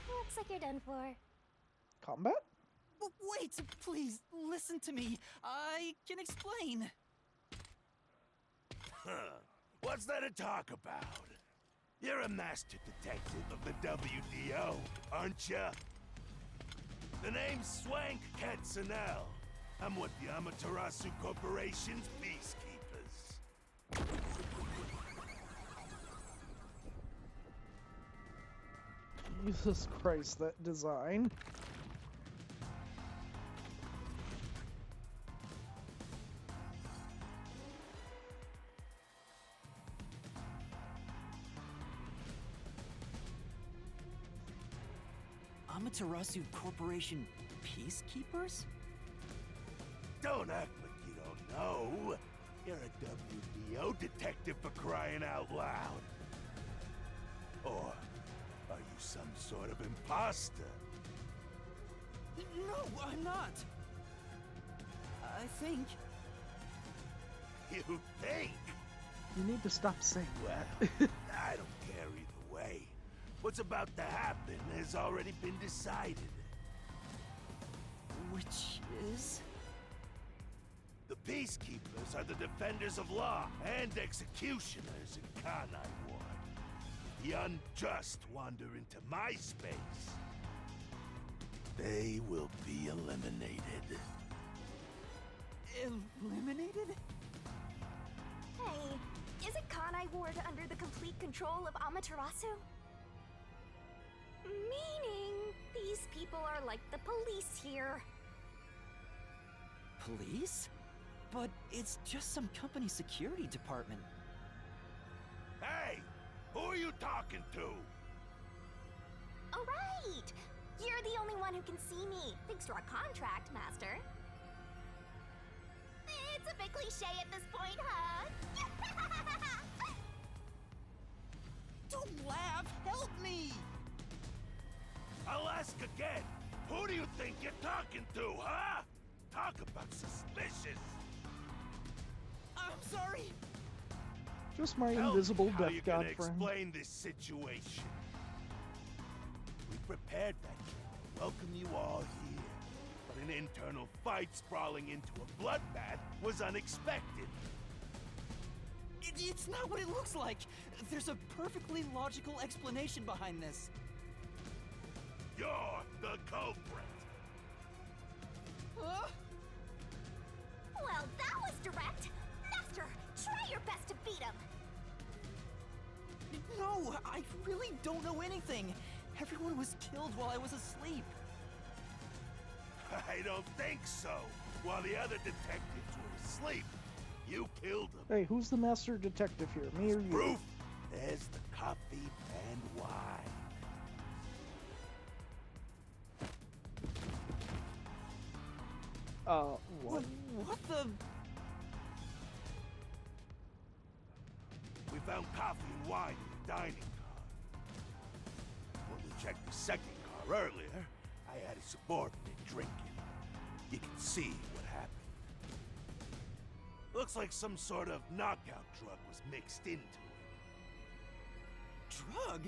B: Looks like you're done for.
A: Combat?
C: Wait, please, listen to me. I can explain.
K: What's there to talk about? You're a master detective of the WDO, aren't ya? The name's Swank Katzenel. I'm with the Amaterasu Corporation's peacekeepers.
A: Jesus Christ, that design.
C: Amaterasu Corporation peacekeepers?
K: Don't act like you don't know. You're a WDO detective for crying out loud. Or are you some sort of imposter?
C: No, I'm not. I think...
K: You think?
A: You need to stop saying that.
K: I don't care either way. What's about to happen has already been decided.
C: Which is?
K: The Peacekeepers are the defenders of law and executioners in Kanai Ward. The unjust wander into my space. They will be eliminated.
C: Eliminated?
B: Hey, isn't Kanai Ward under the complete control of Amaterasu? Meaning, these people are like the police here.
C: Police? But it's just some company security department.
K: Hey! Who are you talking to?
B: Oh, right! You're the only one who can see me, thanks to our contract, Master. It's a bit cliche at this point, huh?
C: Don't laugh! Help me!
K: I'll ask again. Who do you think you're talking to, huh? Talk about suspicious.
C: I'm sorry.
A: Just my
K: Tell
A: invisible
K: me how
A: death
K: you
A: god
K: gonna
A: friend.
K: explain this situation. We prepared that to welcome you all here, but an internal fight sprawling into a bloodbath was unexpected.
C: It's not what it looks like. There's a perfectly logical explanation behind this.
K: You're the culprit.
C: Huh?
B: Well, that was direct. Master, try your best to beat him.
C: No, I really don't know anything. Everyone was killed while I was asleep.
K: I don't think so. While the other detectives were asleep, you killed them.
A: Hey, who's the master detective here? Me or you?
K: Proof? There's the coffee and wine.
A: What?
C: What the?
K: We found coffee and wine in the dining car. When we checked the second car earlier, I had a subordinate drinking. You can see what happened. Looks like some sort of knockout drug was mixed into it.
C: Drug?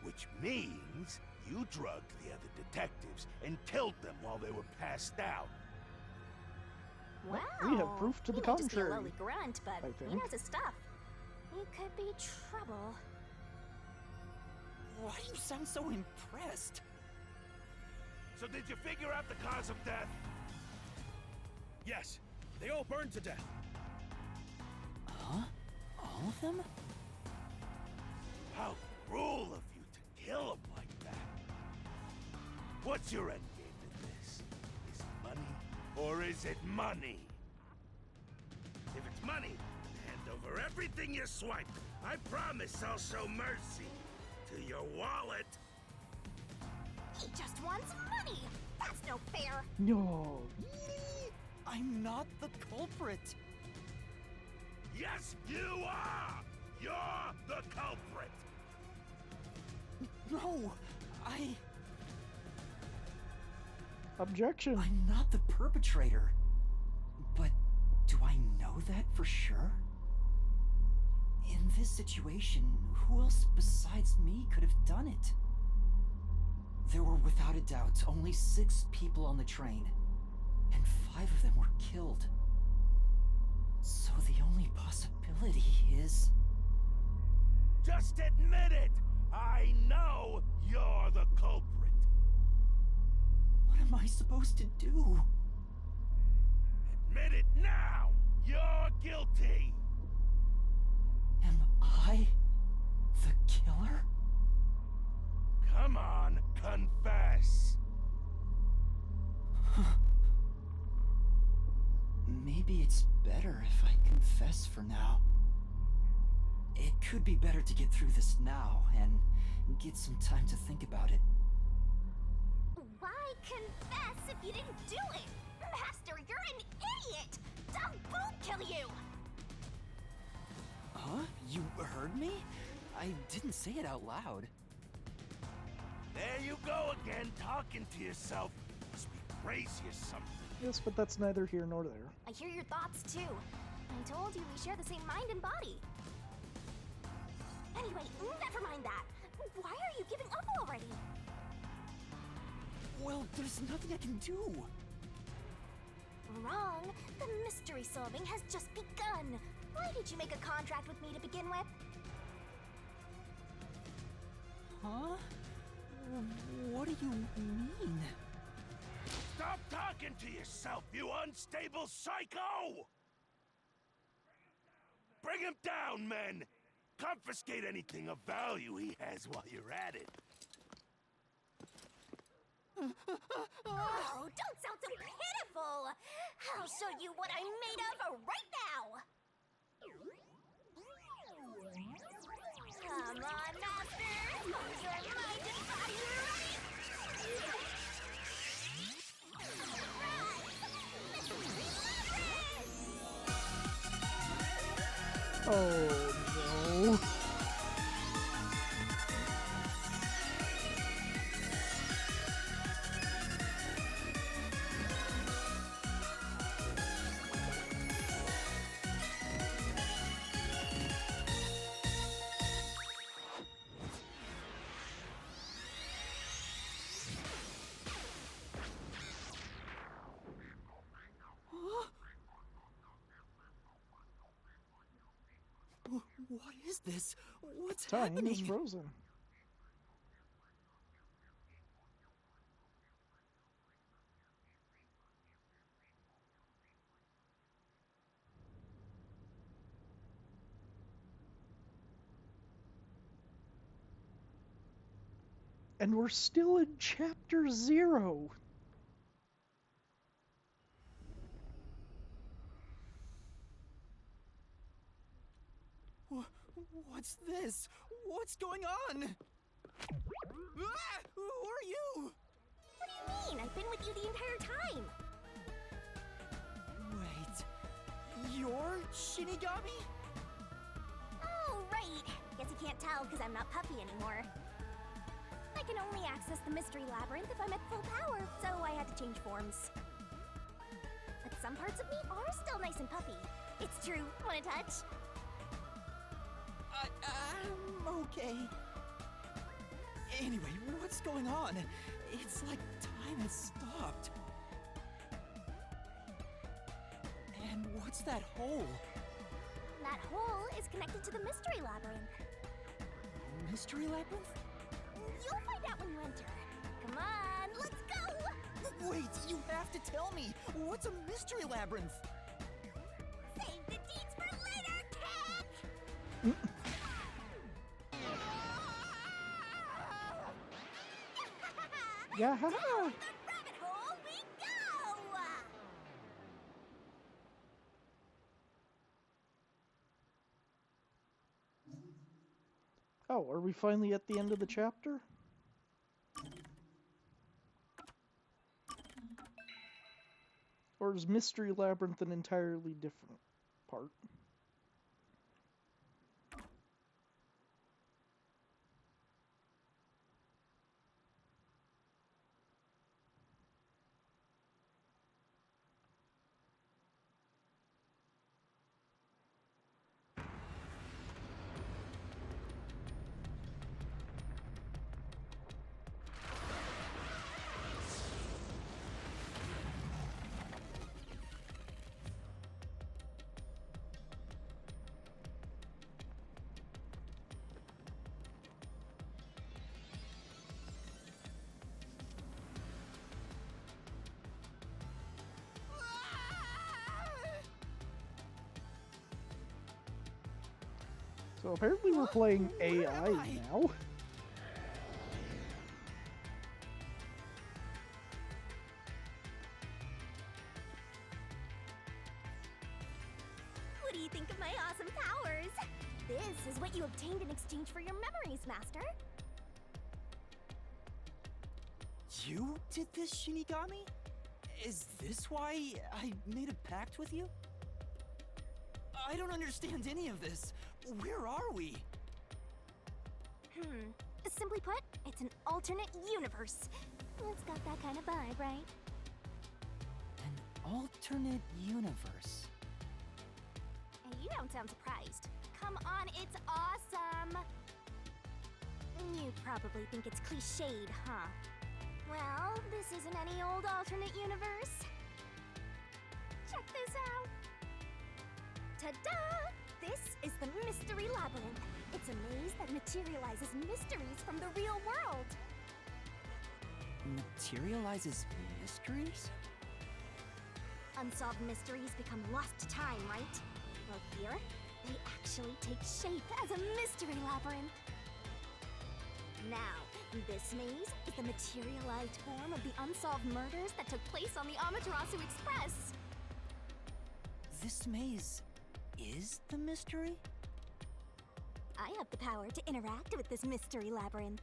K: Which means You drugged the other detectives and killed them while they were passed out.
B: Wow.
A: We have proof to the
B: He may just be a
A: contrary,
B: lowly grunt, but
A: I
B: he
A: think.
B: knows his stuff. He could be trouble.
C: Why do you sound so impressed?
K: So did you figure out the cause of death?
L: Yes, they all burned to death.
C: Huh? All of them?
K: How cruel of you to kill them like that. What's your end game in this? Is it money, or is it money? If it's money, hand over everything you swiped. I promise I'll show mercy to your wallet.
B: He just wants money. That's no fair.
A: No.
C: I'm not the culprit.
K: Yes, you are! You're the culprit!
C: No,
A: Objection.
C: I'm not the perpetrator. But do I know that for sure? In this situation, who else besides me could have done it? There were without a doubt only 6 people on the train, and 5 of them were killed. So the only possibility is...
K: Just admit it! I know you're the culprit!
C: What am I supposed to do?
K: Admit it now! You're guilty!
C: Am I the killer?
K: Come on, confess!
C: Maybe it's better if I confess for now. It could be better to get through this now and get some time to think about it.
B: Why confess if you didn't do it? Master, you're an idiot! I'll boot kill you!
C: Huh? You heard me? I didn't say it out loud.
K: There you go again, talking to yourself. Must be crazy or something.
A: Yes, but that's neither here nor there.
B: I hear your thoughts too. I told you we share the same mind and body. Anyway, never mind that. Why are you giving up already?
C: Well, there's nothing I can do.
B: Wrong. The mystery solving has just begun. Why did you make a contract with me to begin with?
C: Huh? What do you mean?
K: Stop talking to yourself, you unstable psycho! Bring him down, men! Confiscate anything of value he has while you're at it.
B: Oh, don't sound so pitiful! I'll show you what I'm made of right now! Come on, Master! Use your mind and body right!
A: Oh no.
C: What is this? What's
A: Time
C: happening?
A: is frozen. And we're still in chapter 0.
C: What's this? What's going on? Ah! Who are you?
B: What do you mean? I've been with you the entire time!
C: Wait, you're Shinigami?
B: Oh, right! Guess you can't tell because I'm not Puffy anymore. I can only access the Mystery Labyrinth if I'm at full power, so I had to change forms. But some parts of me are still nice and puffy. It's true. Want a touch?
C: I'm okay. Anyway, what's going on? It's like time has stopped. And what's that hole?
B: That hole is connected to the Mystery Labyrinth.
C: Mystery labyrinth?
B: You'll find out when you enter. Come on, let's go!
C: Wait, you have to tell me. What's a mystery labyrinth?
B: Save the deeds for later, kid!
A: Yeah.
B: Down the rabbit hole we go!
A: Oh, are we finally at the end of the chapter? Or is Mystery Labyrinth an entirely different part? So apparently we're playing AI now.
B: What do you think of my awesome powers? This is what you obtained in exchange for your memories, Master.
C: You did this, Shinigami? Is this why I made a pact with you? I don't understand any of this. Where are we?
B: Simply put, it's an alternate universe. It's got that kind of vibe, right?
C: An alternate universe.
B: And you don't sound surprised. Come on, it's awesome! You probably think it's cliched, huh? Well, this isn't any old alternate universe. Check this out! Ta-da! This is the Mystery Labyrinth. It's a maze that materializes mysteries from the real world.
C: Materializes mysteries?
B: Unsolved mysteries become lost to time, right? Well, here, they actually take shape as a mystery labyrinth. Now, this maze is the materialized form of the unsolved murders that took place on the Amaterasu Express.
C: This maze is the mystery?
B: I have the power to interact with this mystery labyrinth.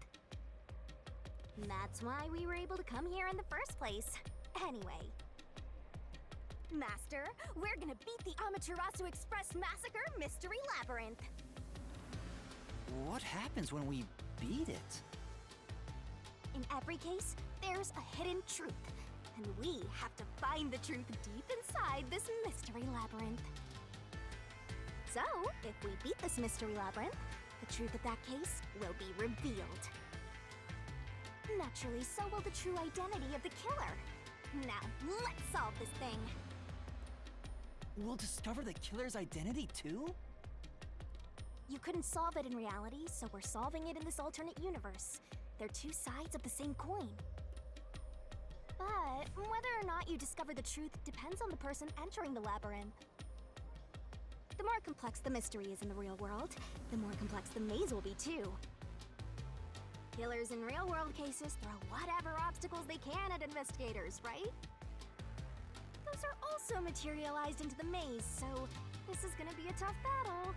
B: That's why we were able to come here in the first place. Anyway. Master, we're gonna beat the Amaterasu Express Massacre Mystery Labyrinth.
C: What happens when we beat it?
B: In every case, there's a hidden truth. And we have to find the truth deep inside this mystery labyrinth. So, if we beat this mystery labyrinth, the truth of that case will be revealed. Naturally, so will the true identity of the killer. Now, let's solve this thing.
C: We'll discover the killer's identity too?
B: You couldn't solve it in reality, so we're solving it in this alternate universe. They're two sides of the same coin. But whether or not you discover the truth depends on the person entering the labyrinth. The more complex the mystery is in the real world, the more complex the maze will be too. Killers in real-world cases throw whatever obstacles they can at investigators, right? Those are also materialized into the maze, so this is gonna be a tough battle.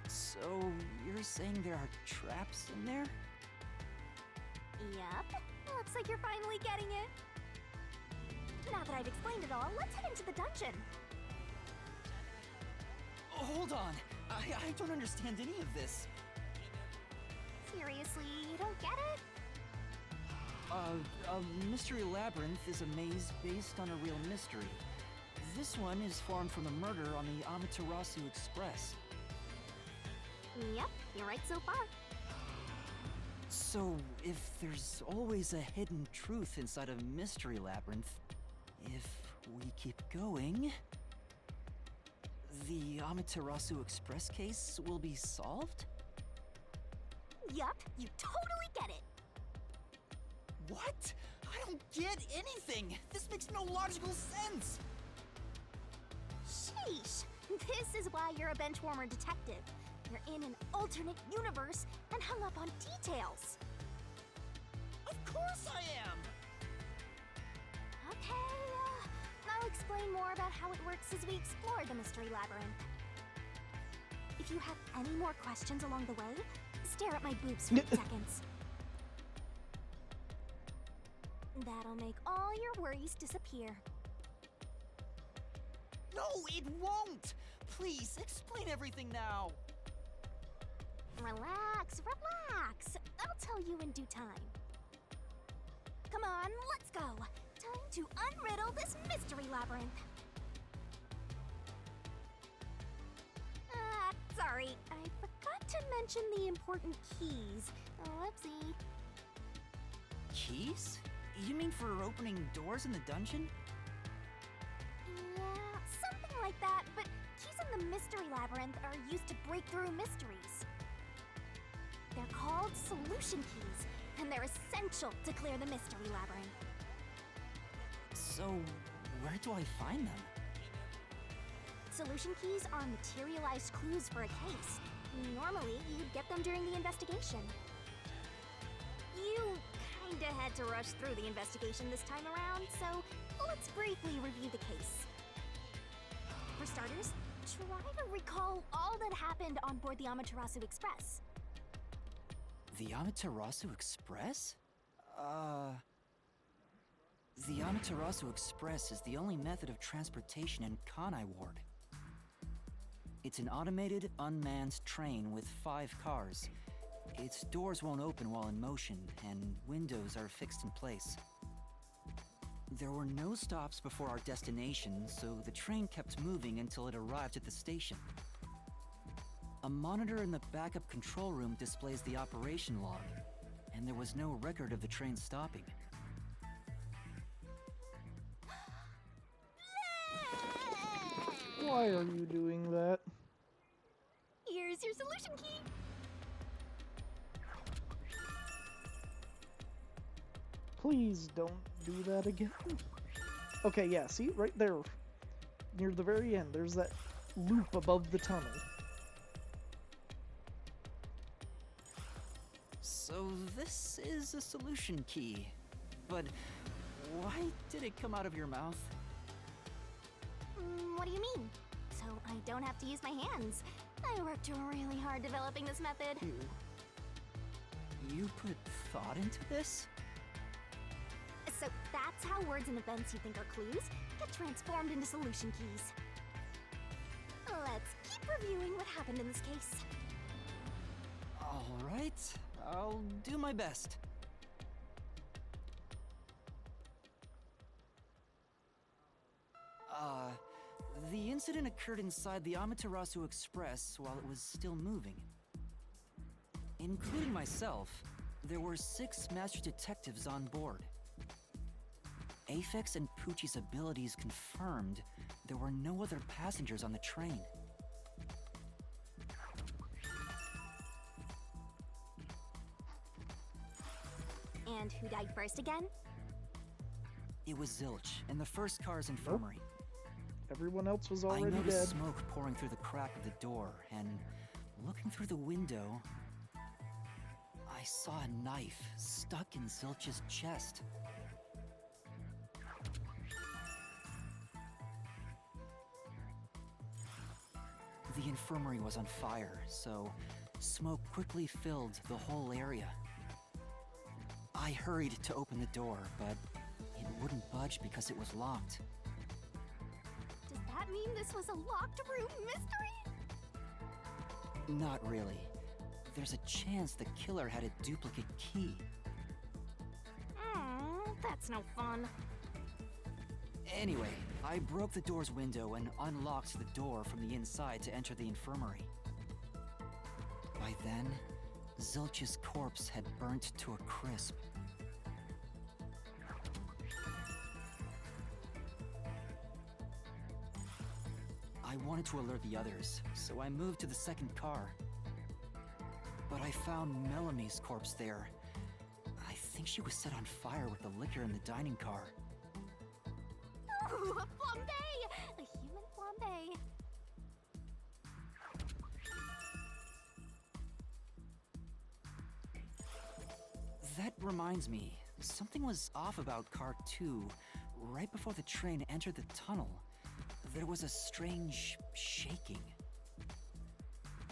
C: So, you're saying there are traps in there?
B: Yep. Looks like you're finally getting it. Now that I've explained it all, let's head into the dungeon.
C: Hold on. I don't understand any of this.
B: Seriously, you don't get it?
C: A mystery labyrinth is a maze based on a real mystery. This one is formed from a murder on the Amaterasu Express.
B: Yep, you're right so far.
C: So, if there's always a hidden truth inside a mystery labyrinth, if we keep going, the Amaterasu Express case will be solved?
B: Yup, you totally get it.
C: What? I don't get anything! This makes no logical sense!
B: Sheesh. This is why you're a benchwarmer detective. You're in an alternate universe and hung up on details.
C: Of course I am!
B: Okay, I'll explain more about how it works as we explore the Mystery Labyrinth. If you have any more questions along the way, stare at my boobs for 8 seconds. That'll make all your worries disappear.
C: No, it won't! Please, explain everything now!
B: Relax, relax. I'll tell you in due time. Come on, let's go. Time to unriddle this mystery labyrinth. Sorry, I forgot to mention the important keys. Whoopsie.
C: Keys? You mean for opening doors in the dungeon?
B: Yeah, something like that, but keys in the mystery labyrinth are used to break through mysteries. They're called solution keys, and they're essential to clear the mystery labyrinth.
C: So, where do I find them?
B: Solution keys are materialized clues for a case. Normally, you'd get them during the investigation. You kinda had to rush through the investigation this time around, so let's briefly review the case. For starters, try to recall all that happened on board the Amaterasu Express.
C: The Amaterasu Express? The Amaterasu Express is the only method of transportation in Kanai Ward. It's an automated, unmanned train with 5 cars. Its doors won't open while in motion, and windows are fixed in place. There were no stops before our destination, so the train kept moving until it arrived at the station. A monitor in the backup control room displays the operation log, and there was no record of the train stopping.
A: Why are you doing that?
B: Here's your solution key.
A: Please don't do that again. Okay, yeah, see? Right there. Near the very end, there's that loop above the tunnel.
C: So this is a solution key. But why did it come out of your mouth?
B: What do you mean? So I don't have to use my hands. I worked really hard developing this method.
C: You put thought into this?
B: So that's how words and events you think are clues get transformed into solution keys. Let's keep reviewing what happened in this case.
C: Alright, I'll do my best. The incident occurred inside the Amaterasu Express while it was still moving. Including myself, there were 6 master detectives on board. Aphex and Poochie's abilities confirmed there were no other passengers on the train.
B: And who died first again?
C: It was Zilch in the first car's infirmary.
A: Everyone else was
C: I
A: already
C: noticed
A: dead.
C: smoke pouring through the crack of the door, and looking through the window, I saw a knife stuck in Zilch's chest. The infirmary was on fire, so smoke quickly filled the whole area. I hurried to open the door, but it wouldn't budge because it was locked.
B: Does that mean this was a locked room mystery?
C: Not really. There's a chance the killer had a duplicate key.
B: That's no fun.
C: Anyway, I broke the door's window and unlocked the door from the inside to enter the infirmary. By then, Zilch's corpse had burnt to a crisp. I wanted to alert the others, so I moved to the second car. But I found Melamie's corpse there. I think she was set on fire with the liquor in the dining car.
B: Ooh, a flambe! A human flambe.
C: That reminds me, something was off about Car 2. Right before the train entered the tunnel, there was a strange shaking.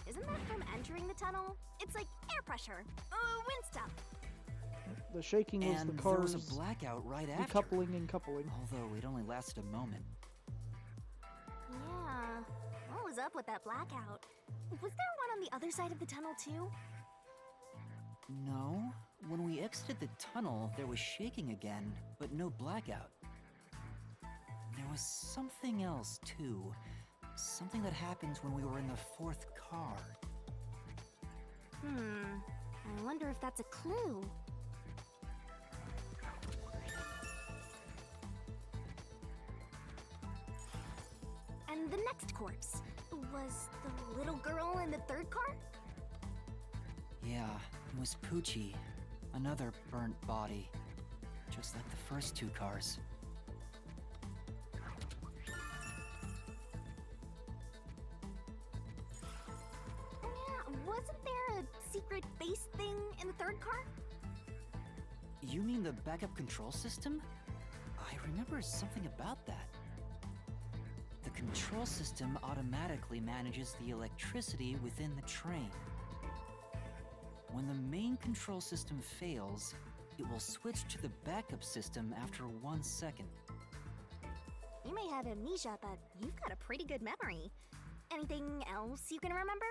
B: Isn't that from entering the tunnel? It's like air pressure. Wind stuff.
A: The shaking was
C: And
A: the
C: there was
A: cars
C: a blackout right after.
A: decoupling and coupling.
C: Although it only lasted a moment.
B: Yeah. What was up with that blackout? Was there one on the other side of the tunnel too?
C: No. When we exited the tunnel, there was shaking again, but no blackout. There was something else, too. Something that happened when we were in the fourth car.
B: I wonder if that's a clue. And the next corpse was the little girl in the third car?
C: Yeah, it was Poochie. Another burnt body. Just like the first two cars.
B: Yeah, wasn't there a secret base thing in the third car?
C: You mean the backup control system? I remember something about that. The control system automatically manages the electricity within the train. When the main control system fails, it will switch to the backup system after 1 second.
B: You may have amnesia, but you've got a pretty good memory. Anything else you can remember?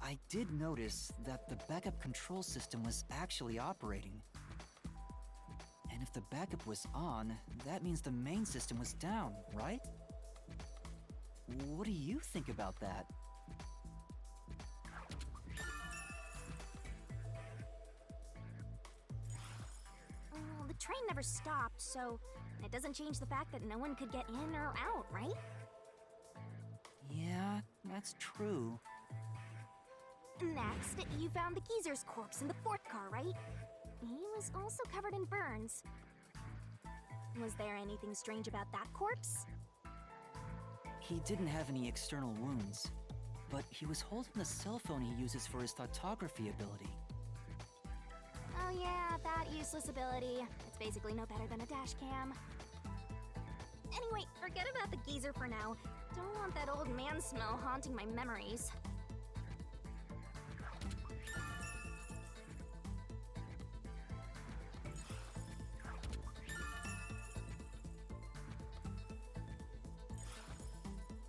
C: I did notice that the backup control system was actually operating. And if the backup was on, that means the main system was down, right? What do you think about that?
B: Well, the train never stopped, so it doesn't change the fact that no one could get in or out, right?
C: Yeah, that's true.
B: Next, you found the geezer's corpse in the fourth car, right? He was also covered in burns. Was there anything strange about that corpse?
C: He didn't have any external wounds, but he was holding the cell phone he uses for his photography ability.
B: Oh yeah, that useless ability. It's basically no better than a dash cam. Anyway, forget about the geezer for now. Don't want that old man smell haunting my memories.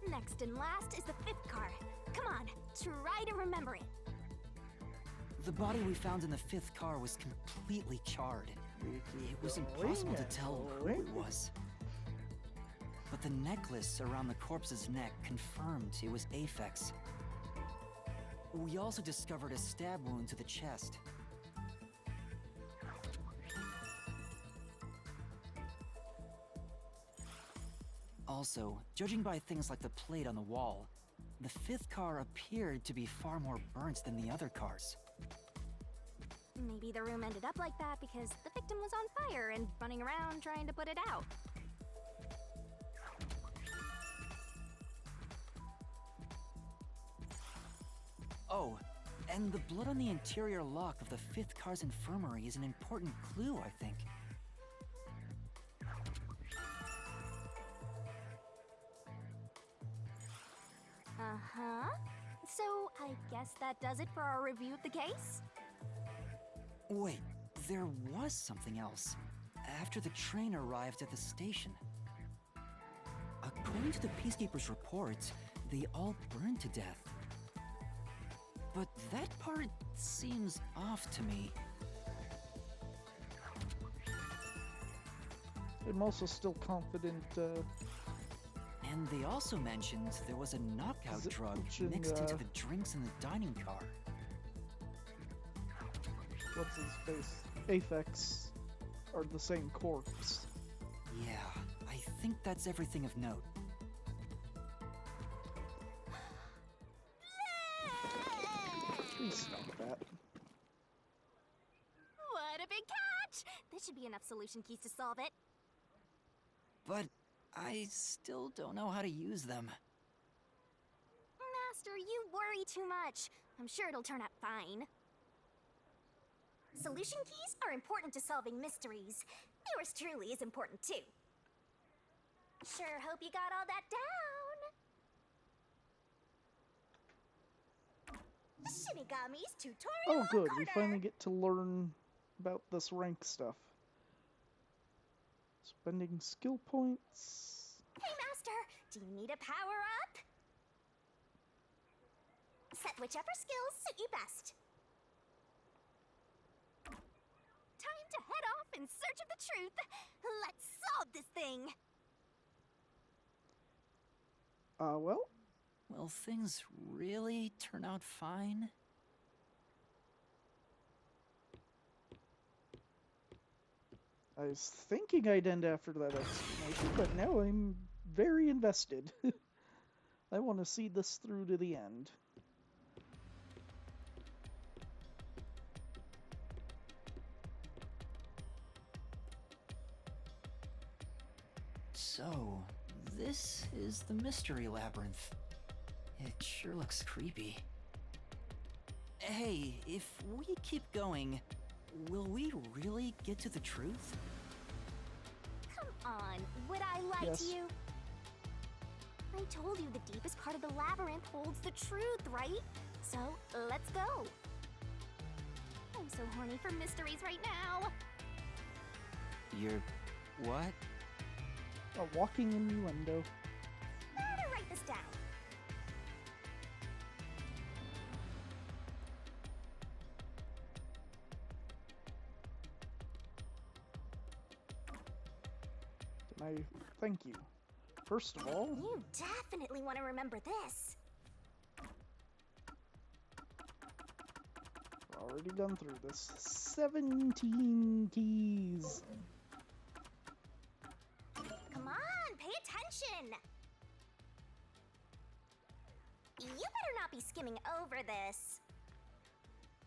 B: Next and last is the fifth car. Come on, try to remember it.
C: The body we found in the fifth car was completely charred. It was impossible to tell who it was. But the necklace around the corpse's neck confirmed it was Aphex. We also discovered a stab wound to the chest. Also, judging by things like the plate on the wall, the fifth car appeared to be far more burnt than the other cars.
B: Maybe the room ended up like that because the victim was on fire and running around trying to put it out.
C: Oh, and the blood on the interior lock of the fifth car's infirmary is an important clue, I think.
B: Uh-huh. So, I guess that does it for our review of the case?
C: Wait, there was something else. After the train arrived at the station. According to the Peacekeepers' reports, they all burned to death. But that part seems off to me.
A: I'm also still confident,
C: And they also mentioned there was a knockout drug
A: Zilch and,
C: mixed into the drinks in the dining car.
A: what's his face, Aphex, are the same corpse.
C: Yeah, I think that's everything of note.
A: Please stop that.
B: What a big catch! There should be enough solution keys to solve it.
C: But I still don't know how to use them.
B: Master, you worry too much. I'm sure it'll turn out fine. Solution keys are important to solving mysteries. Yours truly is important too. Sure hope you got all that down. Shinigami's tutorial
A: Oh good, we
B: corner.
A: finally get to learn about this rank stuff. Spending skill points.
B: Hey Master, do you need a power-up? Set whichever skills suit you best. Time to head off in search of the truth. Let's solve this thing.
A: Well,
C: Will things really turn out fine?
A: I was thinking I'd end after that explanation, but now I'm very invested. I want to see this through to the end.
C: So, this is the Mystery Labyrinth. It sure looks creepy. Hey, if we keep going, will we really get to the truth?
B: Come on, would I lie
A: Yes.
B: to you? I told you the deepest part of the labyrinth holds the truth, right? So, let's go. I'm so horny for mysteries right now.
C: You're... what?
A: A walking innuendo.
B: Better write this down.
A: Thank you. First of all,
B: You definitely want to remember this.
A: we're already done through this. 17 keys.
B: Come on, pay attention. You better not be skimming over this.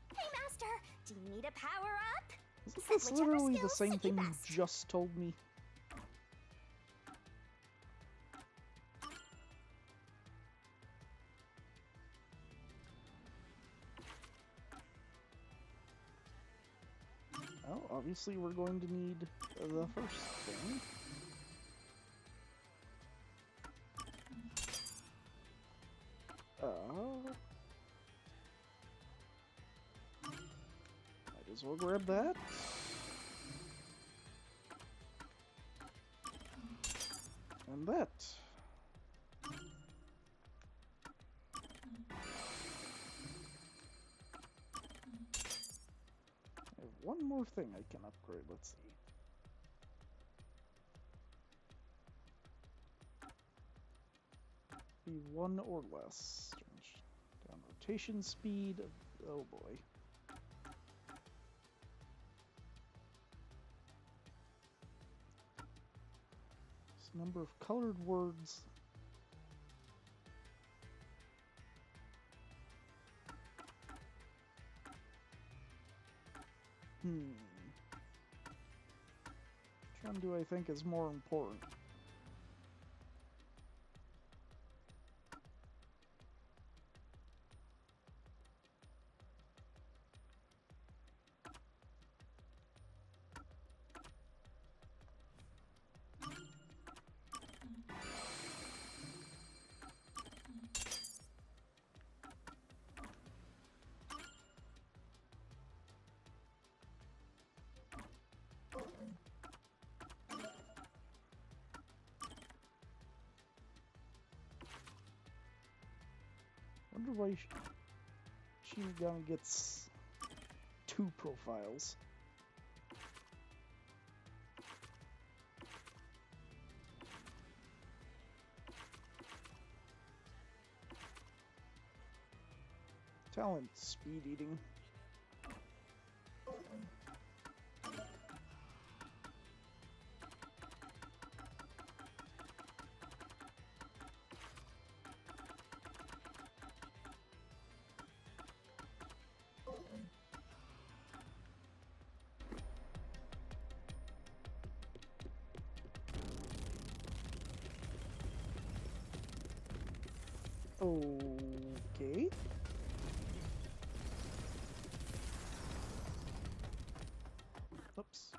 B: Hey, Master, do you need a power-up?
A: Isn't
B: Set
A: this
B: whichever
A: literally the
B: skills
A: same
B: suit you
A: thing you
B: best.
A: just told me? Well, obviously we're going to need the first thing. Might as well grab that. And that. I have one more thing I can upgrade, let's see. Be one or less. Down rotation speed. Oh boy. Number of colored words. Which one do I think is more important? Wonder why Shinigami gets 2 profiles. Talent, speed eating. Okay. Oops.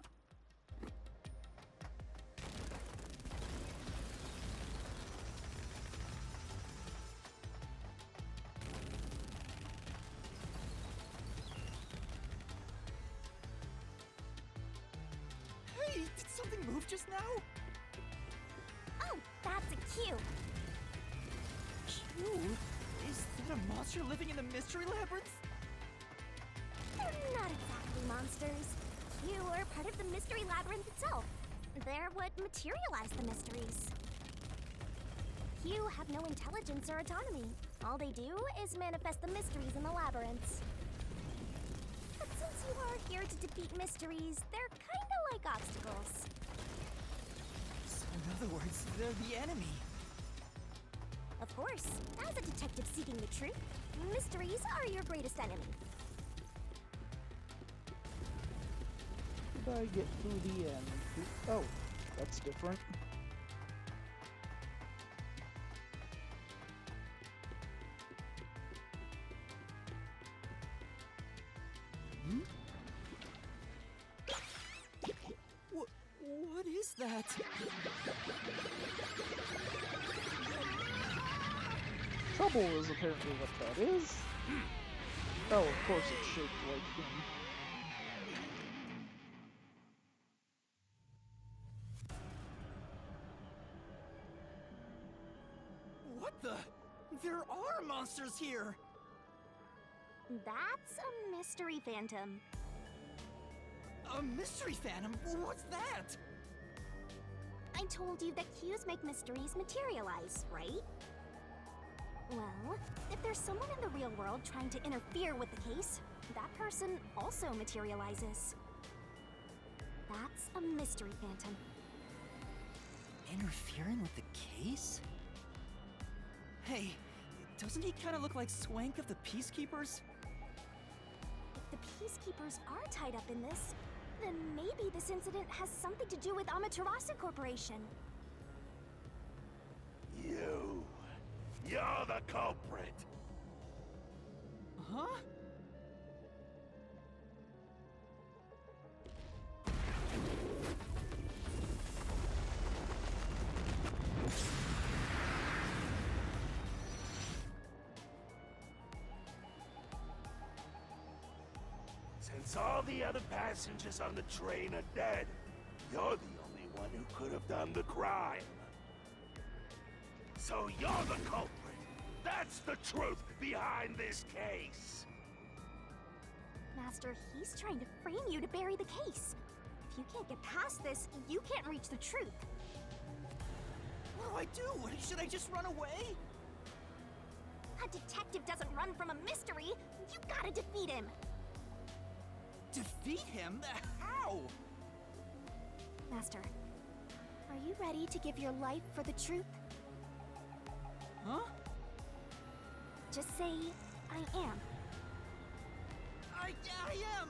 C: Hey, did something move just now?
B: Oh, that's a Q.
C: Q? Is that a monster living in the mystery labyrinth?
B: They're not exactly monsters. Q are part of the mystery labyrinth itself. They're what materialize the mysteries. Q have no intelligence or autonomy. All they do is manifest the mysteries in the labyrinths. But since you are here to defeat mysteries, they're kinda like obstacles.
C: So in other words, they're the enemy.
B: Of course, as a detective seeking the truth, mysteries are your greatest enemy.
A: Did I get to the end? Oh, that's different.
C: What is that?
A: Trouble is apparently what that is. Oh, of course it's shaped like him.
C: What the? There are monsters here!
B: That's a mystery phantom.
C: A mystery phantom? What's that?
B: I told you that Qs make mysteries materialize, right? Well, if there's someone in the real world trying to interfere with the case, that person also materializes. That's a mystery phantom.
C: Interfering with the case? Hey, doesn't he kind of look like Swank of the Peacekeepers?
B: If the Peacekeepers are tied up in this, then maybe this incident has something to do with Amaterasu Corporation.
K: You're the culprit.
C: Huh?
K: Since all the other passengers on the train are dead, you're the only one who could have done the crime. So you're the culprit. That's the truth behind this case.
B: Master, he's trying to frame you to bury the case. If you can't get past this, you can't reach the truth.
C: What do I do? Should I just run away?
B: A detective doesn't run from a mystery. You gotta defeat him.
C: Defeat him? How?
B: Master, are you ready to give your life for the truth?
C: Huh?
B: Just say, I am.
C: I am!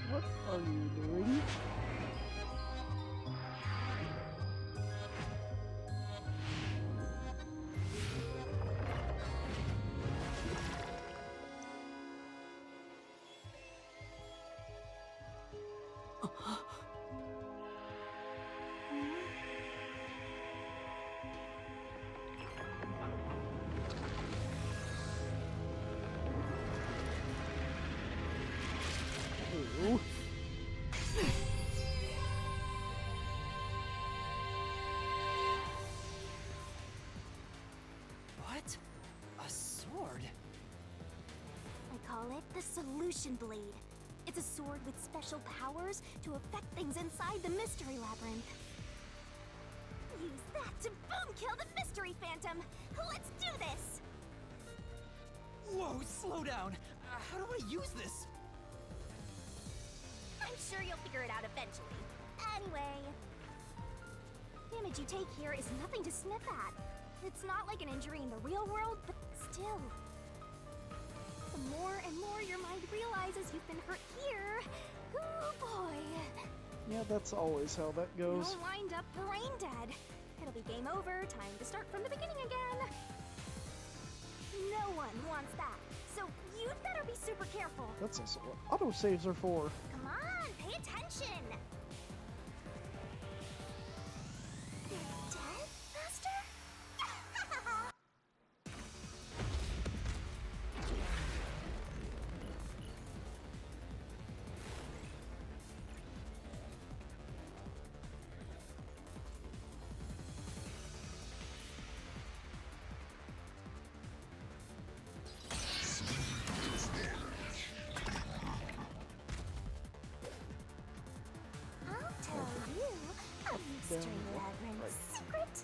A: What are you doing? Ooh.
C: What? A sword?
B: I call it the Solution Blade. It's a sword with special powers to affect things inside the Mystery Labyrinth. Use that to boom kill the Mystery Phantom! Let's do this!
C: Whoa, slow down! How do I use this?
B: I'm sure you'll figure it out eventually. Anyway, damage you take here is nothing to sniff at. It's not like an injury in the real world, but still. The more and more your mind realizes you've been hurt here. Oh boy.
A: Yeah, that's always how that goes.
B: You'll wind up brain dead. It'll be game over, time to start from the beginning again. No one wants that, so you'd better be super careful.
A: That's also what autosaves are for.
B: Come on, pay attention. You're dead, Master? I'll tell you a mystery labyrinth secret.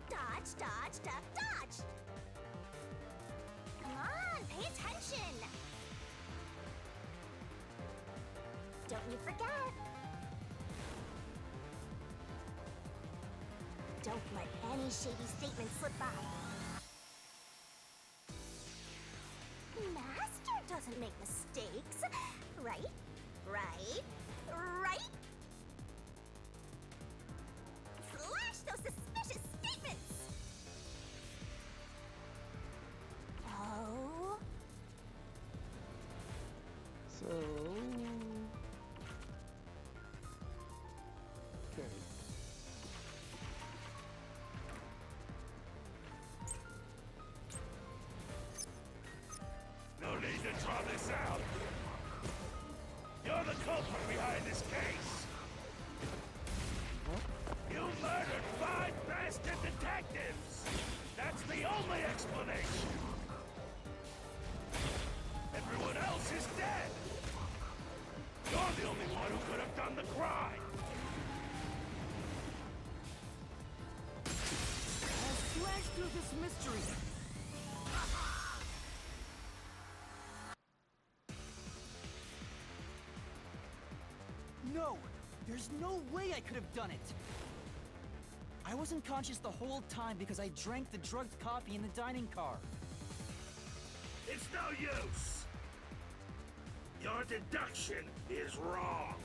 B: Dodge, dodge, duck, dodge. Come on, pay attention. Don't you forget. Don't let any shady statement slip by. Master doesn't make mistakes, right? Right? Right? Slash those suspicious statements! Oh?
A: So... Okay.
K: No need to draw this out. You're the culprit behind this case. You murdered 5 bastard detectives. That's the only explanation. Everyone else is dead. You're the only one who could have done the crime.
E: I'll slash through this mystery.
C: No! There's no way I could have done it! I wasn't conscious the whole time because I drank the drugged coffee in the dining car.
K: It's no use. Your deduction is wrong.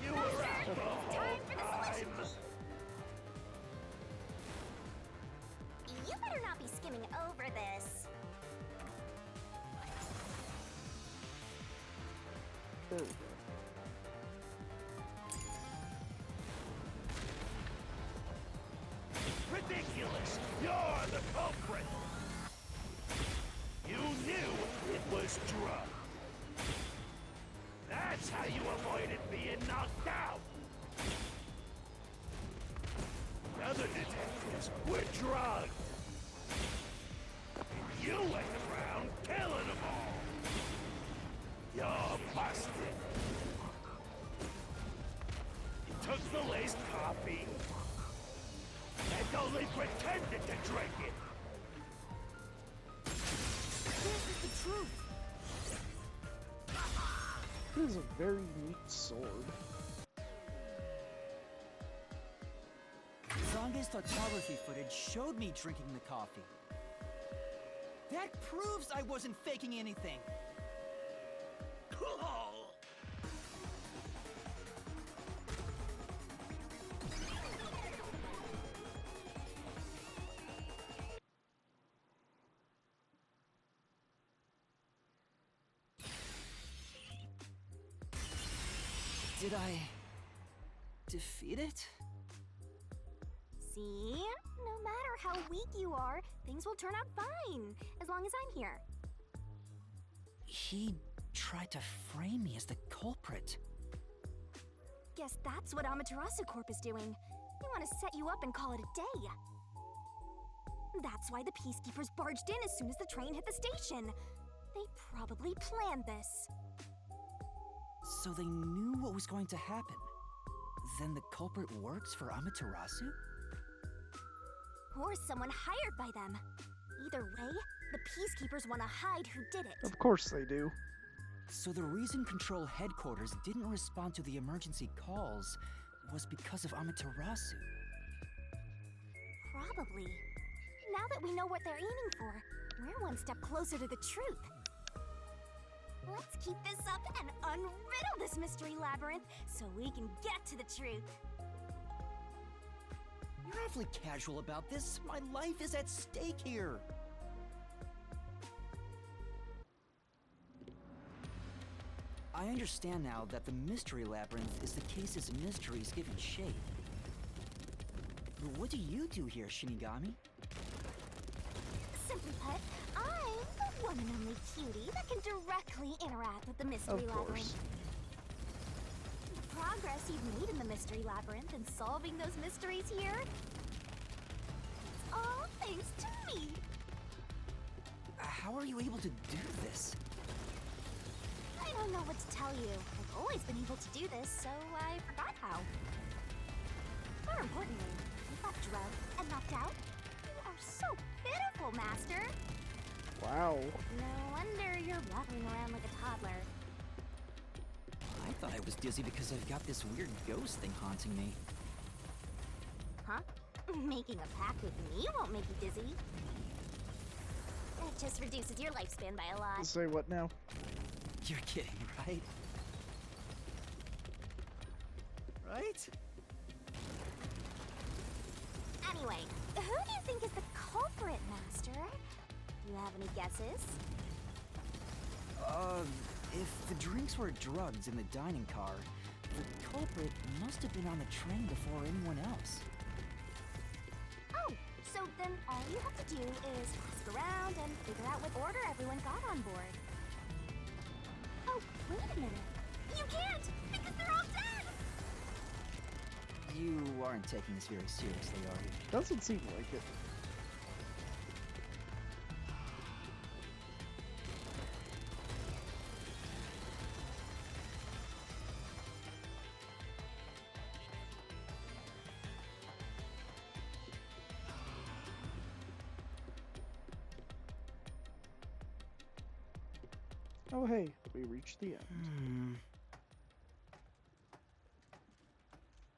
K: You were out the whole time.
B: You better not be skimming over this.
A: There we go.
K: Ridiculous! You're the culprit! You knew it was drugged. That's how you avoided being knocked out! The other detectives were drugged! And you went around killing them all! You're busted! You took the laced coffee, and only pretended to drink it!
E: This is the truth.
A: This is a very neat sword.
C: Zange's photography footage showed me drinking the coffee. That proves I wasn't faking anything! Did I defeat it?
B: See? No matter how weak you are, things will turn out fine, as long as I'm here.
C: He tried to frame me as the culprit.
B: Guess that's what Amaterasu Corp is doing. They want to set you up and call it a day. That's why the Peacekeepers barged in as soon as the train hit the station. They probably planned this.
C: So they knew what was going to happen. Then the culprit works for Amaterasu?
B: Or someone hired by them. Either way, the Peacekeepers want to hide who did it.
A: Of course they do.
C: So the reason Control Headquarters didn't respond to the emergency calls was because of Amaterasu.
B: Probably. Now that we know what they're aiming for, we're one step closer to the truth. Let's keep this up and unriddle this mystery labyrinth so we can get to the truth.
C: You're awfully casual about this. My life is at stake here. I understand now that the Mystery Labyrinth is the case's mysteries given shape. But what do you do here, Shinigami?
B: Simply put, I'm the one and only cutie that can directly interact with the Mystery Labyrinth. The progress you've made in the Mystery Labyrinth and solving those mysteries here, it's all thanks to me.
C: How are you able to do this?
B: I don't know what to tell you. I've always been able to do this, so I forgot how. More importantly, you got drugged and knocked out. You are so pitiful, Master.
A: Wow.
B: No wonder you're waddling around like a toddler.
C: I thought I was dizzy because I've got this weird ghost thing haunting me.
B: Huh? Making a pact with me won't make you dizzy. It just reduces your lifespan by a lot.
A: Say what now?
C: You're kidding, right? Right?
B: Anyway, who do you think is the culprit, Master? Do you have any guesses?
C: If the drinks were drugs in the dining car, the culprit must have been on the train before anyone else.
B: Oh, so then all you have to do is ask around and figure out what order everyone got on board. Oh, wait a minute. You can't, because they're all dead!
C: You aren't taking this very seriously, are you?
A: Doesn't seem like it. Oh hey, we reached the end.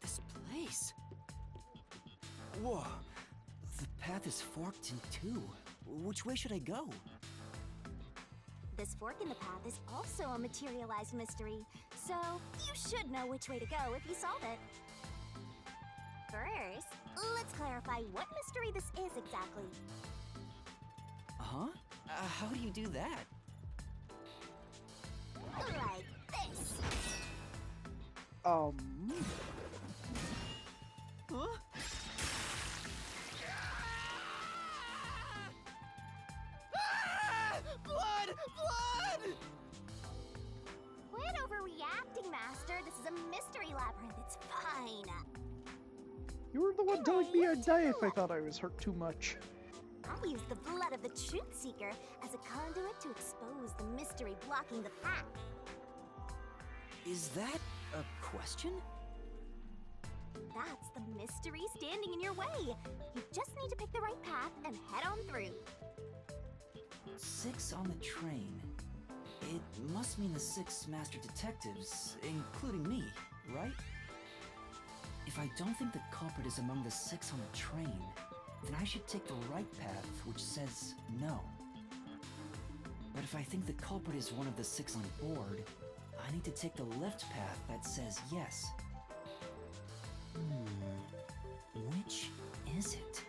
C: This place... Whoa. The path is forked in two. Which way should I go?
B: This fork in the path is also a materialized mystery, so you should know which way to go if you solve it. First, let's clarify what mystery this is exactly.
C: Uh-huh? How do you do that?
B: Like this.
C: Huh? Blood! Blood!
B: Quit overreacting, Master. This is a mystery labyrinth. It's fine.
A: You were the one telling me I'd die if I thought I was hurt too much.
B: I'll use the blood of the Truth Seeker as a conduit to expose the mystery blocking the path.
C: Is that a question?
B: That's the mystery standing in your way. You just need to pick the right path and head on through.
C: 6 on the train. It must mean the 6 master detectives, including me, right? If I don't think the culprit is among the 6 on the train, then I should take the right path, which says no. But if I think the culprit is one of the 6 on board, I need to take the left path that says yes. Which is it?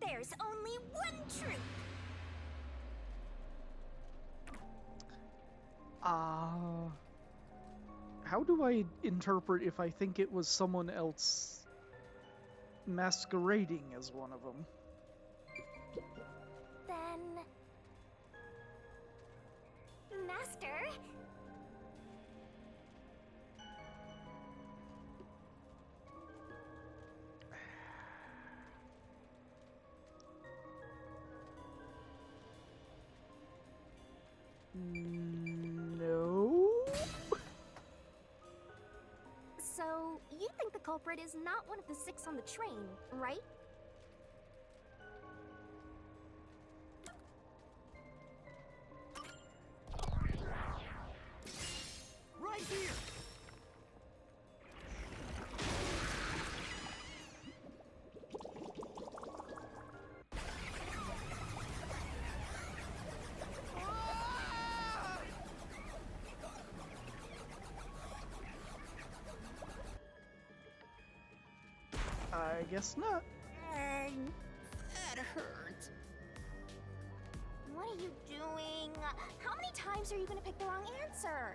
B: There's only one truth.
A: How do I interpret if I think it was someone else masquerading as one of them?
B: Then... Master?
A: No?
B: So, you think the culprit is not one of the 6 on the train, right?
A: I guess not.
C: That hurt.
B: What are you doing? How many times are you gonna pick the wrong answer?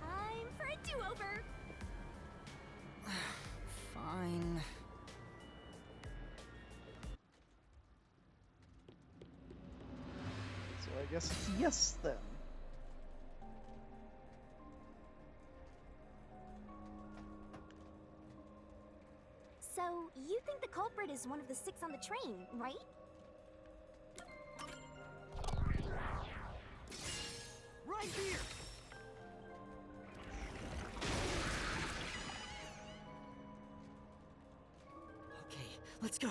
B: Time for a do-over.
C: Fine.
A: So I guess it's yes then.
B: So, you think the culprit is one of the 6 on the train, right?
C: Right here! Okay, let's go.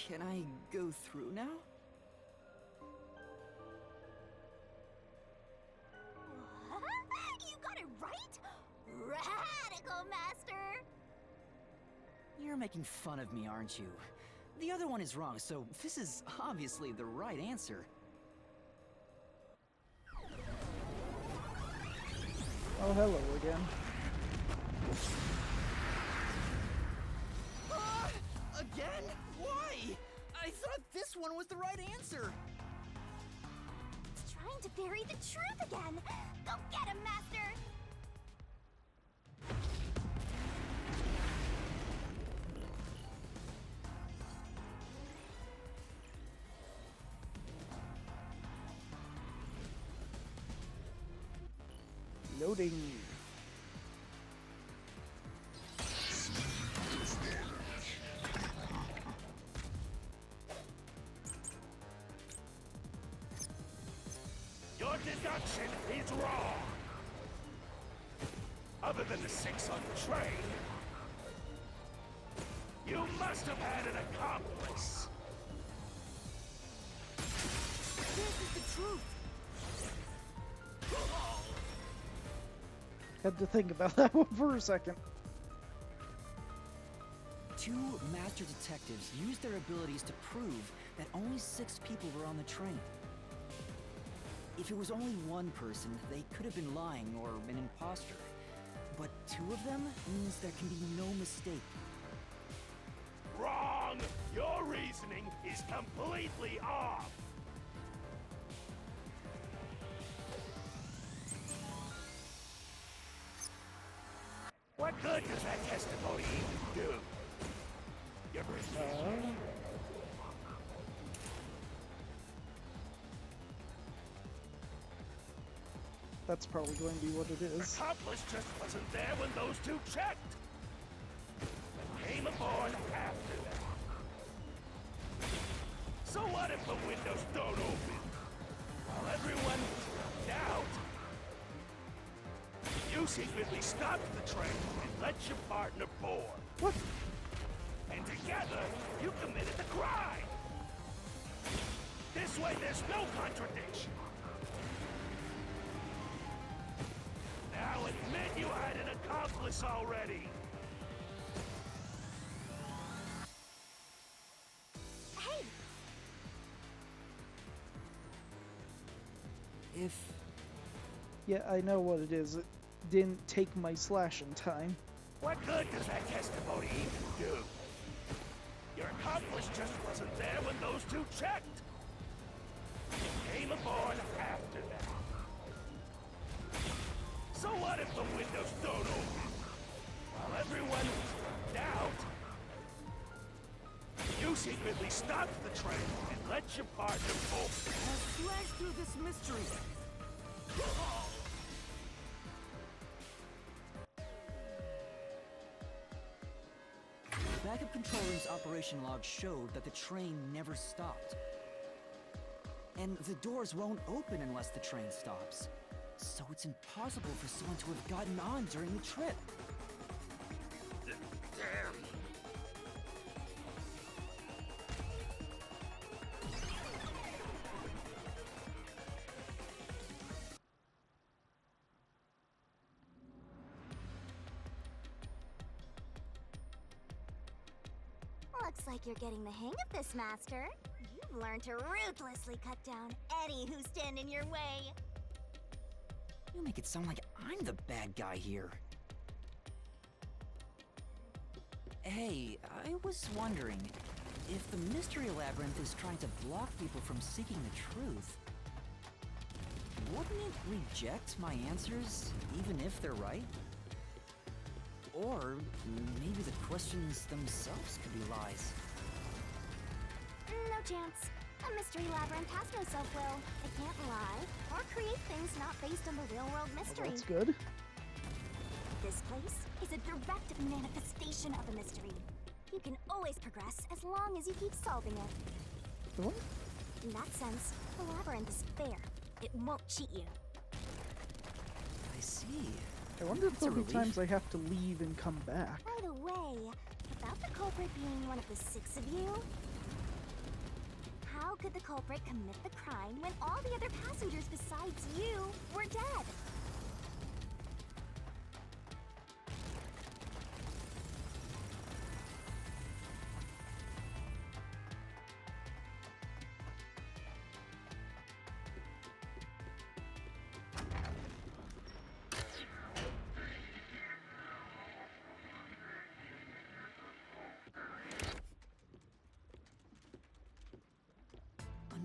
C: Can I go through now?
B: What? You got it right? Radical, Master!
C: You're making fun of me, aren't you? The other one is wrong, so this is obviously the right answer.
A: Oh, hello again.
C: Again? Why? I thought this one was the right answer.
B: It's trying to bury the truth again! Go get him, Master!
A: Loading.
K: Your deduction is wrong. Other than the 6 on the train, you must have had an accomplice.
C: This is the truth.
A: Had to think about that one for a second.
C: 2 master detectives used their abilities to prove that only 6 people were on the train. If it was only one person, they could have been lying or an imposter. But 2 of them means there can be no mistake.
K: Wrong! Your reasoning is completely off! What good does that testimony even do? You're
A: That's probably going to be what it is.
K: Accomplice just wasn't there when those 2 checked. Came aboard after that. So what if the windows don't open? While everyone doubt, you secretly stopped the train and let your partner board.
A: What?
K: And together, you committed the crime. This way, there's no contradiction. Now admit you had an accomplice already.
B: Hey!
C: If...
A: Yeah, I know what it is. It didn't take my slashing time.
K: What good does that testimony even do? Your accomplice just wasn't there when those 2 checked. Came aboard after that. So what if the windows don't open? While everyone doubt, you secretly stopped the train and let your partner bolt.
C: Slash through this mystery. The backup control room's operation log showed that the train never stopped. And the doors won't open unless the train stops. So it's impossible for someone to have gotten on during the trip.
K: Damn.
B: Looks like you're getting the hang of this, Master. You Learn to ruthlessly cut down any who stand in your way.
C: You make it sound like I'm the bad guy here. Hey, I was wondering, if the Mystery Labyrinth is trying to block people from seeking the truth, wouldn't it reject my answers, even if they're right? Or maybe the questions themselves could be lies.
B: No chance. A mystery labyrinth has no self-will. It can't lie or create things not based on the real-world
A: Well,
B: mystery.
A: that's good.
B: This place is a direct manifestation of a mystery. You can always progress as long as you keep solving it.
A: What?
B: In that sense, the labyrinth is fair. It won't cheat you.
C: I see.
A: I wonder if
C: That's a
A: there'll be
C: relief.
A: times I have to leave and come back.
B: By the way, about the culprit being one of the 6 of you, how could the culprit commit the crime when all the other passengers besides you were dead?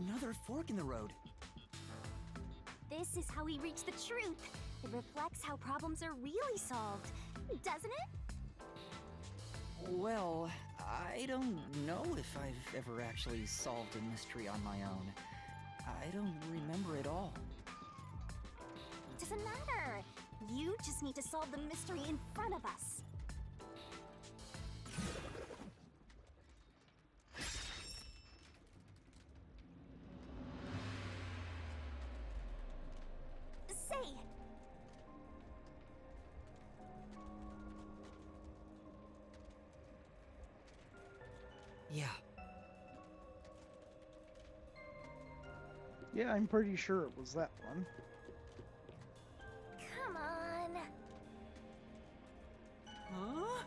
C: Another fork in the road.
B: This is how we reach the truth. It reflects how problems are really solved, doesn't it?
C: Well, I don't know if I've ever actually solved a mystery on my own. I don't remember it all.
B: Doesn't matter. You just need to solve the mystery in front of us. Say,
C: Yeah.
A: Yeah, I'm pretty sure it was that one.
B: come on.
C: Huh?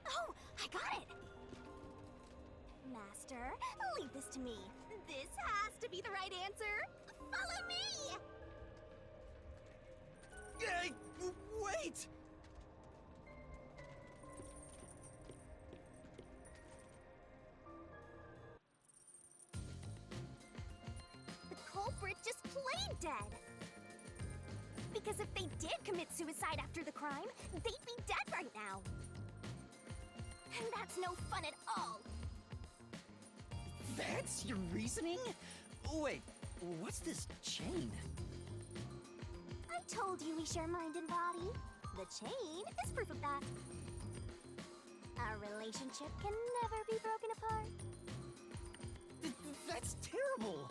B: Oh, I got it! Master, leave this to me. This has to be the right answer. Follow me!
C: Hey, wait!
B: The culprit just played dead. Because if they did commit suicide after the crime, they'd be dead right now. And that's no fun at all.
C: That's your reasoning? Wait, what's this chain?
B: I told you we share mind and body. The chain is proof of that. Our relationship can never be broken apart.
C: That's terrible!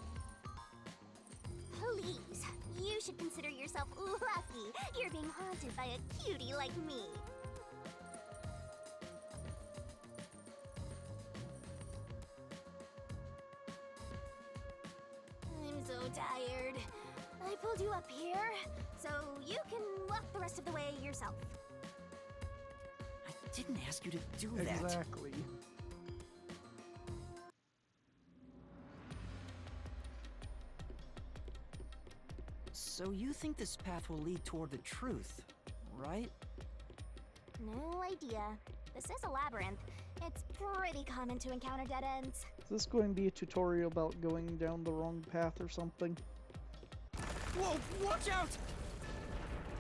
B: Please, you should consider yourself lucky you're being haunted by a cutie like me. I'm so tired. I pulled you up here, so you can walk the rest of the way yourself.
C: I didn't ask you to do that.
A: Exactly.
C: So you think this path will lead toward the truth, right?
B: No idea. This is a labyrinth. It's pretty common to encounter dead ends.
A: Is this going to be a tutorial about going down the wrong path or something?
C: Whoa, watch out!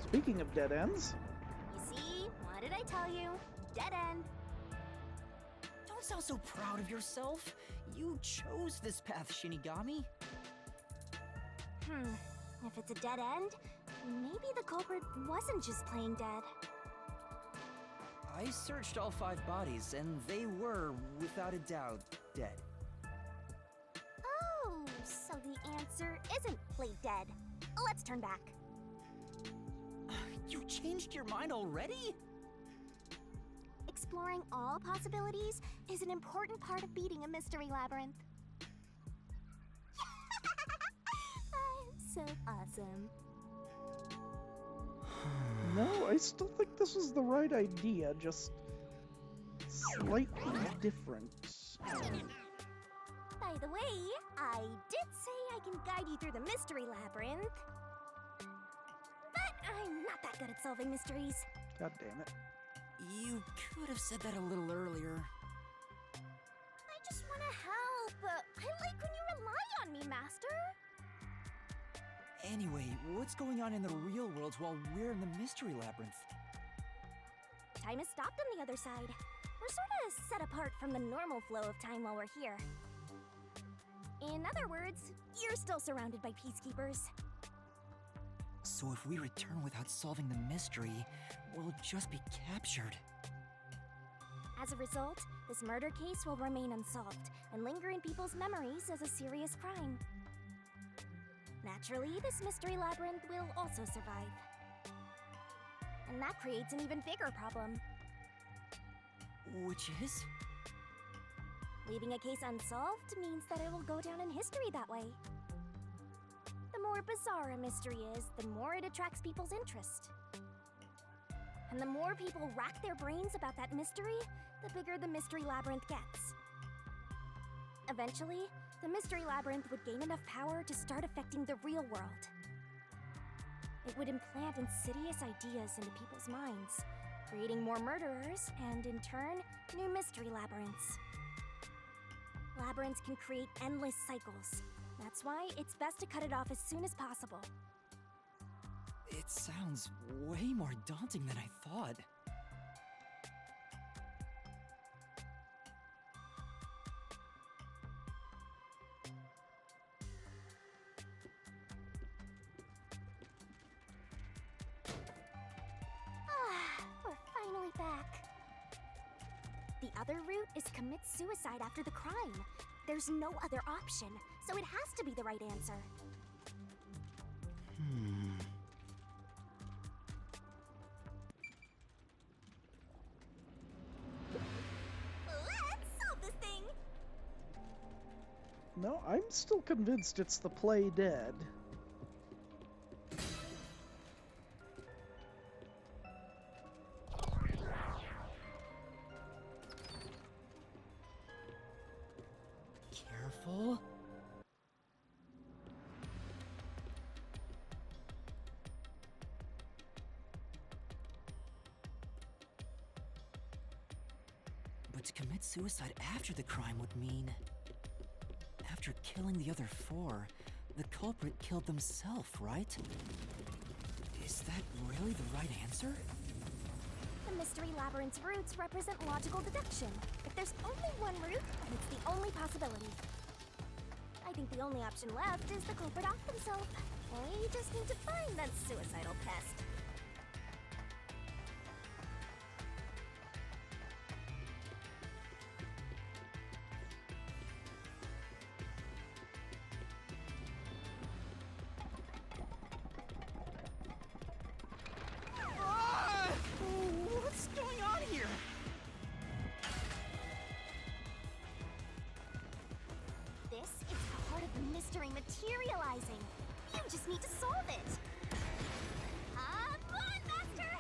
A: Speaking of dead ends,
B: You see? What did I tell you? Dead end.
C: Don't sound so proud of yourself. You chose this path, Shinigami.
B: If it's a dead end, maybe the culprit wasn't just plain dead.
C: I searched all 5 bodies, and they were, without a doubt, dead.
B: Oh, so the answer isn't played dead. Let's turn back.
C: You changed your mind already?
B: Exploring all possibilities is an important part of beating a mystery labyrinth. I'm so awesome.
A: No, I still think this was the right idea, just slightly different.
B: By the way, I did say I can guide you through the mystery labyrinth. But I'm not that good at solving mysteries.
A: God damn it.
C: You could have said that a little earlier.
B: I just want to help. I like when you rely on me, Master.
C: Anyway, what's going on in the real world while we're in the mystery labyrinth?
B: Time has stopped on the other side. We're sort of set apart from the normal flow of time while we're here. In other words, you're still surrounded by peacekeepers.
C: So if we return without solving the mystery, we'll just be captured.
B: As a result, this murder case will remain unsolved and linger in people's memories as a serious crime. Naturally, this mystery labyrinth will also survive. And that creates an even bigger problem.
C: Which is?
B: Leaving a case unsolved means that it will go down in history that way. The more bizarre a mystery is, the more it attracts people's interest. And the more people rack their brains about that mystery, the bigger the mystery labyrinth gets. Eventually, the mystery labyrinth would gain enough power to start affecting the real world. It would implant insidious ideas into people's minds, creating more murderers and, in turn, new mystery labyrinths. Labyrinths can create endless cycles. That's why it's best to cut it off as soon as possible.
C: It sounds way more daunting than I thought.
B: We're finally back. The other route is commit suicide after the crime. There's no other option, so it has to be the right answer. Let's solve this thing!
A: No, I'm still convinced it's the play dead.
C: Careful. But to commit suicide after the crime would mean... After killing the other four, the culprit killed themselves, right? Is that really the right answer?
B: The Mystery Labyrinth's routes represent logical deduction. If there's only one route, then it's the only possibility. I think the only option left is the culprit off themselves. They just need to find that suicidal pest.
C: What's going on here?
B: This is part of the mystery materializing. You just need to solve it. Come on, Master!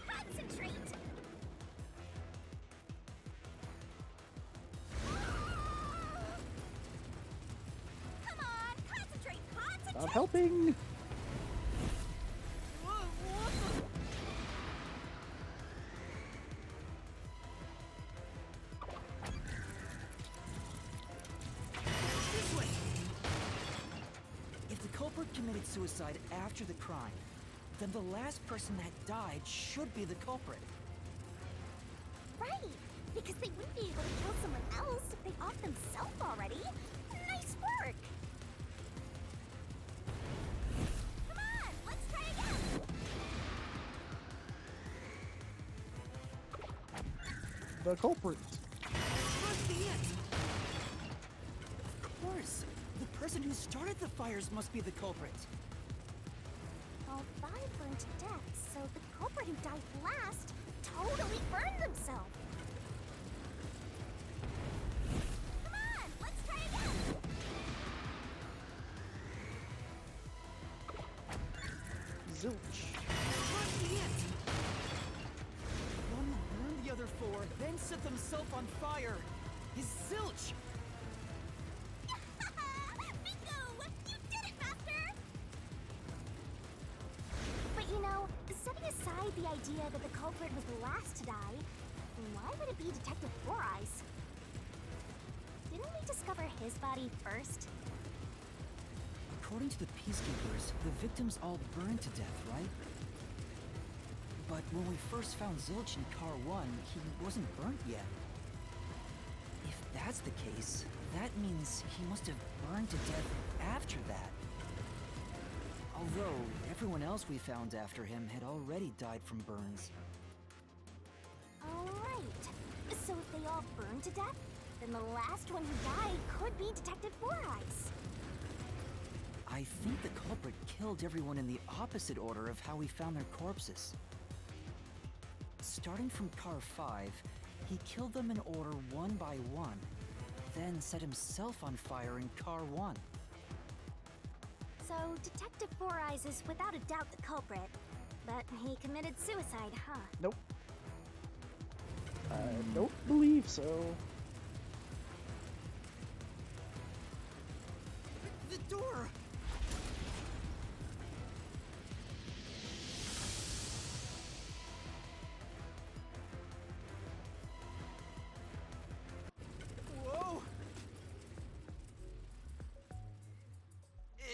B: Concentrate! Come on, concentrate! Concentrate!
A: Not helping!
C: This way! If the culprit committed suicide after the crime, then the last person that died should be the culprit.
B: Right, because they wouldn't be able to kill someone else if they off themselves already. Nice work! Come on, let's try again!
A: The culprit.
C: Must be it! Of course! The person who started the fires must be the culprit.
B: All 5 burned to death, so the culprit who died last totally burned themselves. Come on, let's try again!
A: Zilch.
C: Must be set himself on fire! His zilch!
B: Bingo! You did it, Master! But you know, setting aside the idea that the culprit was the last to die, why would it be Detective Four Eyes? Didn't we discover his body first?
C: According to the Peacekeepers, the victims all burned to death, right? But when we first found Zilch in Car 1, he wasn't burnt yet. If that's the case, that means he must have burned to death after that. Although, everyone else we found after him had already died from burns.
B: Alright. So if they all burned to death, then the last one who died could be Detective Four Eyes.
C: I think the culprit killed everyone in the opposite order of how we found their corpses. Starting from Car 5, he killed them in order one by one, then set himself on fire in Car 1.
B: So Detective Four Eyes is without a doubt the culprit, but he committed suicide, huh?
A: Nope. I don't believe so.
C: The door! Whoa!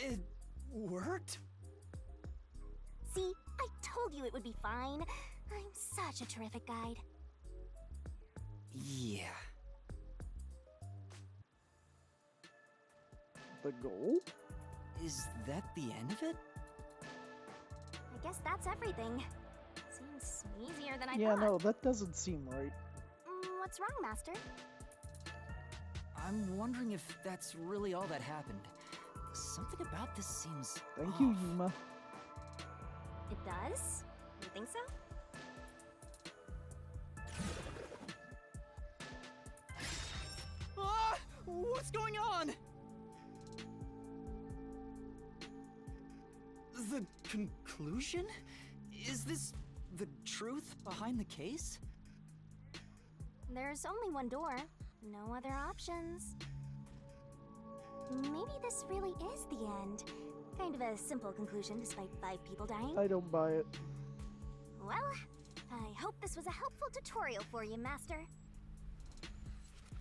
C: It worked?
B: See, I told you it would be fine. I'm such a terrific guide.
C: Yeah.
A: The goal?
C: Is that the end of it?
B: I guess that's everything. Seems easier than I
A: Yeah,
B: thought.
A: no, that doesn't seem right.
B: What's wrong, Master?
C: I'm wondering if that's really all that happened. Something about this seems
A: Thank you,
C: off.
A: Yuma.
B: It does? You think so?
C: Ah! What's going on? The conclusion? Is this the truth behind the case?
B: There's only one door. No other options. Maybe this really is the end. Kind of a simple conclusion despite 5 people dying.
A: I don't buy it.
B: Well, I hope this was a helpful tutorial for you, Master.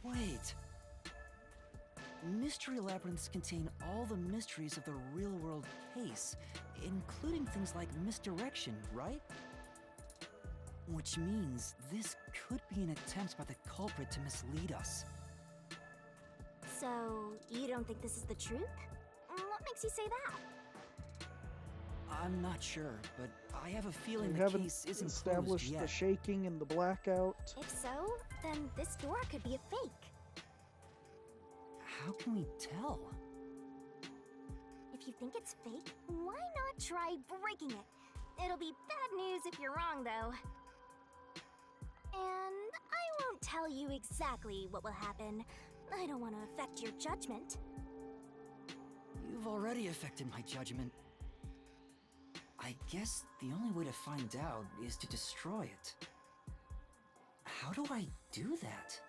C: Wait. Mystery labyrinths contain all the mysteries of the real-world case, including things like misdirection, right? Which means this could be an attempt by the culprit to mislead us.
B: So, you don't think this is the truth? What makes you say that?
C: I'm not sure, but I have a feeling
A: We
C: the
A: haven't
C: case isn't
A: established
C: closed yet.
A: the shaking and the blackout.
B: If so, then this door could be a fake.
C: How can we tell?
B: If you think it's fake, why not try breaking it? It'll be bad news if you're wrong, though. And I won't tell you exactly what will happen. I don't want to affect your judgment.
C: You've already affected my judgment. I guess the only way to find out is to destroy it. How do I do that?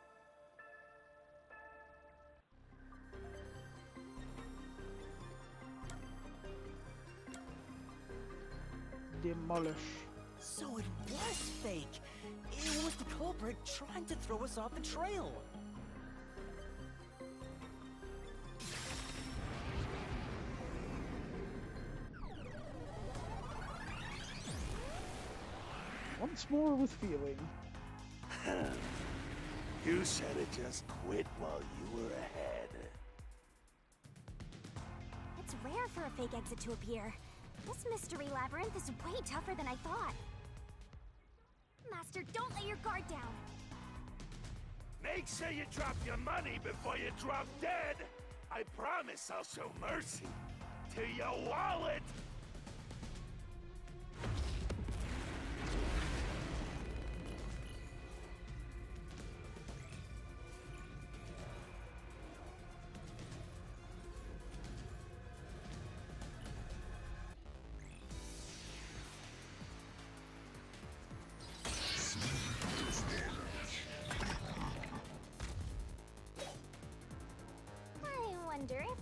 A: Demolish.
C: So it was fake! It was the culprit trying to throw us off the trail!
A: Once more with feeling.
K: You should have just quit while you were ahead.
B: It's rare for a fake exit to appear. This mystery labyrinth is way tougher than I thought. Master, don't let your guard down.
K: Make sure you drop your money before you drop dead. I promise I'll show mercy to your wallet.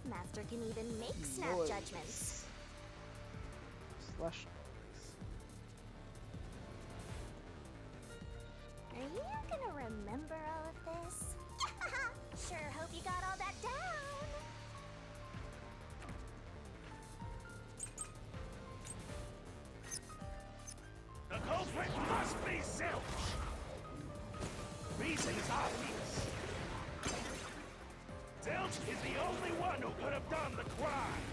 B: Master can even make snap
A: Noise.
B: judgments.
A: Slash
B: Are you gonna remember all of this? Sure hope you got all that down.
K: The culprit must be Zilch! Reason is obvious. Zilch is the only one who could have done the crime.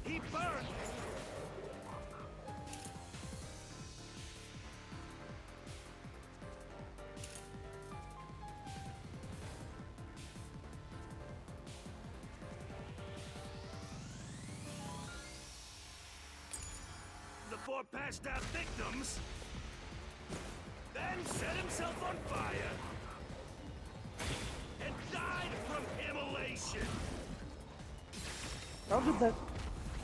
K: He burned it. The four passed out victims, then set himself on fire and died from immolation.
A: How did that?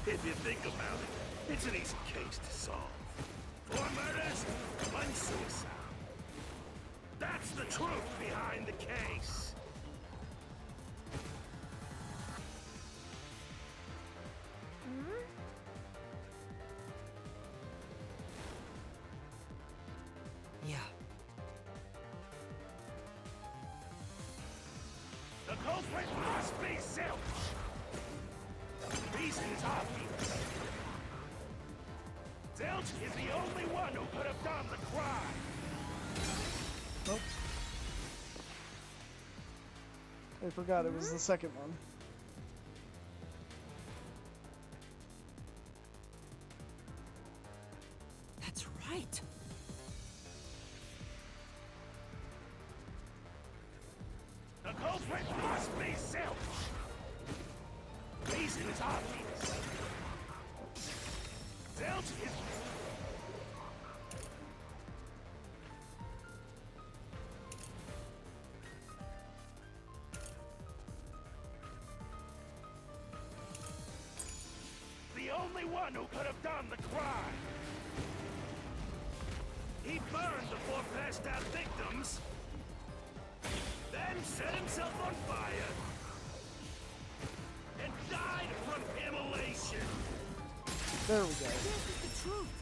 K: If you think about it, it's an easy case to solve. 4 murders, 1 suicide. That's the truth behind the case.
C: Yeah.
K: The culprit must be Zilch. The reason is obvious. Zilch is the only one who could have done the crime.
A: Nope. I forgot it was the second one.
C: That's right.
K: The culprit must be Zilch. The reason is obvious. Zilch is... the only one who could have done the crime. He burned the 4 passed out victims, then set himself on fire and died from immolation.
A: There we go.
C: This is the truth.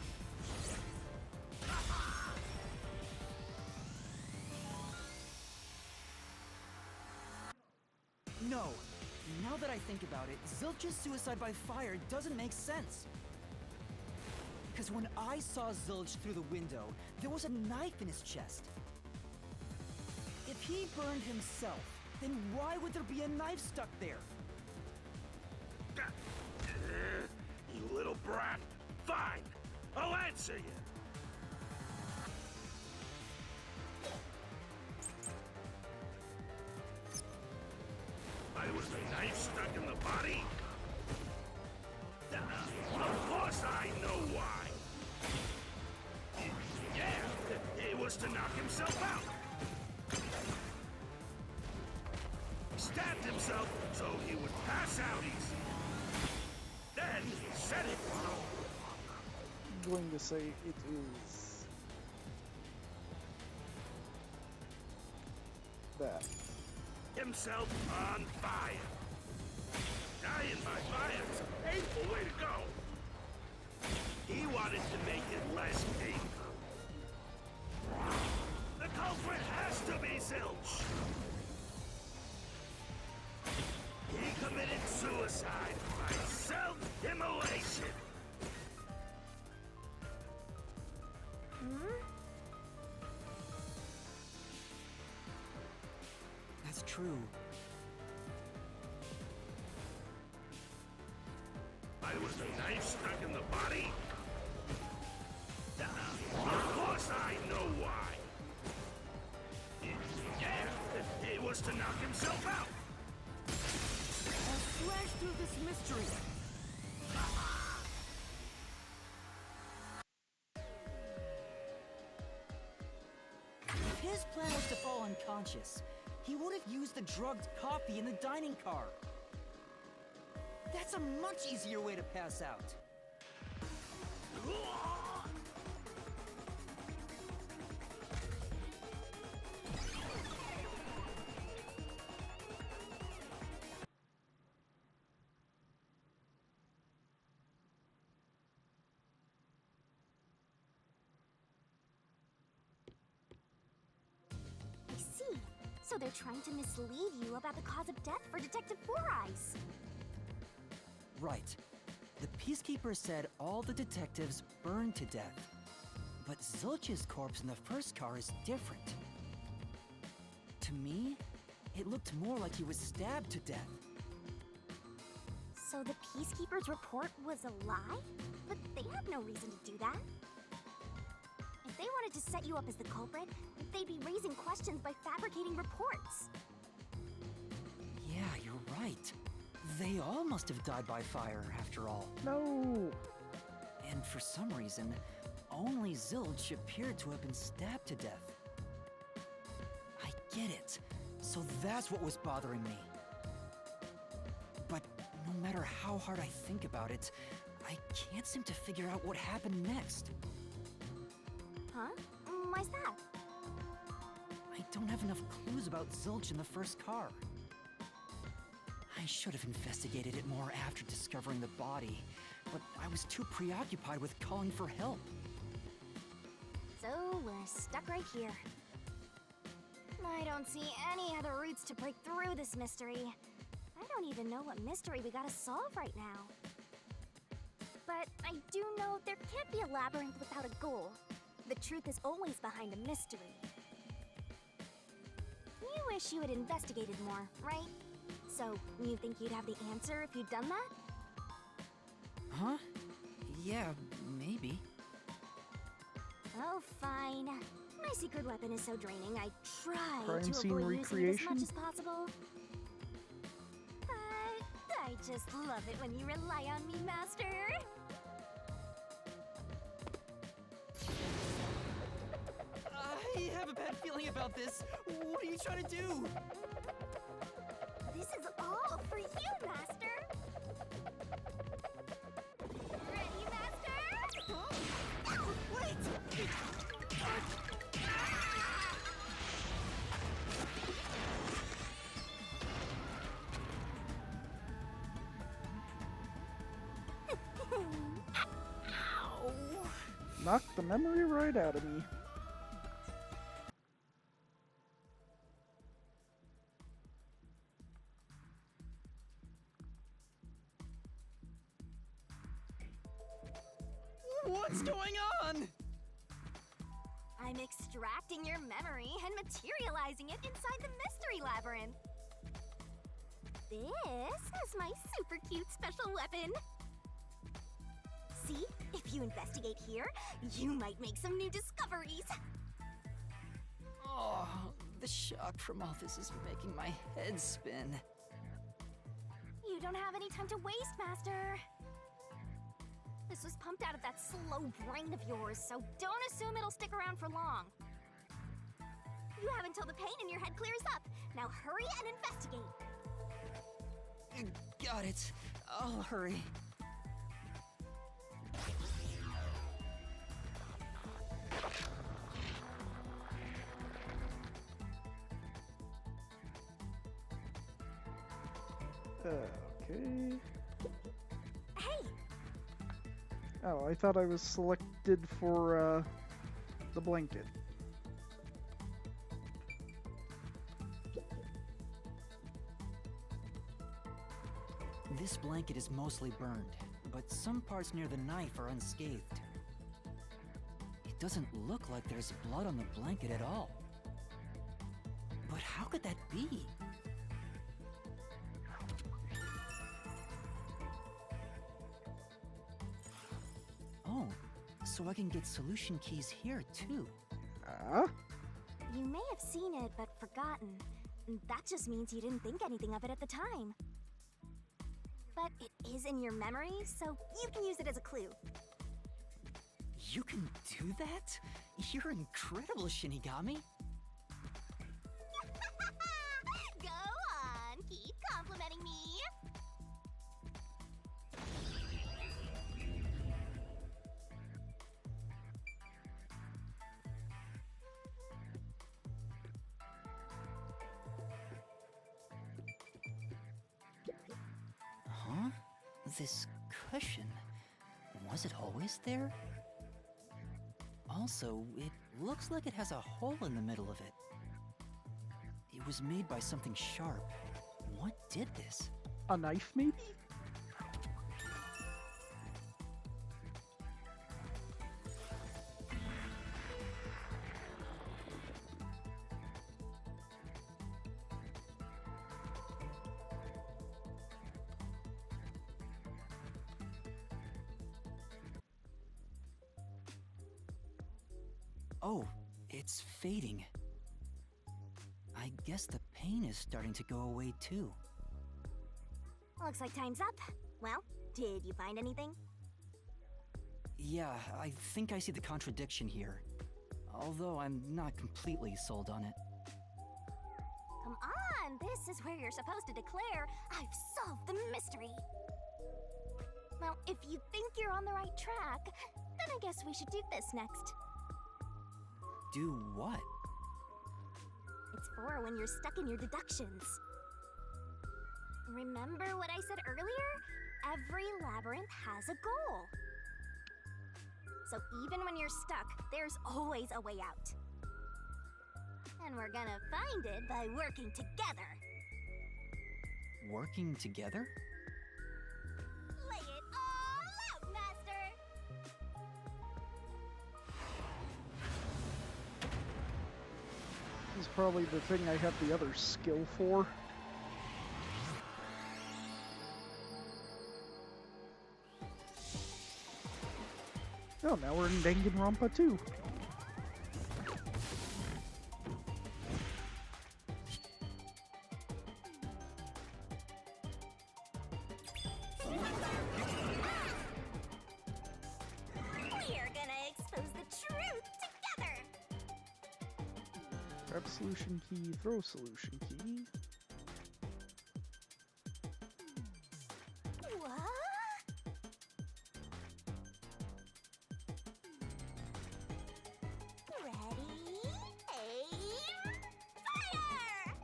C: No. Now that I think about it, Zilch's suicide by fire doesn't make sense. Because when I saw Zilch through the window, there was a knife in his chest. If he burned himself, then why would there be a knife stuck there?
K: You little brat. Fine. I'll answer you. Why was the knife stuck in the body? Of course I know why. Yeah, it was to knock himself out. He stabbed himself so he would pass out easy. Then he said it.
A: I'm going to say it is that.
K: Himself on fire. Dying by fire is a painful way to go. He wanted to make it less painful. The culprit has to be Zilch. He committed suicide by self-immolation.
C: That's true.
K: Why was the knife stuck in the body? Of course I know why. Yeah, it was to knock himself out.
C: I'll slash through this mystery. If his plan was to fall unconscious, he would have used the drugged coffee in the dining car. That's a much easier way to pass out.
B: So they're trying to mislead you about the cause of death for Detective Four Eyes.
C: Right. The Peacekeeper said all the detectives burned to death. But Zilch's corpse in the first car is different. To me, it looked more like he was stabbed to death.
B: So the Peacekeeper's report was a lie? But they had no reason to do that. If they wanted to set you up as the culprit, they'd be raising questions by fabricating reports.
C: Yeah, you're right. They all must have died by fire, after all.
A: No.
C: And for some reason, only Zilch appeared to have been stabbed to death. I get it. So that's what was bothering me. But no matter how hard I think about it, I can't seem to figure out what happened next.
B: Huh? Why's that?
C: I don't have enough clues about Zilch in the first car. I should have investigated it more after discovering the body, but I was too preoccupied with calling for help.
B: So we're stuck right here. I don't see any other routes to break through this mystery. I don't even know what mystery we gotta solve right now. But I do know there can't be a labyrinth without a goal. The truth is always behind a mystery. You wish you had investigated more, right? So, you think you'd have the answer if you'd done that?
C: Huh? Yeah, maybe.
B: Oh, fine. My secret weapon is so draining, I try
A: Crime
B: to
A: scene
B: avoid using it as much
A: recreation?
B: as possible. But I just love it when you rely on me, Master.
C: I have a bad feeling about this. What are you trying to do?
B: This is all for you, Master. Ready, Master?
C: Wait!
A: Knocked the memory right out of me.
C: What's going on?
B: I'm extracting your memory and materializing it inside the mystery labyrinth. This is my super cute special weapon. See, if you investigate here, you might make some new discoveries.
C: Oh, the shock from all this is making my head spin.
B: You don't have any time to waste, Master. This was pumped out of that slow brain of yours, so don't assume it'll stick around for long. You have until the pain in your head clears up. Now hurry and investigate.
C: Got it. I'll hurry.
A: Okay.
B: Hey!
A: Oh, I thought I was selected for, the blanket.
C: This blanket is mostly burned, but some parts near the knife are unscathed. It doesn't look like there's blood on the blanket at all. But how could that be? Oh, so I can get solution keys here too.
A: Ah?
B: You may have seen it, but forgotten. That just means you didn't think anything of it at the time. But it is in your memory, so you can use it as a clue.
C: You can do that? You're incredible, Shinigami.
B: Go on, keep complimenting me.
C: Huh? This cushion, was it always there? Also, it looks like it has a hole in the middle of it. It was made by something sharp. What did this?
A: A knife, maybe?
C: Oh, it's fading. I guess the pain is starting to go away too.
B: Looks like time's up. Well, did you find anything?
C: Yeah, I think I see the contradiction here. Although I'm not completely sold on it.
B: Come on, this is where you're supposed to declare, I've solved the mystery. Now, if you think you're on the right track, then I guess we should do this next.
C: Do what?
B: It's for when you're stuck in your deductions. Remember what I said earlier? Every labyrinth has a goal. So even when you're stuck, there's always a way out. And we're gonna find it by working together.
C: Working together?
B: Lay it all out, Master!
A: This is probably the thing I have the other skill for. Oh, now we're in Danganronpa 2.
B: We're gonna expose the truth together!
A: Grab solution key, throw solution key.
B: What? Ready, aim, fire!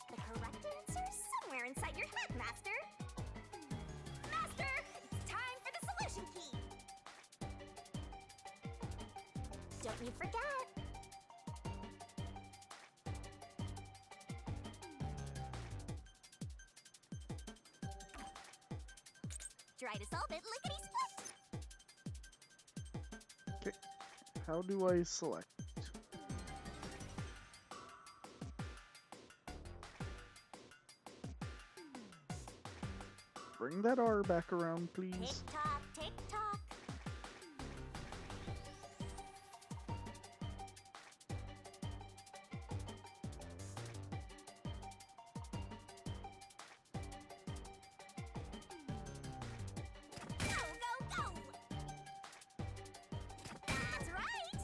B: The correct answer is somewhere inside your head, Master. Master, it's time for the solution key. Don't you forget. Try to solve it lickety-split.
A: Okay, how do I select? Bring that R back around, please.
B: Tick-tock, tick-tock. Go, go, go! That's right!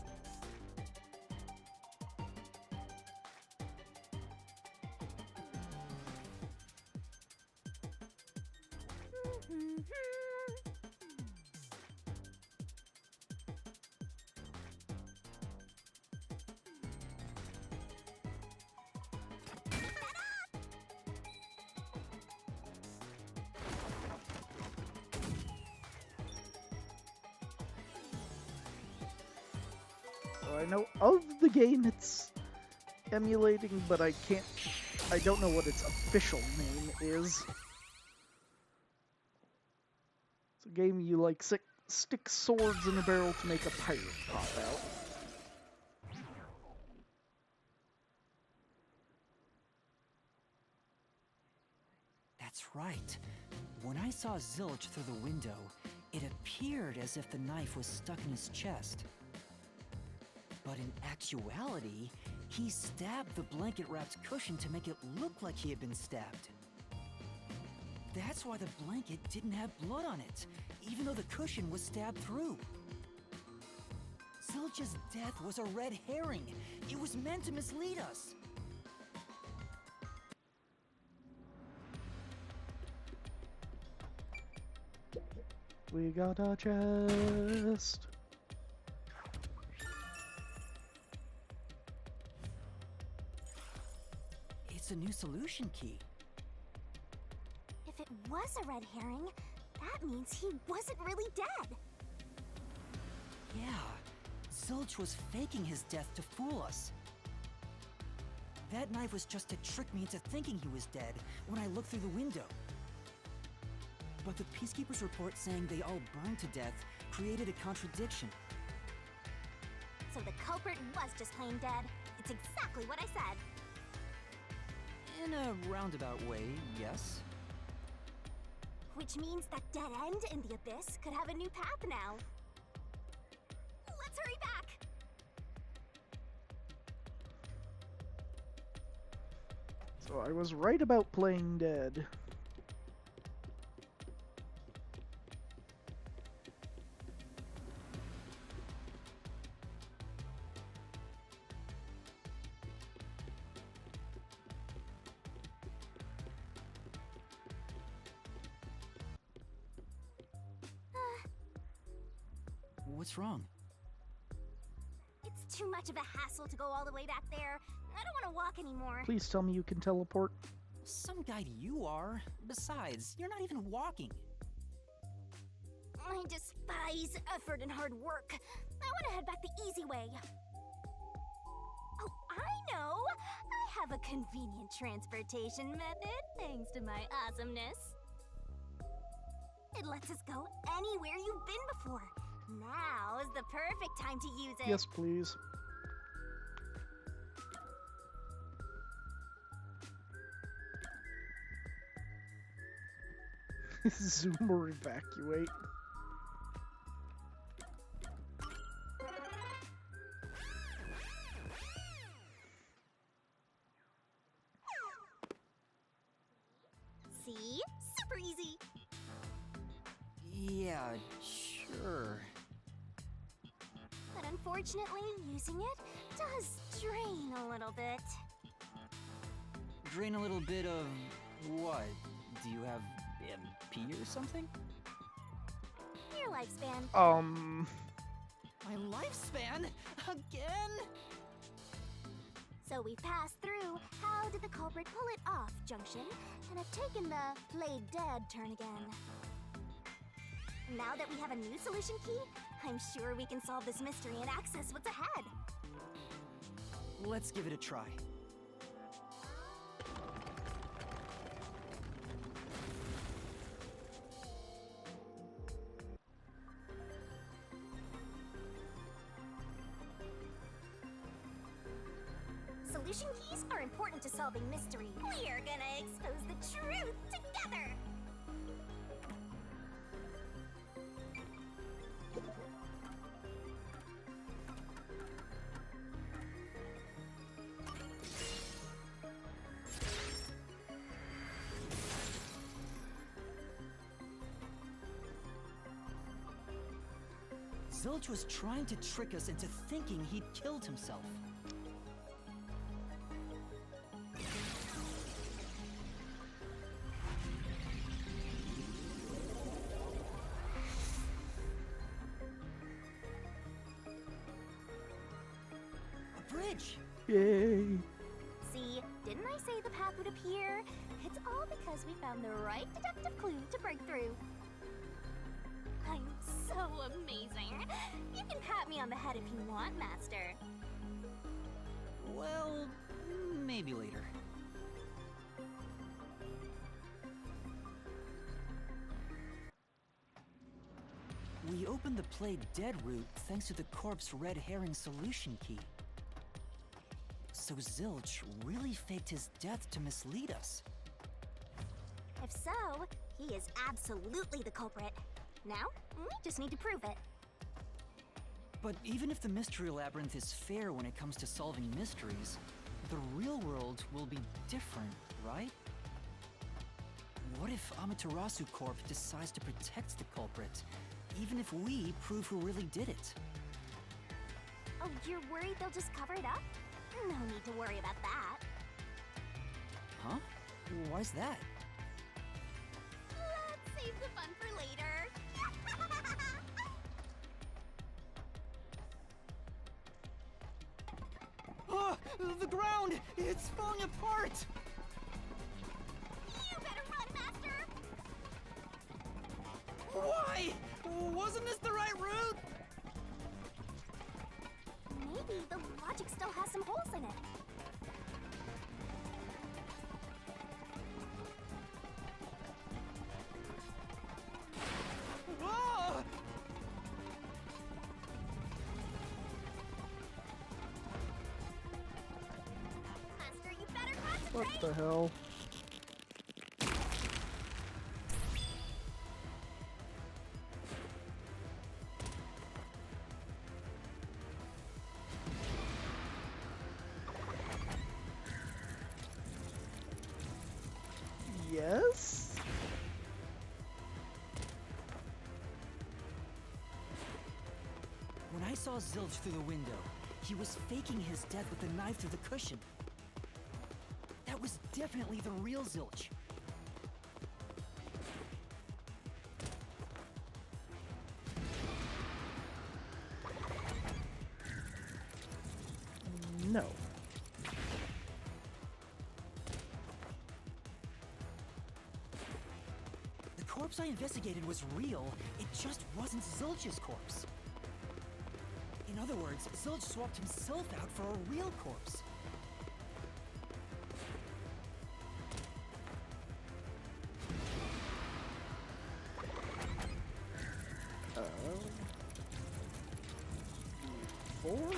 A: So I know of the game it's emulating, but I don't know what its official name is. It's a game you like stick swords in a barrel to make a pirate pop out.
C: That's right. When I saw Zilch through the window, it appeared as if the knife was stuck in his chest. But in actuality, he stabbed the blanket-wrapped cushion to make it look like he had been stabbed. That's why the blanket didn't have blood on it, even though the cushion was stabbed through. Zilch's death was a red herring. It was meant to mislead us.
A: We got a chest.
C: It's a new solution key.
B: If it was a red herring, that means he wasn't really dead.
C: Yeah, Zilch was faking his death to fool us. That knife was just to trick me into thinking he was dead when I looked through the window. But the Peacekeeper's report saying they all burned to death created a contradiction.
B: So the culprit was just plain dead. It's exactly what I said.
C: In a roundabout way, yes.
B: Which means that dead end in the abyss could have a new path now. Let's hurry back!
A: So I was right about playing dead.
C: What's wrong?
B: It's too much of a hassle to go all the way back there. I don't want to walk anymore.
A: Please tell me you can teleport.
C: Some guide you are. Besides, you're not even walking.
B: I despise effort and hard work. I want to head back the easy way. Oh, I know! I have a convenient transportation method, thanks to my awesomeness. It lets us go anywhere you've been before. Now is the perfect time to use it.
A: Yes, please. Zoom or evacuate.
B: See? Super easy.
C: Yeah, sure.
B: But unfortunately, using it does drain a little bit.
C: Drain a little bit of what? Do you have MP or something?
B: Your lifespan.
C: My lifespan? Again?
B: So we've passed through how did the culprit pull it off junction and have taken the played dead turn again. Now that we have a new solution key, I'm sure we can solve this mystery and access what's ahead.
C: Let's give it a try.
B: Solution keys are important to solving mystery. We're gonna expose the truth together!
C: Zilch was trying to trick us into thinking he'd killed himself. A bridge!
A: Yay!
B: See, didn't I say the path would appear? It's all because we found the right deductive clue to break through. I'm so amazing. You can pat me on the head if you want, Master.
C: Well, maybe later. We opened the Played Dead route thanks to the corpse red herring solution key. So Zilch really faked his death to mislead us.
B: If so, he is absolutely the culprit. Now, we just need to prove it.
C: But even if the Mystery Labyrinth is fair when it comes to solving mysteries, the real world will be different, right? What if Amaterasu Corp decides to protect the culprit, even if we prove who really did it?
B: Oh, you're worried they'll just cover it up? No need to worry about that.
C: Huh? Why's that?
B: Let's save the fun for later.
C: Oh, the ground! It's falling apart!
B: You better run, Master!
C: Why? Wasn't this the right route?
B: Maybe the logic still has some holes in it.
A: What the hell? Yes?
C: When I saw Zilch through the window, he was faking his death with the knife through the cushion. That was definitely the real Zilch.
A: No.
C: The corpse I investigated was real, it just wasn't Zilch's corpse. In other words, Zilch swapped himself out for a real corpse.
A: Four?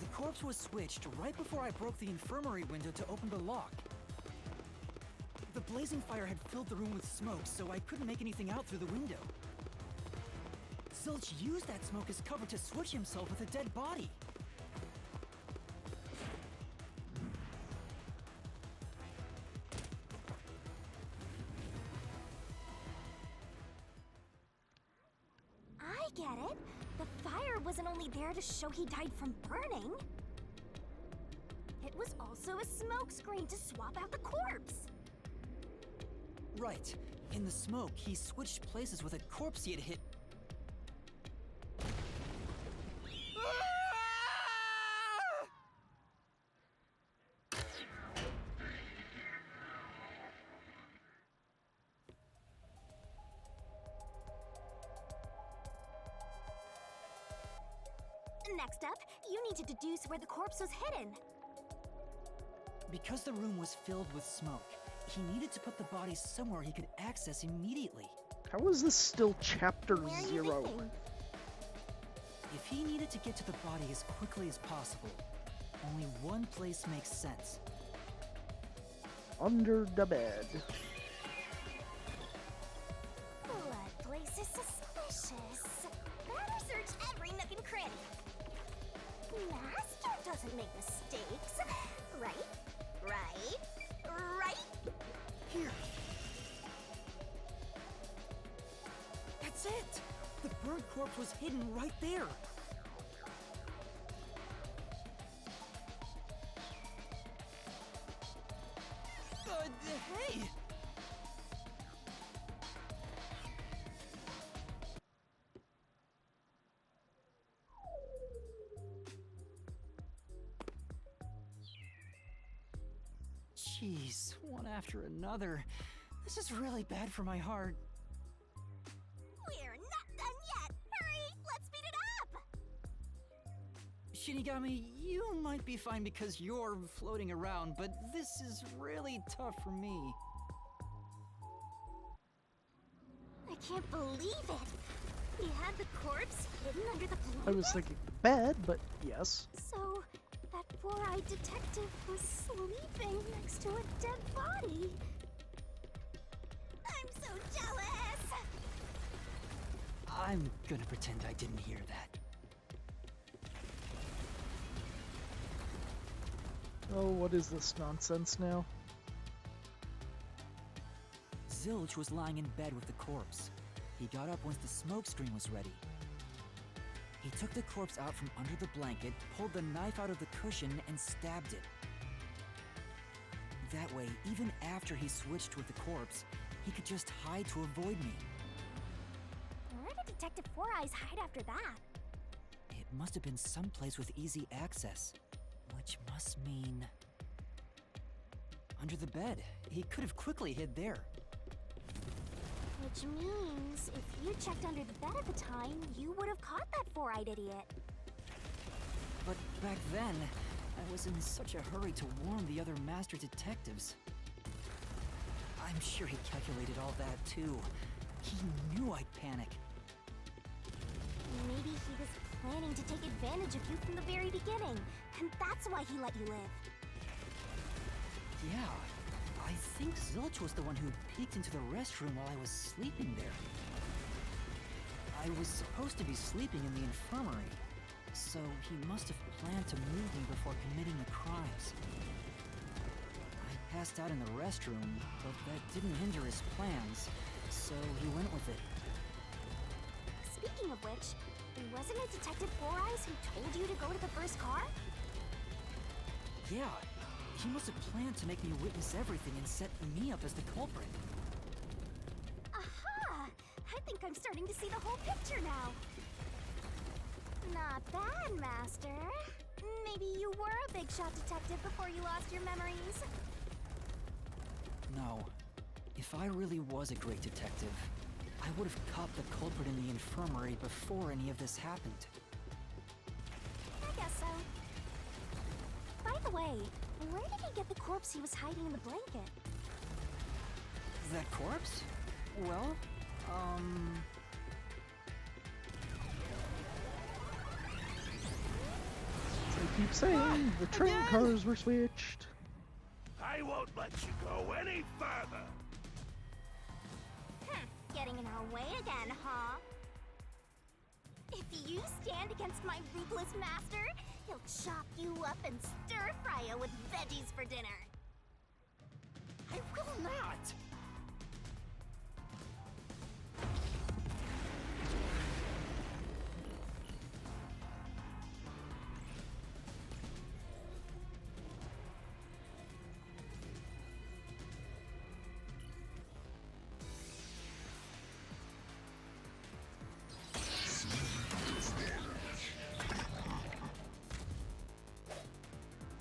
C: The corpse was switched right before I broke the infirmary window to open the lock. The blazing fire had filled the room with smoke, so I couldn't make anything out through the window. Zilch used that smoke as cover to switch himself with a dead body.
B: I get it. The fire wasn't only there to show he died from burning. It was also a smokescreen to swap out the corpse.
C: Right. In the smoke, he switched places with a corpse he had hit.
B: Next up, you need to deduce where the corpse was hidden.
C: Because the room was filled with smoke, he needed to put the body somewhere he could access immediately.
A: How is this still chapter
B: Where are you
A: 0?
B: thinking?
C: If he needed to get to the body as quickly as possible, only one place makes sense.
A: Under the bed.
B: That place is suspicious. Better search every nook and cranny. Master doesn't make mistakes. Right? Right? Right?
C: Here. That's it! The burnt corpse was hidden right there. Hey! Jeez, one after another. This is really bad for my heart.
B: We're not done yet. Hurry, let's speed it up.
C: Shinigami, you might be fine because you're floating around, but this is really tough for me.
B: I can't believe it. We had the corpse hidden under the
A: I
B: blanket.
A: was thinking bed, but yes.
B: So, that four-eyed detective was sleeping next to a dead body. I'm so jealous!
C: I'm gonna pretend I didn't hear that.
A: Oh, what is this nonsense now?
C: Zilch was lying in bed with the corpse. He got up once the smoke screen was ready. He took the corpse out from under the blanket, pulled the knife out of the cushion, and stabbed it. That way, even after he switched with the corpse, he could just hide to avoid me.
B: Where did Detective Four Eyes hide after that?
C: It must have been someplace with easy access, which must mean... under the bed. He could have quickly hid there.
B: Which means, if you checked under the bed at the time, you would have caught that four-eyed idiot.
C: But back then, I was in such a hurry to warn the other master detectives. I'm sure he calculated all that too. He knew I'd panic.
B: Maybe he was planning to take advantage of you from the very beginning, and that's why he let you live.
C: Yeah, I think Zilch was the one who peeked into the restroom while I was sleeping there. I was supposed to be sleeping in the infirmary, so he must have planned to move me before committing the crimes. I passed out in the restroom, but that didn't hinder his plans, so he went with it.
B: Speaking of which, wasn't it Detective Four Eyes who told you to go to the first car?
C: Yeah, he must have planned to make me witness everything and set me up as the culprit.
B: Aha! I think I'm starting to see the whole picture now. Not bad, Master. Maybe you were a big shot detective before you lost your memories.
C: No. If I really was a great detective, I would have caught the culprit in the infirmary before any of this happened.
B: I guess so. By the way, where did he get the corpse he was hiding in the blanket?
C: That corpse? Well,
A: They keep saying the train cars were switched.
K: I won't let you go any further.
B: Getting in our way again, huh? If you stand against my ruthless master, he'll chop you up and stir-fry you with veggies for dinner.
C: I will not!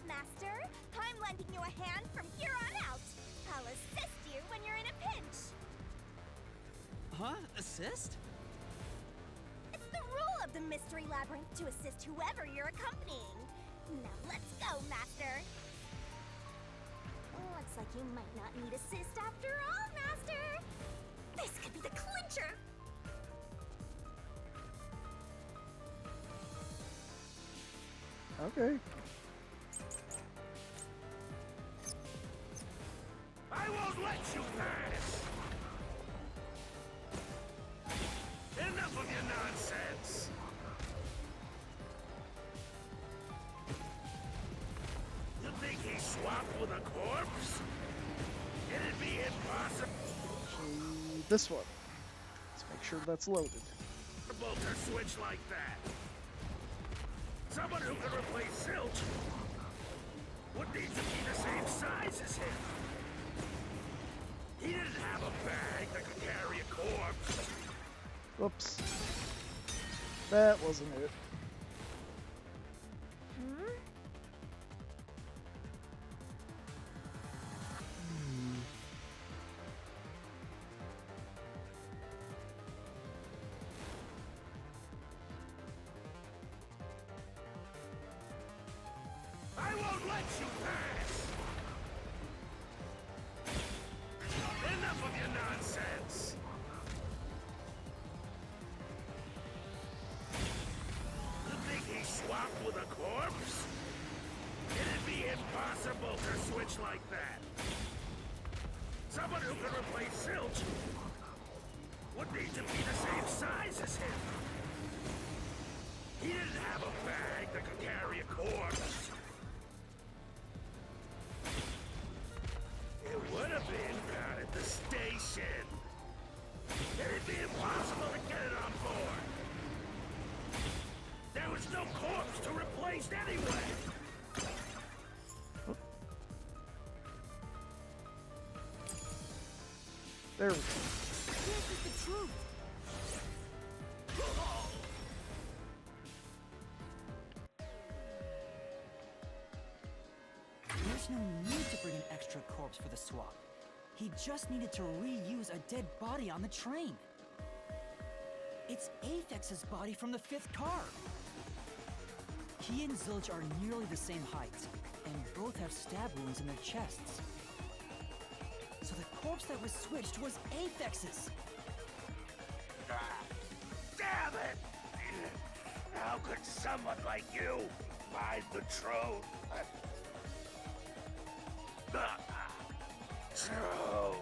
B: Master, I'm lending you a hand from here on out. I'll assist you when you're in a pinch.
G: Huh? Assist?
B: It's the rule of the Mystery Labyrinth to assist whoever you're accompanying. Now let's go, Master. Looks like you might not need assist after all, Master. This could be the clincher.
A: Okay.
K: I won't let you pass! Enough of your nonsense! You think he swapped with a corpse? It'd be impossible
A: This one. Let's make sure that's loaded.
K: to switch like that. Someone who can replace Zilch would need to be the same size as him. He didn't have a bag that could carry a corpse.
A: Whoops. That wasn't it.
K: I won't let you pass! Enough of your nonsense! You think he swapped with a corpse? It'd be impossible to switch like that. Someone who can replace Zilch would need to be the same size as him. He didn't have a bag that could carry a corpse. It would have been down at the station. It'd be impossible to get it on board. There was no corpse to replace anyway.
A: There we go.
B: This is the truth.
C: There's no need to bring an extra corpse for the swap. He just needed to reuse a dead body on the train. It's Aphex's body from the 5th car. He and Zilch are nearly the same height, and both have stab wounds in their chests. So the corpse that was switched was Aphex's.
K: Damn it! How How could someone like you find the truth? The truth.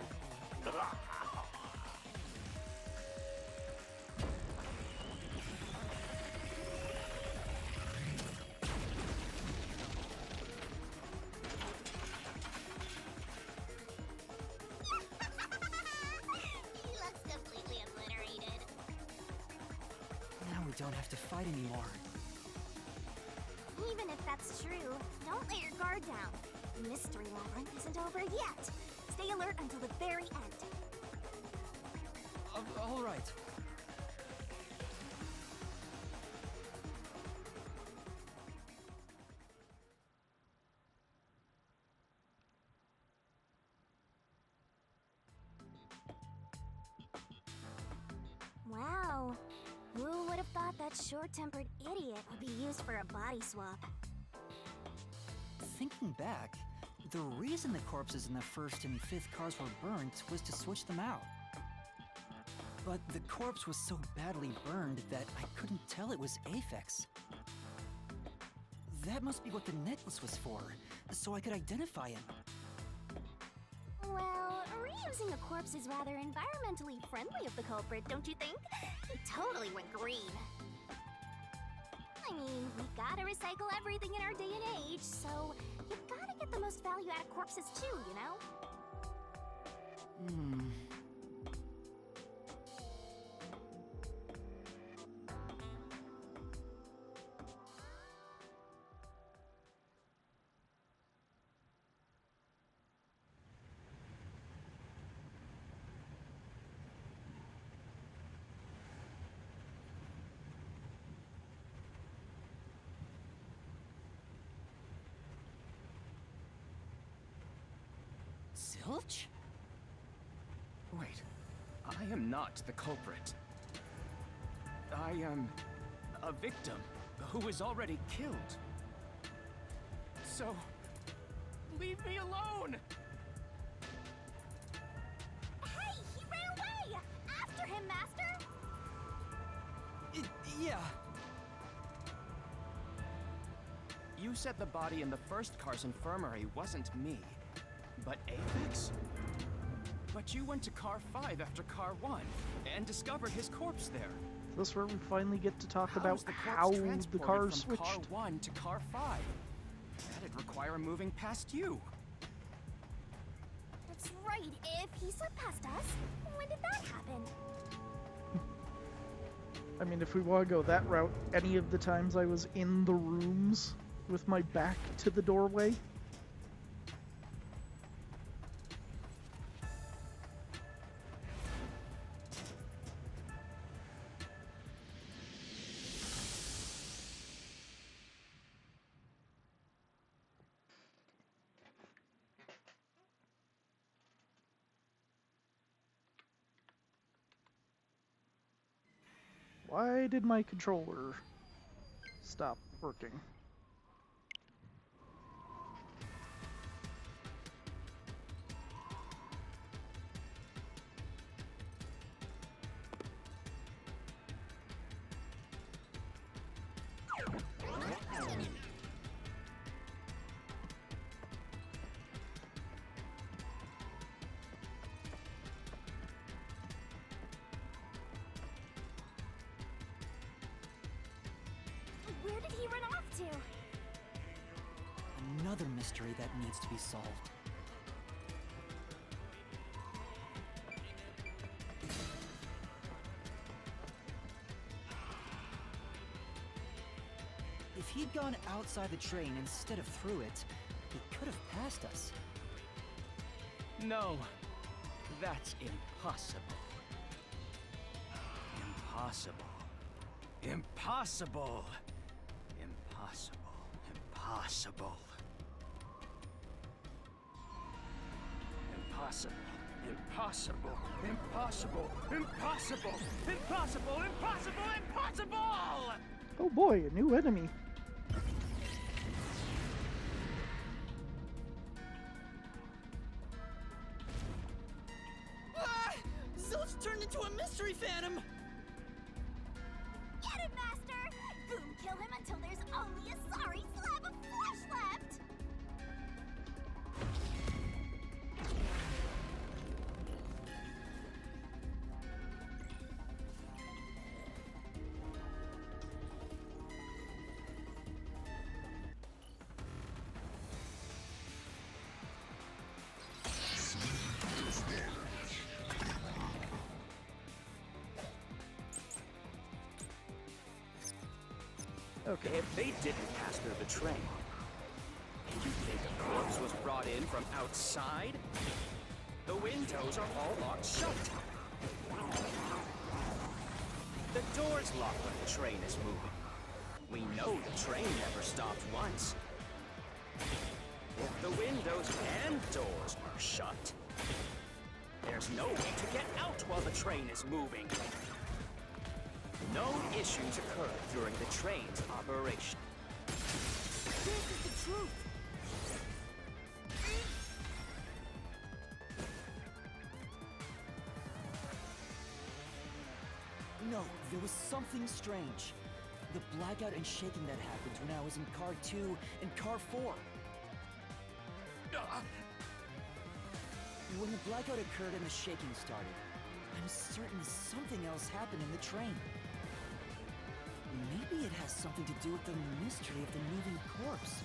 B: He looks completely obliterated.
C: Now we don't have to fight anymore.
B: Even if that's true, don't let your guard down. The Mystery Labyrinth isn't over yet. Stay alert until the very end.
C: All right.
B: Wow. Who would have thought that short-tempered idiot would be used for a body swap?
C: Thinking back, the reason the corpses in the first and fifth cars were burnt was to switch them out. But the corpse was so badly burned that I couldn't tell it was Aphex. That must be what the necklace was for, so I could identify him.
B: Well, reusing a corpse is rather environmentally friendly of the culprit, don't you think? He totally went green. I mean, we gotta recycle everything in our day and age, so you gotta get the most value out of corpses too, you know?
C: Zilch?
G: Wait, I am not the culprit. I am a victim who was already killed. So, leave me alone!
B: Hey, he ran away! After him, Master!
C: Yeah.
G: You said the body in the first car's infirmary wasn't me, but Aphex? But you went to car 5 after car 1 and discovered his corpse there.
A: Is this where we finally get to talk
G: How
A: about
G: was the
A: how
G: corpse
A: the
G: transported
A: cars
G: from
A: switched?
G: car 1 to car 5? That'd require moving past you.
B: That's right, if he slipped past us, when did that happen?
A: I mean, if we want to go that route, any of the times I was in the rooms with my back to the doorway. Why did my controller stop working?
B: Where did he run off to?
C: Another mystery that needs to be solved. If he'd gone outside the train instead of through it, he could have passed us.
G: No, that's impossible. Impossible. Impossible. Impossible. Impossible. Impossible. Impossible. Impossible. Impossible. Impossible. Impossible. Impossible!
A: Oh boy, a new enemy.
C: Ah! Zilch turned into a mystery phantom!
B: Get him, Master! Boom, kill
A: Okay.
G: If they didn't pass through the train, you think a corpse was brought in from outside? The windows are all locked shut. The door's locked when the train is moving. We know the train never stopped once. If the windows and doors are shut, there's no way to get out while the train is moving. No issues occurred during the train's operation.
I: This is the truth.
L: No, there was something strange. The blackout and shaking that happened when I was in Car 2 and Car 4. When the blackout occurred and the shaking started, I'm certain something else happened in the train. Maybe it has something to do with the mystery of the moving corpse.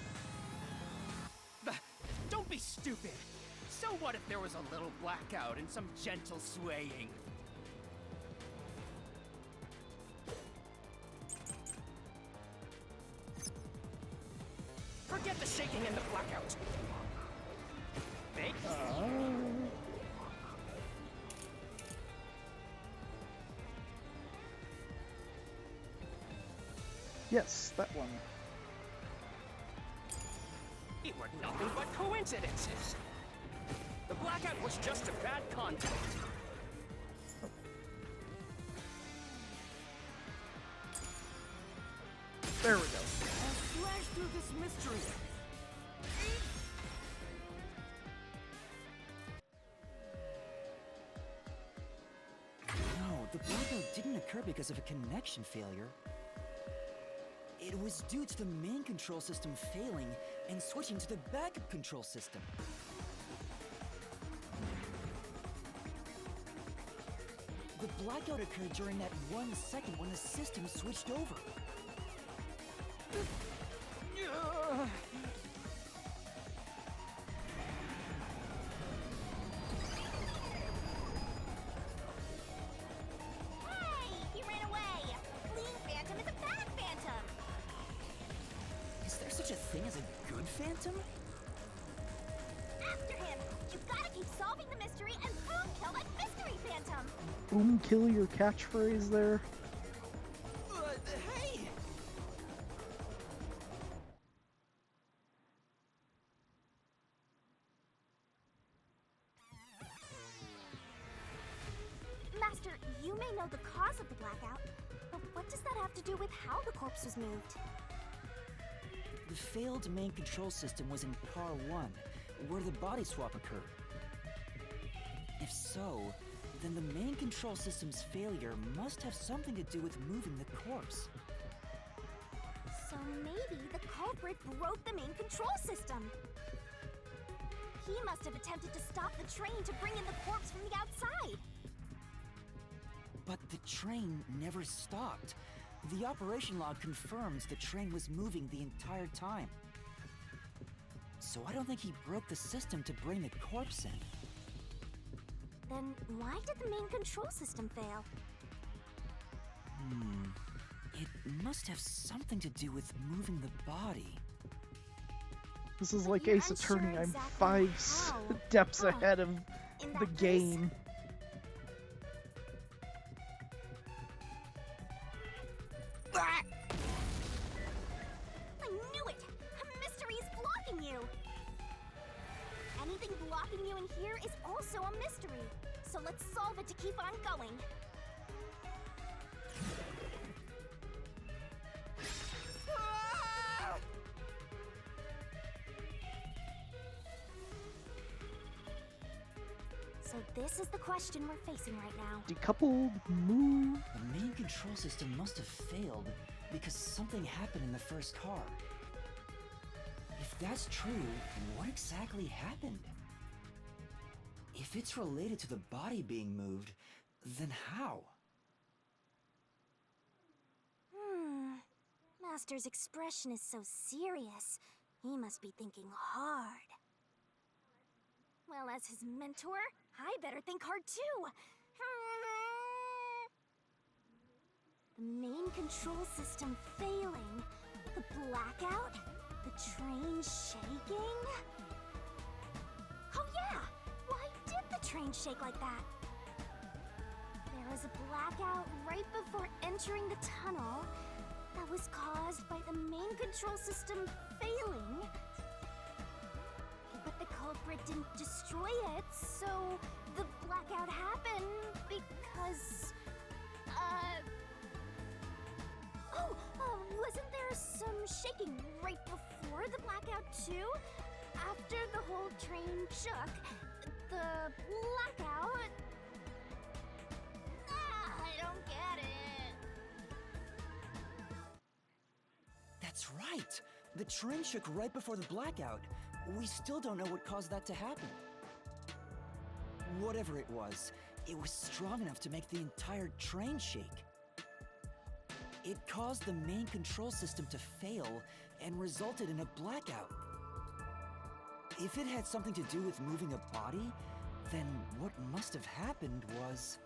G: Don't be stupid! So what if there was a little blackout and some gentle swaying? Forget the shaking and the blackout. Fake?
A: Yes, that one.
G: It were nothing but coincidences. The blackout was just a bad contact.
A: There we go.
L: I'll slash through this mystery. No, the blackout didn't occur because of a connection failure. It was due to the main control system failing and switching to the backup control system. The blackout occurred during that 1 second when the system switched over.
B: Hey! He ran away! Fleeing Phantom is a bad Phantom!
L: Is there such a thing as a good phantom?
B: After him! You gotta keep solving the mystery and boom kill that mystery Phantom!
A: Boom, kill your catchphrase there.
L: Hey!
B: Master, you may know the cause of the blackout, but what does that have to do with how the corpse was moved?
L: The failed main control system was in Car 1, where the body swap occurred. If so, then the main control system's failure must have something to do with moving the corpse.
B: So maybe the culprit broke the main control system. He must have attempted to stop the train to bring in the corpse from the outside.
L: But the train never stopped. The operation log confirms the train was moving the entire time. So I don't think he broke the system to bring the corpse in.
B: Then why did the main control system fail?
L: It must have something to do with moving the body.
A: This is like
B: You're
A: Ace
B: unsure
A: Attorney. I'm
B: exactly
A: 5
B: how.
A: steps
B: Huh.
A: ahead of
B: In
A: the
B: that case,
A: game.
B: I knew it! A mystery is blocking you! Anything blocking you in here is also a mystery. So let's solve it to keep on going. So this is the question we're facing right now.
A: Decoupled move.
L: The main control system must have failed because something happened in the first car. If that's true, what exactly happened? If it's related to the body being moved, then how?
B: Master's expression is so serious. He must be thinking hard. Well, as his mentor, I better think hard too. The main control system failing The blackout? The train shaking? Oh yeah! Why did the train shake like that? There was a blackout right before entering the tunnel that was caused by the main control system failing. But the culprit didn't destroy it, so the blackout happened because... wasn't there some shaking right before the blackout too? After the whole train shook, the blackout... I don't get it.
L: That's right! The train shook right before the blackout. We still don't know what caused that to happen. Whatever it was strong enough to make the entire train shake. It caused the main control system to fail and resulted in a blackout. If it had something to do with moving a body, then what must have happened was...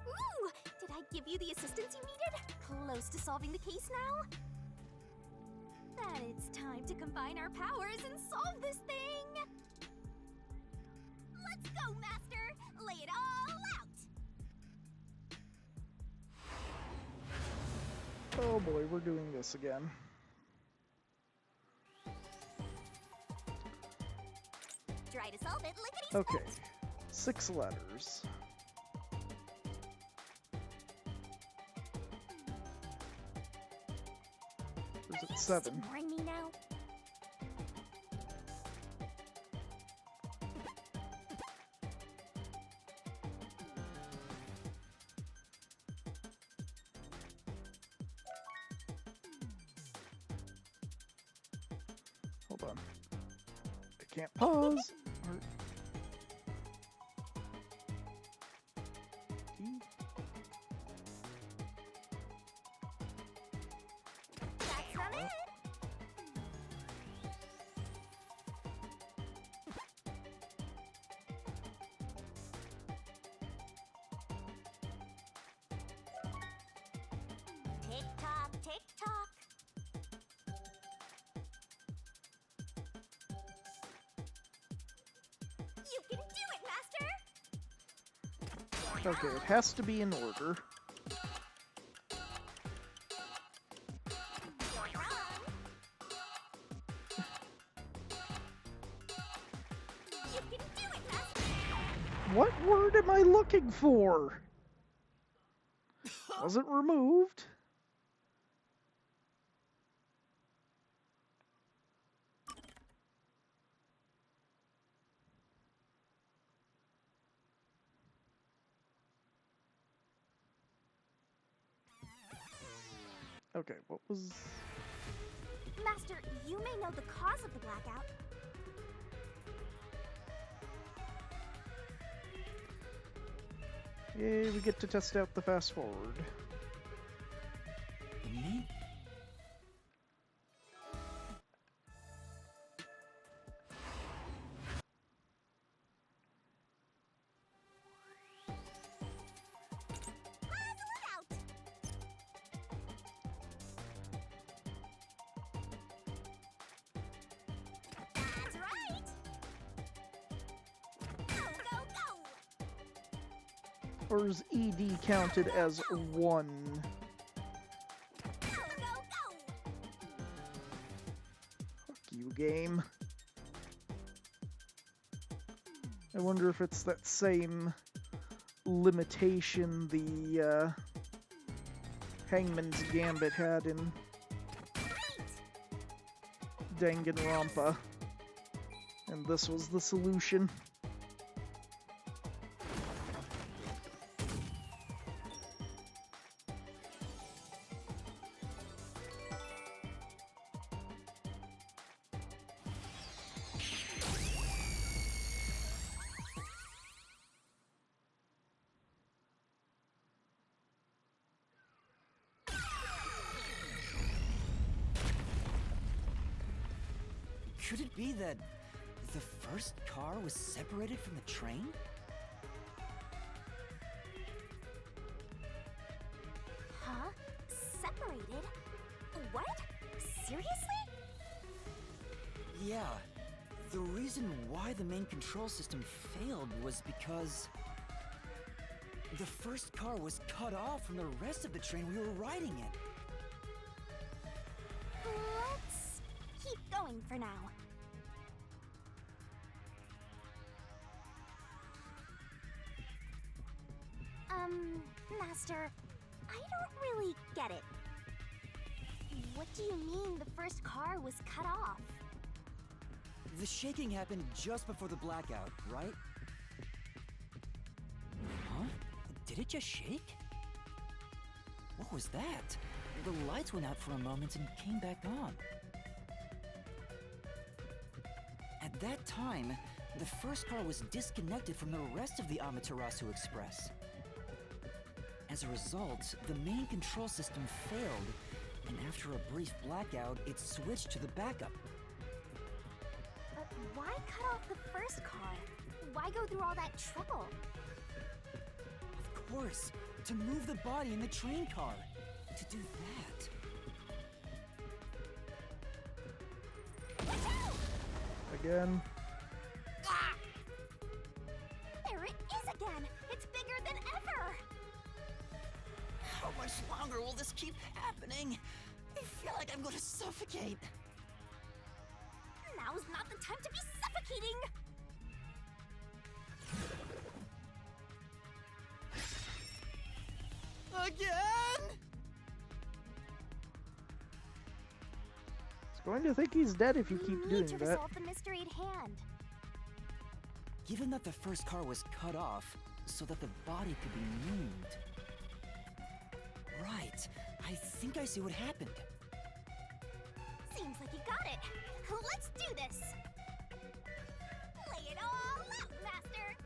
B: Ooh! Did I give you the assistance you needed? Close to solving the case now? Then it's time to combine our powers and solve this thing! Let's go, Master! Lay it all out!
A: Oh boy, we're doing this again.
B: Try to solve it, lickety-split!
A: Okay, 6 letters. Or is it 7?
B: Ignoring me now?
A: Hold on. I can't pause. Or...
B: That's not it! Tick-tock, tick-tock. You can do it, Master!
A: Okay, it has to be in order.
B: You can do it, Master!
A: What word am I looking for? Wasn't removed. Okay, what was...
B: Master, you may know the cause of the blackout.
A: Yay, we get to test out the fast forward.
L: The main...
B: That's right! Go, go, go!
A: Or is ED counted as 1?
B: Go, go, go!
A: Fuck you, game. I wonder if it's that same limitation the Hangman's Gambit had in Danganronpa. And this was the solution.
L: Could it be that the first car was separated from the train?
B: Huh? Separated? What? Seriously?
L: Yeah. The reason why the main control system failed was because the first car was cut off from the rest of the train we were riding in.
B: Let's keep going for now. Master, I don't really get it. What do you mean the first car was cut off?
L: The shaking happened just before the blackout, right? Huh? Did it just shake? What was that? The lights went out for a moment and came back on. At that time, the first car was disconnected from the rest of the Amaterasu Express. As a result, the main control system failed, and after a brief blackout, it switched to the backup.
B: But why cut off the first car? Why go through all that trouble?
L: Of course, to move the body in the train car. To do that.
A: Again.
B: Ah! There it is again! It's bigger than ever!
L: How much longer will this keep happening? I feel like I'm going to suffocate.
B: Now's not the time to be suffocating!
L: Again?
A: It's going to think he's dead if you keep
B: We
A: doing
B: need to
A: that.
B: resolve the mystery at hand.
L: Given that the first car was cut off so that the body could be moved. Right. I think I see what happened.
B: Seems like you got it. Let's do this. Lay it all out, Master.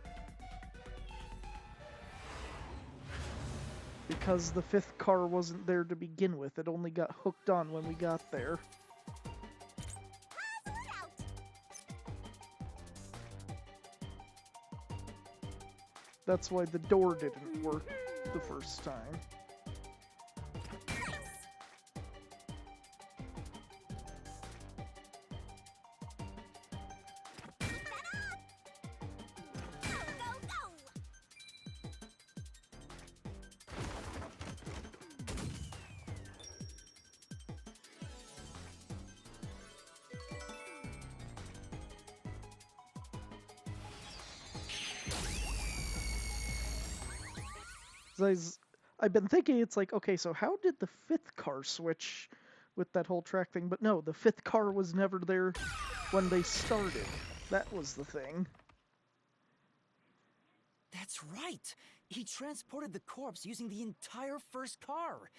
A: Because the fifth car wasn't there to begin with, it only got hooked on when we got there.
B: Puzzle it out.
A: That's why the door didn't work the first time. I've been thinking, it's like, okay, so how did the fifth car switch with that whole track thing? But no, the fifth car was never there when they started. That was the thing.
L: That's right. He transported the corpse using the entire first car.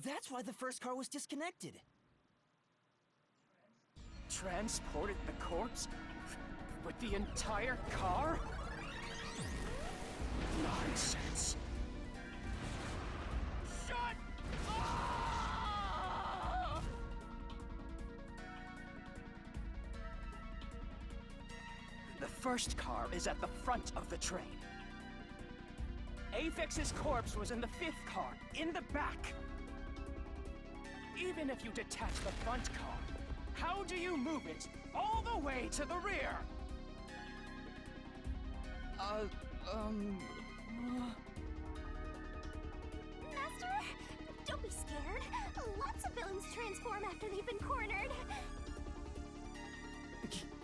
L: That's why the first car was disconnected.
G: Transported the corpse? With the entire car? Nonsense. Shut up! The first car is at the front of the train. Aphex's corpse was in the fifth car, in the back. Even if you detach the front car, how do you move it all the way to the rear?
B: Master, don't be scared. Lots of villains transform after they've been cornered.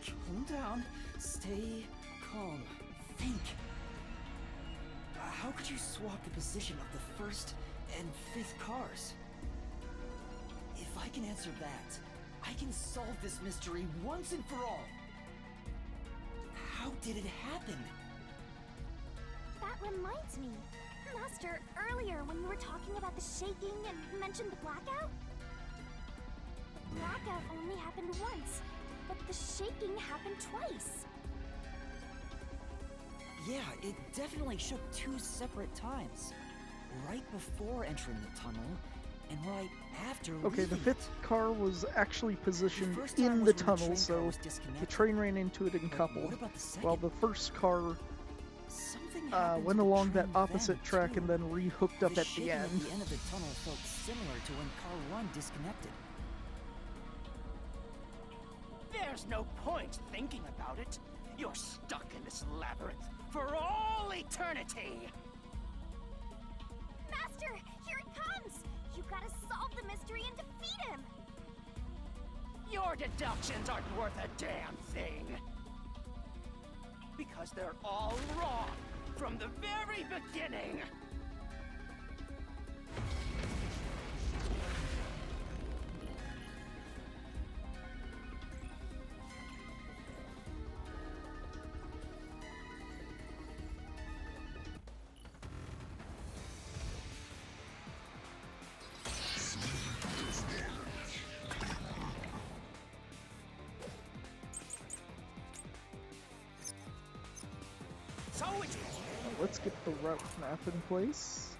L: Calm down. Stay calm. Think. How could you swap the position of the first and fifth cars? If I can answer that, I can solve this mystery once and for all. How did it happen?
B: That reminds me. Master, earlier when you were talking about the shaking and mentioned the blackout? The blackout only happened once, but the shaking happened twice.
L: Yeah, it definitely shook two separate times. Right before entering the tunnel, and right after
A: Okay, the
L: leaving
A: fifth car was actually positioned
L: first time
A: in
L: was
A: the
L: when the
A: tunnel,
L: train car
A: so
L: was
A: the
L: disconnected.
A: train ran into it and
L: But
A: coupled,
L: what about the second?
A: while the first car
L: Something happened
A: went
L: to the
A: along that
L: train
A: opposite
L: then,
A: track
L: too.
A: and then re-hooked up
L: The
A: at the
L: shaking
A: end.
L: at the end of the tunnel felt similar to when car 1 disconnected.
M: There's no point thinking about it. You're stuck in this labyrinth for all eternity!
B: Master, here it comes! You gotta solve the mystery and defeat him!
M: Your deductions aren't worth a damn thing! Because they're all wrong from the very beginning! So it's
A: Let's get the route map in place.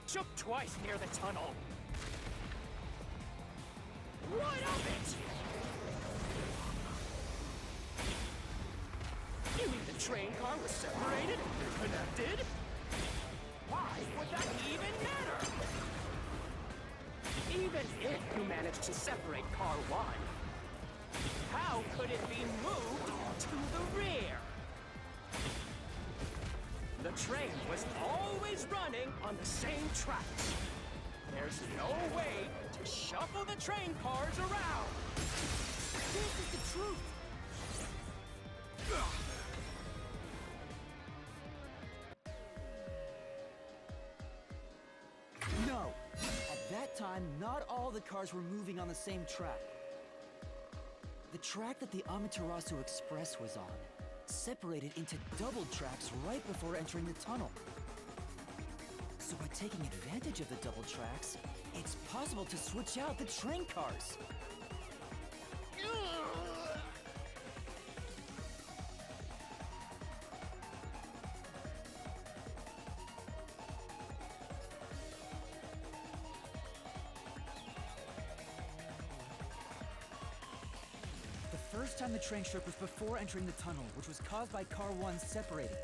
M: shook twice near the tunnel. What of it? You mean the train car was separated and connected? Why would that even matter? Even if you managed to separate car 1, how could it be moved to the rear? The train was always running on the same tracks. There's no way to shuffle the train cars around. This is the truth.
L: No! At that time, not all the cars were moving on the same track. The track that the Amaterasu Express was on separated into double tracks right before entering the tunnel. So by taking advantage of the double tracks, it's possible to switch out the train cars. The first time the train shook was before entering the tunnel, which was caused by Car 1 separating.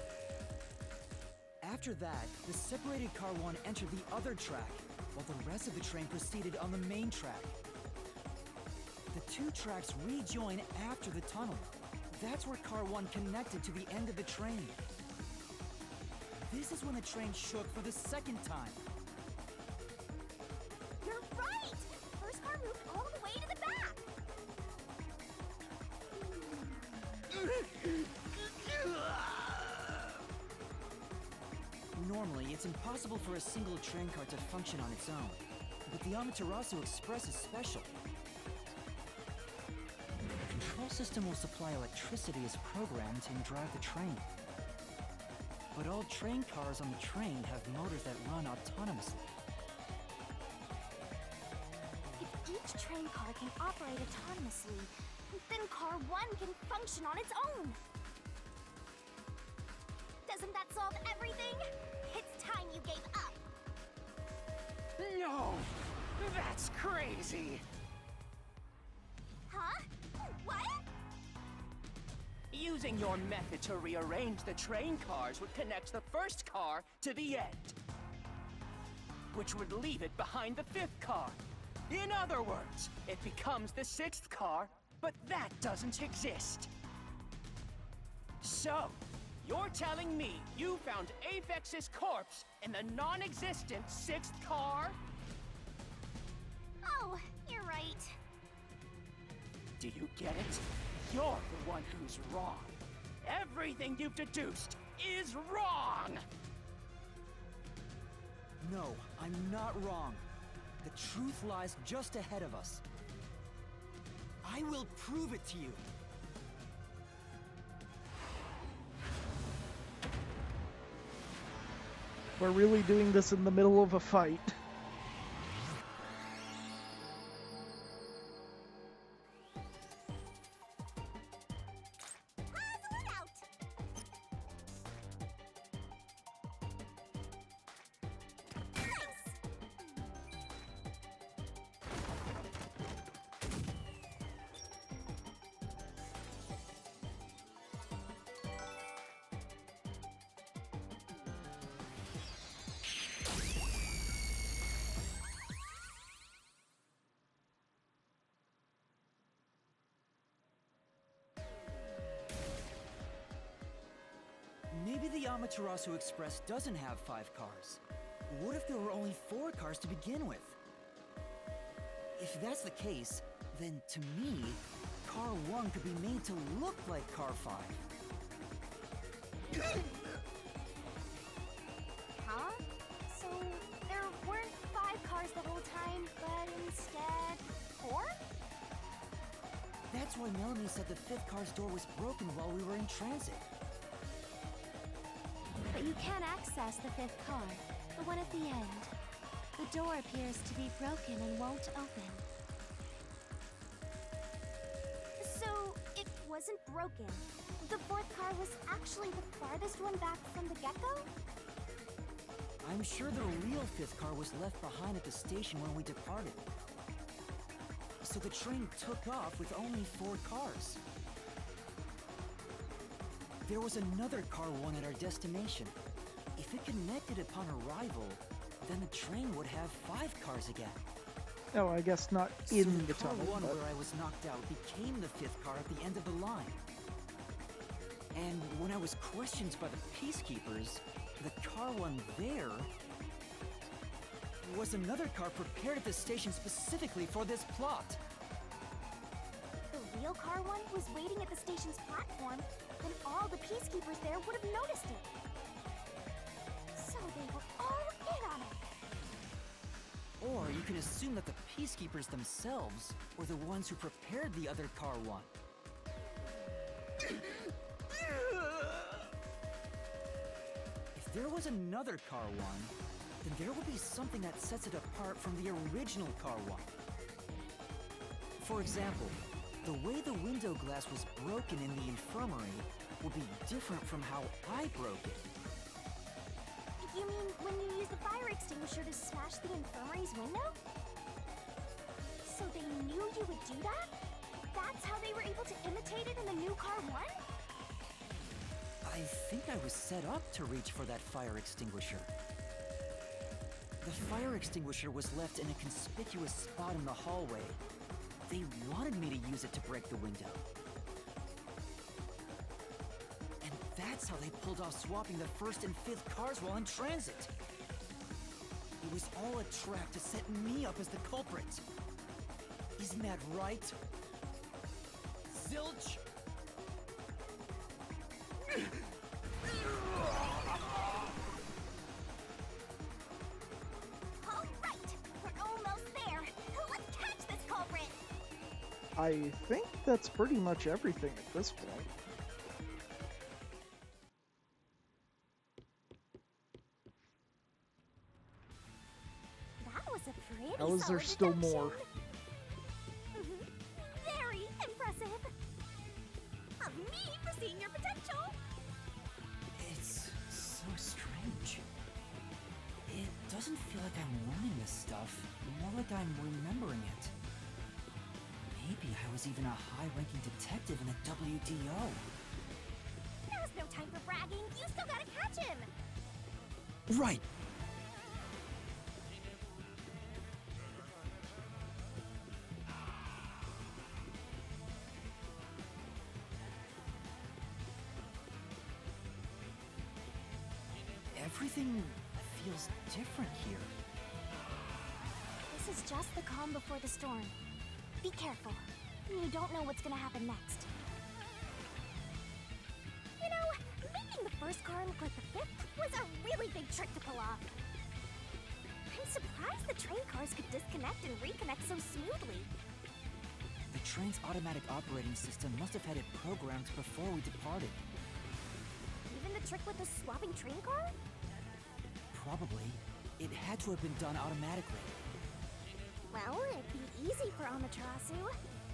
L: After that, the separated Car 1 entered the other track, while the rest of the train proceeded on the main track. The two tracks rejoin after the tunnel. That's where Car 1 connected to the end of the train. This is when the train shook for the second time.
B: You're right! The first car moved all the way to the back!
L: Normally, it's impossible for a single train car to function on its own. But the Amaterasu Express is special. The control system will supply electricity as programmed and drive the train. But all train cars on the train have motors that run autonomously.
B: If each train car can operate autonomously, then car 1 can function on its own! Doesn't that solve everything? It's time you gave up!
M: No! That's crazy!
B: Huh? What?
M: Using your method to rearrange the train cars would connect the first car to the end, which would leave it behind the 5th car. In other words, it becomes the 6th car, but that doesn't exist. So, you're telling me you found Aphex's corpse in the non-existent 6th car?
B: Oh, you're right.
M: Do you get it? You're the one who's wrong. Everything you've deduced is wrong!
L: No, I'm not wrong. The truth lies just ahead of us. I will prove it to you.
A: We're really doing this in the middle of a fight.
L: Amaterasu Express doesn't have 5 cars? What if there were only 4 cars to begin with? If that's the case, then to me, Car 1 could be made to look like Car 5.
B: Huh? So there weren't 5 cars the whole time, but instead 4?
L: That's why Melanie said the 5th car's door was broken while we were in transit.
I: But you can't access the 5th car, the one at the end. The door appears to be broken and won't open.
B: So it wasn't broken. The 4th car was actually the farthest one back from the get-go?
L: I'm sure the real 5th car was left behind at the station when we departed. So the train took off with only 4 cars. There was another Car 1 at our destination. If it connected upon arrival, then the train would have 5 cars again.
A: Oh, I guess not
L: So
A: in
L: the
A: the
L: Car
A: tunnel,
L: 1
A: but...
L: where I was knocked out became the 5th car at the end of the line. And when I was questioned by the Peacekeepers, the Car 1 there was another car prepared at the station specifically for this plot.
B: The real car 1 was waiting at the station's platform, then all the peacekeepers there would have noticed it. So they were all in on it.
L: Or you can assume that the Peacekeepers themselves were the ones who prepared the other Car 1. If there was another Car 1, then there would be something that sets it apart from the original Car 1. For example, the way the window glass was broken in the infirmary would be different from how I broke it.
B: You mean when you used the fire extinguisher to smash the infirmary's window? So they knew you would do that? That's how they were able to imitate it in the new car 1?
L: I think I was set up to reach for that fire extinguisher. The fire extinguisher was left in a conspicuous spot in the hallway. They wanted me to use it to break the window. And that's how they pulled off swapping the 1st and 5th cars while in transit. It was all a trap to set me up as the culprit. Isn't that right? Zilch?
B: All right, we're almost there. Let's catch this culprit.
A: I think that's pretty much everything at this point.
B: That was a pretty
A: How is there
B: solid
A: still
B: deduction.
A: more?
B: Very impressive. Of me foreseeing your potential.
L: It's so strange. It doesn't feel like I'm learning this stuff, more like I'm remembering it. Maybe I was even a high-ranking detective in the WDO.
B: Now's no time for bragging. You still gotta catch him.
L: Right! Everything feels different here.
B: This is just the calm before the storm. Be careful. You don't know what's gonna happen next. You know, making the 1st car look like the 5th was a really big trick to pull off. I'm surprised the train cars could disconnect and reconnect so smoothly.
L: The train's automatic operating system must have had it programmed before we departed.
B: Even the trick with the swapping train car?
L: Probably. It had to have been done automatically.
B: Well, it'd be easy for Amaterasu.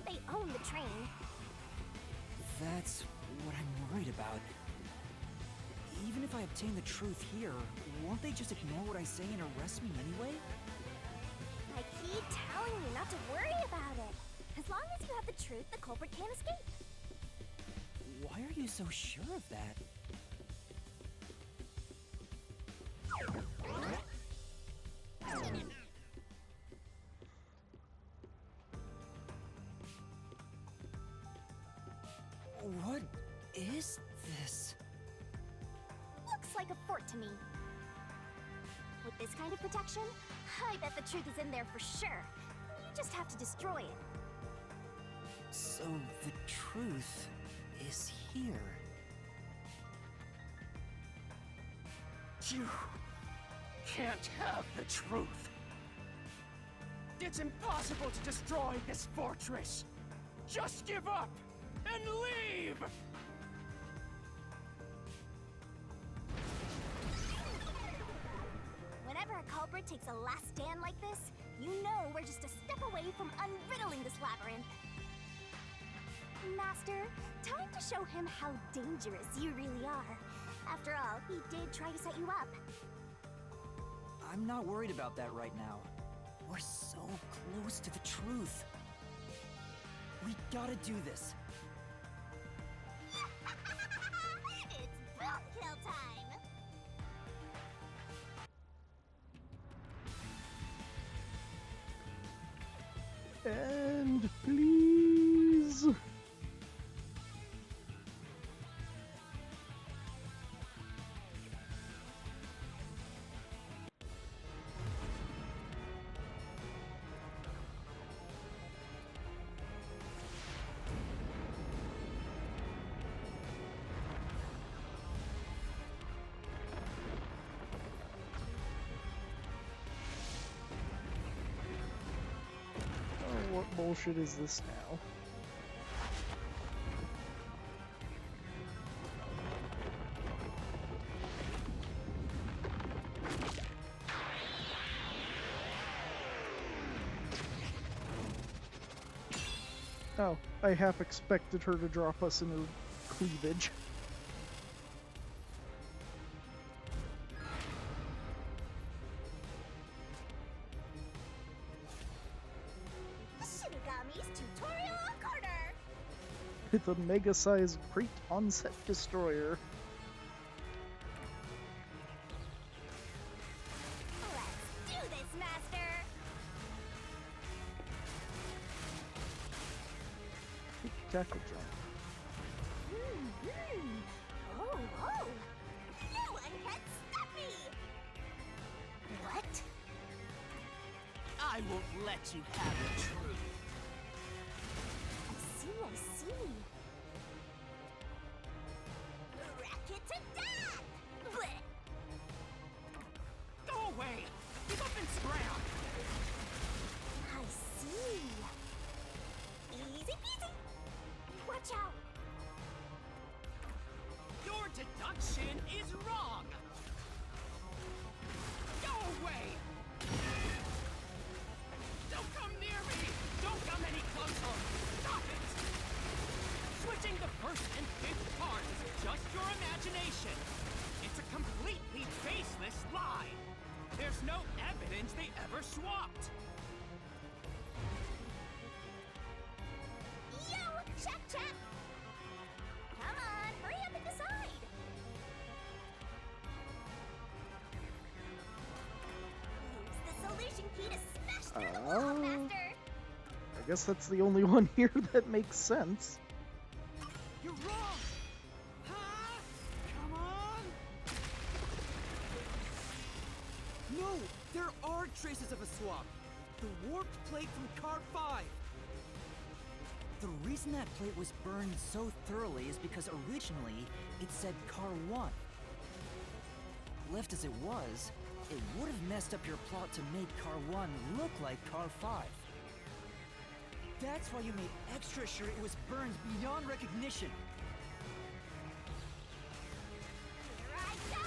B: They own the train.
L: That's what I'm worried about. Even if I obtain the truth here, won't they just ignore what I say and arrest me anyway?
B: I keep telling you not to worry about it. As long as you have the truth, the culprit can't escape.
L: Why are you so sure of that? What is this?
B: Looks to me. With this kind of protection, I bet the truth is in there for sure. You just have to destroy it.
L: So the truth is here.
M: You can't have the truth. It's impossible to destroy this fortress. Just give up and leave!
B: Whenever a culprit takes a last stand like this, you know we're just a step away from unriddling this labyrinth. Master, time to show him how dangerous you really are. After all, he did try to set you up.
L: I'm not worried about that right now. We're so close to the truth. We gotta do this.
B: It's boom kill time!
A: And please. What bullshit is this now? Oh, I half expected her to drop us in her cleavage.
B: Shinigami's Tutorial Corner!
A: With a mega-sized great onset destroyer.
B: Let's do this, Master!
A: Tackle jump.
B: Oh, oh! No one can stop me! What?
M: I won't let you have the truth.
B: I see. Racket to death! Blech.
M: Go away! Give up and scram!
B: I see. Easy peasy. Watch out.
M: Your deduction is wrong! Go away! Don't come near me! Don't come any closer! Stop it! Switching the first and fifth cards is just your imagination. It's a completely baseless lie. There's no evidence they ever swapped.
B: Yo, check. Come on, hurry up and decide. Use the solution key to smash through the wall, Master.
A: I guess that's the only one here that makes sense.
M: You're wrong! Huh? Come on!
L: No! There are traces of a swap! The warped plate from Car 5! The reason that plate was burned so thoroughly is because originally it said Car 1. Left as it was, it would have messed up your plot to make Car 1 look like Car 5. That's why you made extra sure it was burned beyond recognition.
B: Here I go.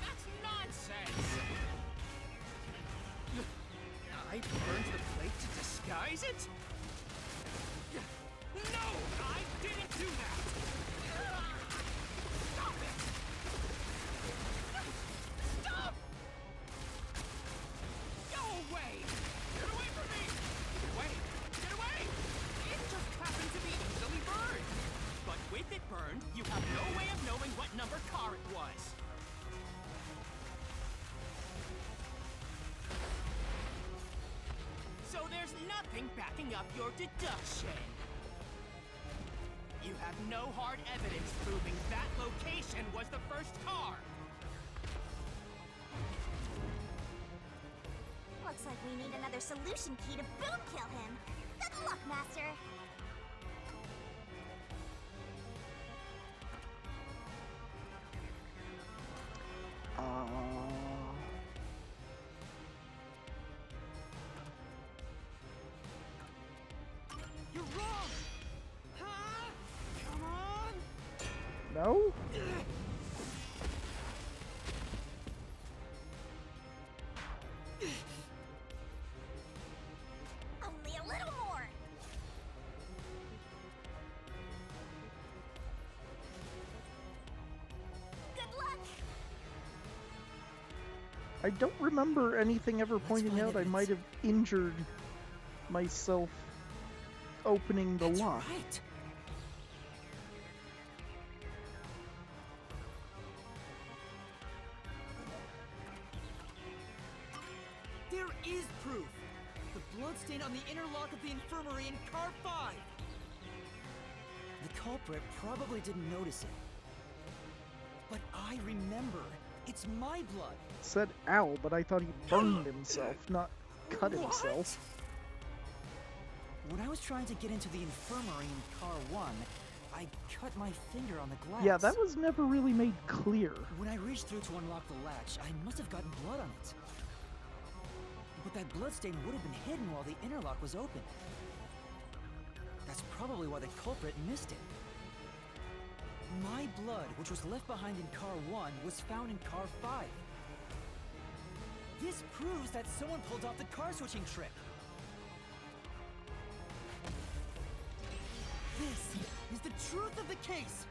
M: That's nonsense! I burned the plate to disguise it? No! I didn't do that! Stop it! Stop! Go away! Get away from me! Get away! Get away! It just happened to be easily burned! But with it burned, you have no way of knowing what number car it was. So there's nothing backing up your deduction. You have no hard evidence proving that location was the first car.
B: Looks like we need another solution key to boom kill him. Good luck, Master.
M: You're wrong! Huh? Come on!
A: No?
B: Only a little more. Good luck.
A: I don't remember anything ever pointing out I might have injured myself opening the lock.
L: Right. There is proof! The bloodstain on the inner lock of the infirmary in car 5! The culprit probably didn't notice it. But I remember. It's my blood.
A: It said ow, but I thought he burned himself, not cut himself.
L: When I was trying to get into the infirmary in car 1, I cut my finger on the glass.
A: Yeah, that was never really made clear.
L: When I reached through to unlock the latch, I must have gotten blood on it. But that bloodstain would have been hidden while the inner lock was open. That's probably why the culprit missed it. My blood, which was left behind in car 1, was found in car 5. This proves that someone pulled off the car switching trick. This is the truth of the case!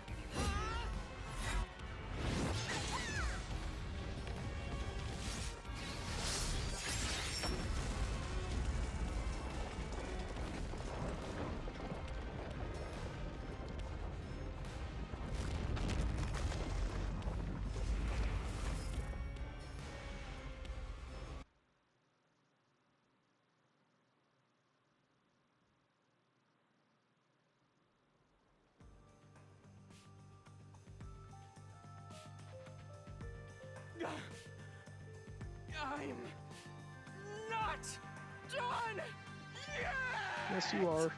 M: I'm not done yet!
A: Yes, you are.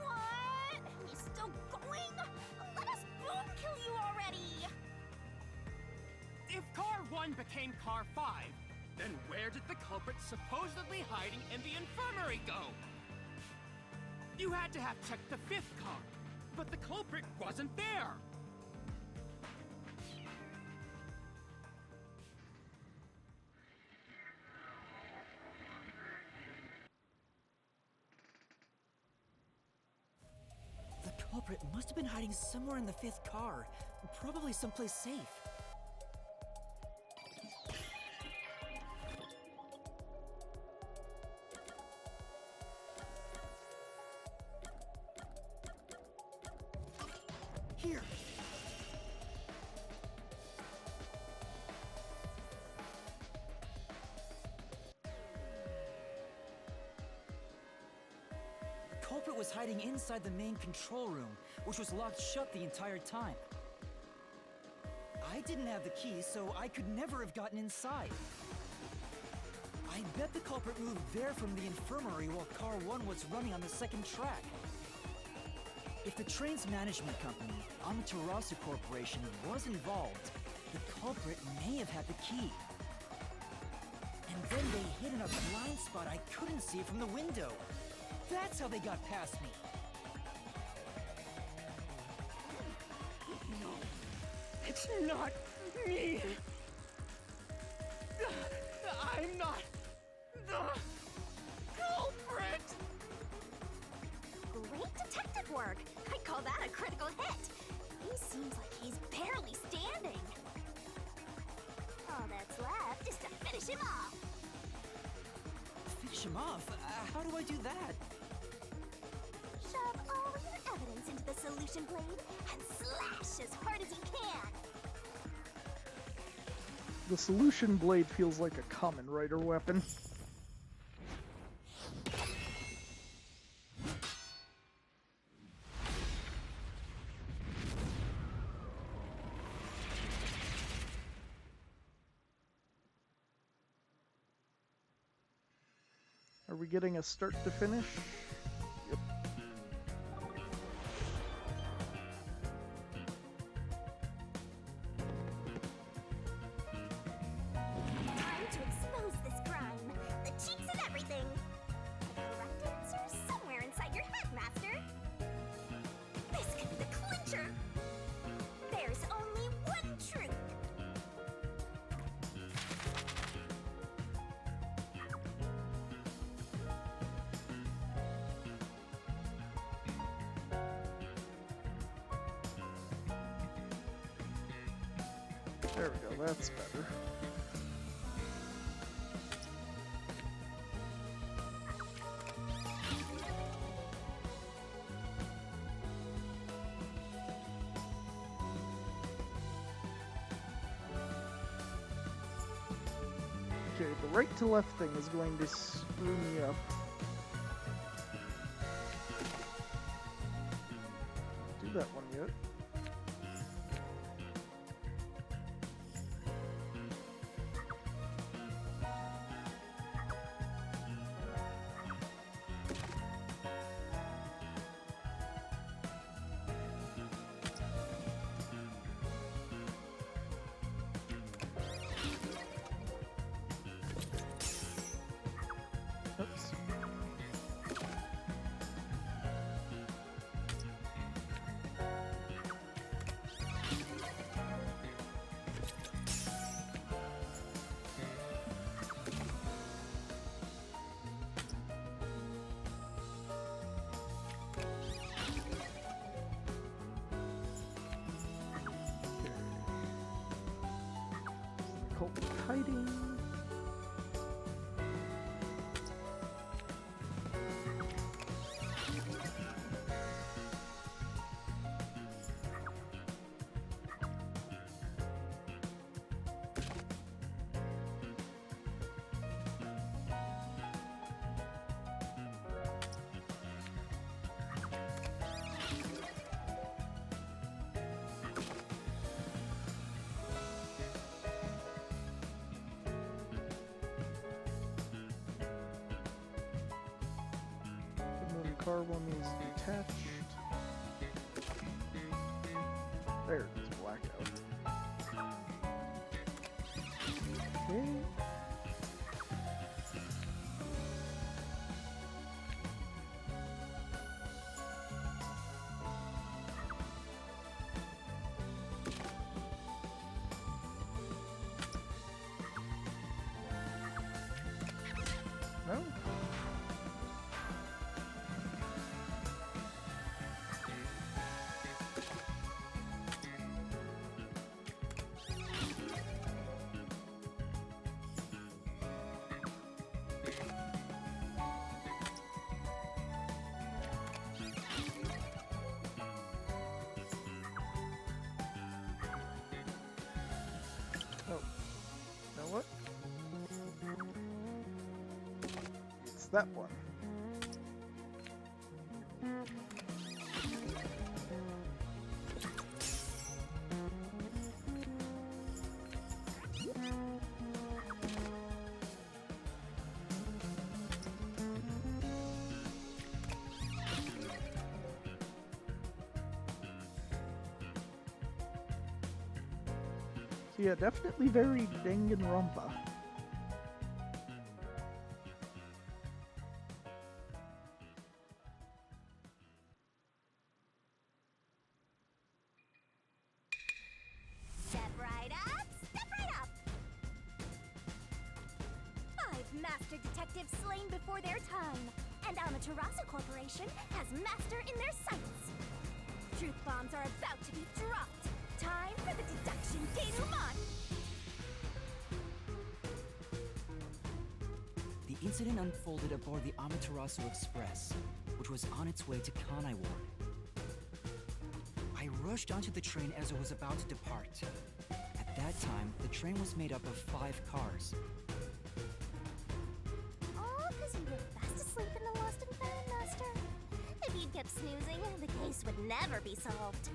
B: What? He's still going? Let us boom kill you already!
M: If car 1 became car 5, then where did the culprit supposedly hiding in the infirmary go? You had to have checked the 5th car, but the culprit wasn't there.
L: The culprit must have been hiding somewhere in the 5th car, probably someplace safe. Here. The culprit was hiding inside the main control room, which was locked shut the entire time. I didn't have the key, so I could never have gotten inside. I bet the culprit moved there from the infirmary while car 1 was running on the 2nd track. If the train's management company, Amaterasu Corporation, was involved, the culprit may have had the key. And then they hid in a blind spot I couldn't see from the window. That's how they got past me.
M: No, it's not me. I'm not the culprit.
B: Great detective work. I'd call that a critical hit. He seems like he's barely standing. All that's left is to finish him off.
L: Finish him off? How do I do that?
B: Shove all of your evidence into the solution blade and slash as hard as you can.
A: The solution blade feels like a Kamen Rider weapon. we getting a start to finish? Yep.
B: Time to expose this crime. The cheeks and everything. The correct answer's somewhere inside your head, Master. This could be the clincher. There's only one truth.
A: There we go, that's better. Okay, the right to left thing is going to screw me up. Do that one yet. Oops. Colt hiding. And then car one is detached. There it is, blackout. Okay. No? Oh. Know what? It's that one. So yeah, definitely very Danganronpa.
B: Step right up, step right up. 5 master detectives slain before their time, and Amaterasu Corporation has master in their sights. Truth bombs are about to be dropped. Time for the deduction denouement.
L: The incident unfolded aboard the Amaterasu Express, which was on its way to Kanai Ward. I rushed onto the train as it was about to depart. At that time, the train was made up of 5 cars.
B: All because you were fast asleep in the lost and found, Master. If you'd kept snoozing, the case would never be solved.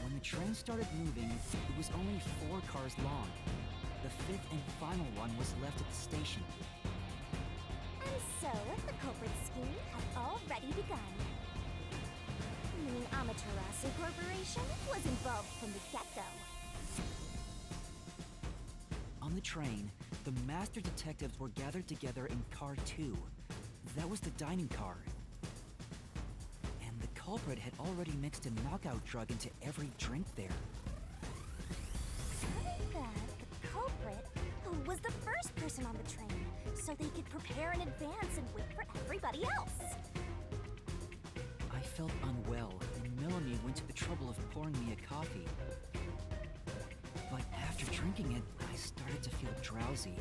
L: When the train started moving, it was only 4 cars long. The 5th and final one was left at the station.
B: So, the culprit's scheme had already begun. The Amaterasu Corporation was involved from the get-go.
L: On the train, the master detectives were gathered together in Car 2. That was the dining car. And the culprit had already mixed a knockout drug into every drink there.
B: Like that, the culprit was the first person on the train, so they could prepare in advance and wait for everybody else.
L: I felt unwell, and Melanie went to the trouble of pouring me a coffee. But after drinking it, I started to feel drowsy.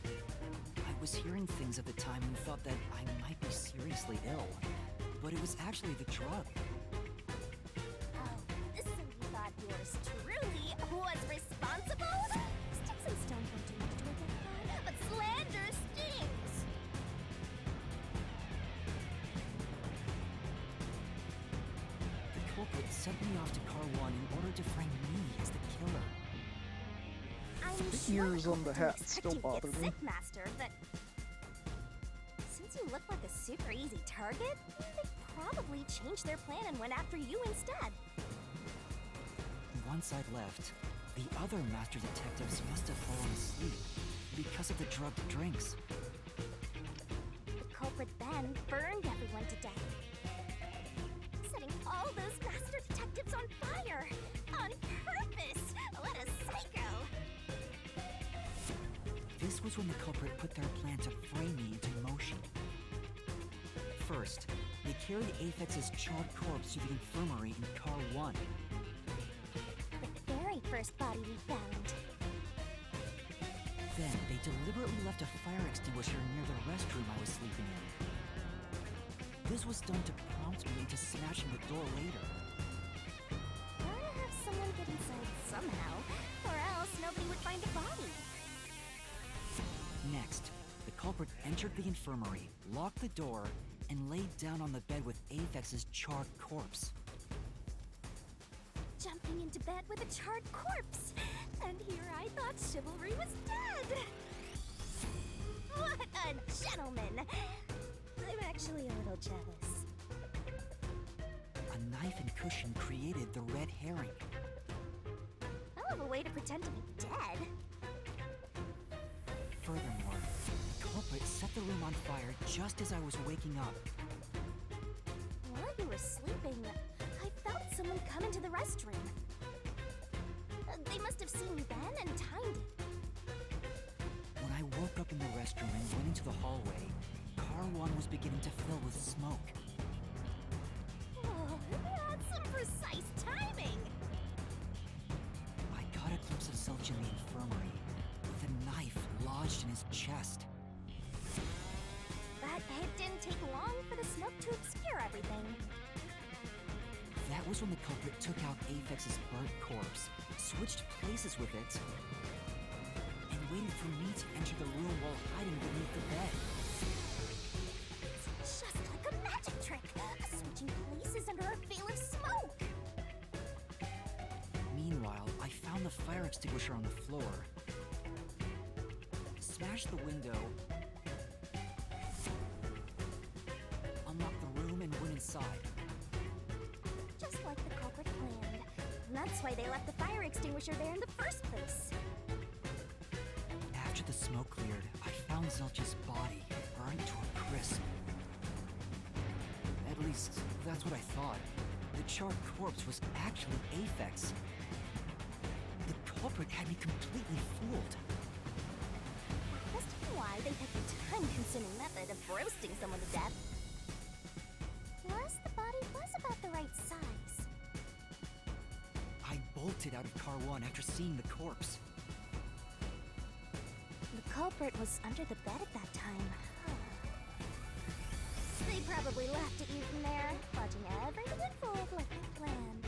L: I was hearing things at the time and thought that I might be seriously ill, but it was actually the drug.
B: Oh, so you thought yours truly was responsible? Sticks and stones don't do much to a good cause, but slander stings!
L: The culprit sent me off to Car 1 in order to frame me as the killer.
B: I'm
A: The
B: sure
A: ears on the
B: Culprit
A: hat
B: didn't
A: still
B: expect you to
A: bother
B: get
A: me.
B: sick, Master, but since you look like a super easy target, they probably changed their plan and went after you instead.
L: Once I'd left, the other master detectives must have fallen asleep because of the drugged drinks.
B: The culprit then burned everyone to death, setting all those master detectives on fire on purpose. What a psycho!
L: This was when the culprit put their plan to frame me into motion. First, they carried Aphex's charred corpse to the infirmary in Car 1.
B: The very first body we found.
L: Then, they deliberately left a fire extinguisher near the restroom I was sleeping in. This was done to prompt me into smashing the door later.
B: Gotta have someone get inside somehow, or else nobody would find the body.
L: Next, the culprit entered the infirmary, locked the door, and laid down on the bed with Aphex's charred corpse.
B: Jumping into bed with a charred corpse! And here I thought chivalry was dead! What a gentleman! I'm actually a little jealous.
L: A knife and cushion created the red herring.
B: Hell of a way to pretend to be dead.
L: Furthermore, the culprit set the room on fire just as I was waking up.
B: While you were sleeping, I felt someone come into the restroom. They must have seen me then and timed it.
L: When I woke up in the restroom and went into the hallway, Car 1 was beginning to fill with smoke.
B: Oh, that's some precise timing!
L: I caught a glimpse of Zelch in the infirmary, with a knife lodged in his chest.
B: But it didn't take long for the smoke to obscure everything.
L: That was when the culprit took out Aphex's burnt corpse, switched places with it, and waited for me to enter the room while hiding beneath the bed.
B: It's just like a magic trick, switching places under a veil of smoke.
L: Meanwhile, I found the fire extinguisher on the floor, smashed the window, unlocked the room, and went inside.
B: Just like the culprit planned. And that's why they left the fire extinguisher there in the first place.
L: After the smoke cleared, I found Zelch's body burned to a crisp. At least, that's what I thought. The charred corpse was actually Aphex. The culprit had me completely fooled.
B: Must be why they picked a time-consuming method of roasting someone to death. Plus, the body was about the right size.
L: I bolted out of Car 1 after seeing the corpse.
B: The culprit was under the bed at that time. They probably laughed at you from there, watching everything unfold like they planned.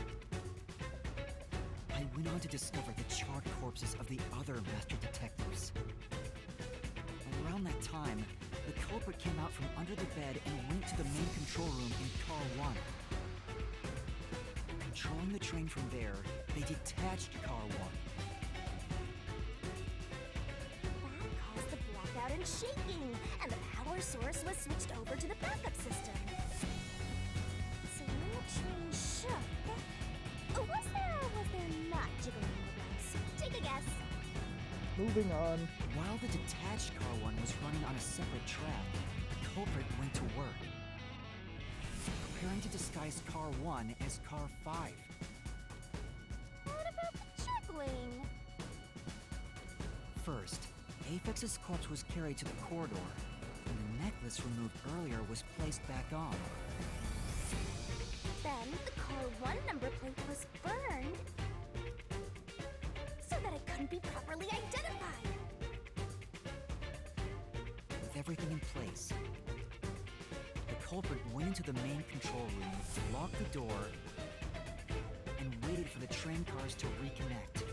L: I went on to discover the charred corpses of the other master detectives. Around that time, the culprit came out from under the bed and went to the main control room in Car 1. Controlling the train from there, they detached Car 1.
B: That caused the blackout in began shaking, and the power source was switched over to the backup system. So when the train shook, was there not jiggling in the webs? Take a guess.
A: Moving on.
L: While the detached Car 1 was running on a separate track, the culprit went to work, preparing to disguise Car 1 as Car 5.
B: What about the juggling?
L: First, Aphex's corpse was carried to the corridor, and the necklace removed earlier was placed back on.
B: Then the Car 1 number plate was burned so that it couldn't be properly identified.
L: With everything in place, the culprit went into the main control room, locked the door, and waited for the train cars to reconnect.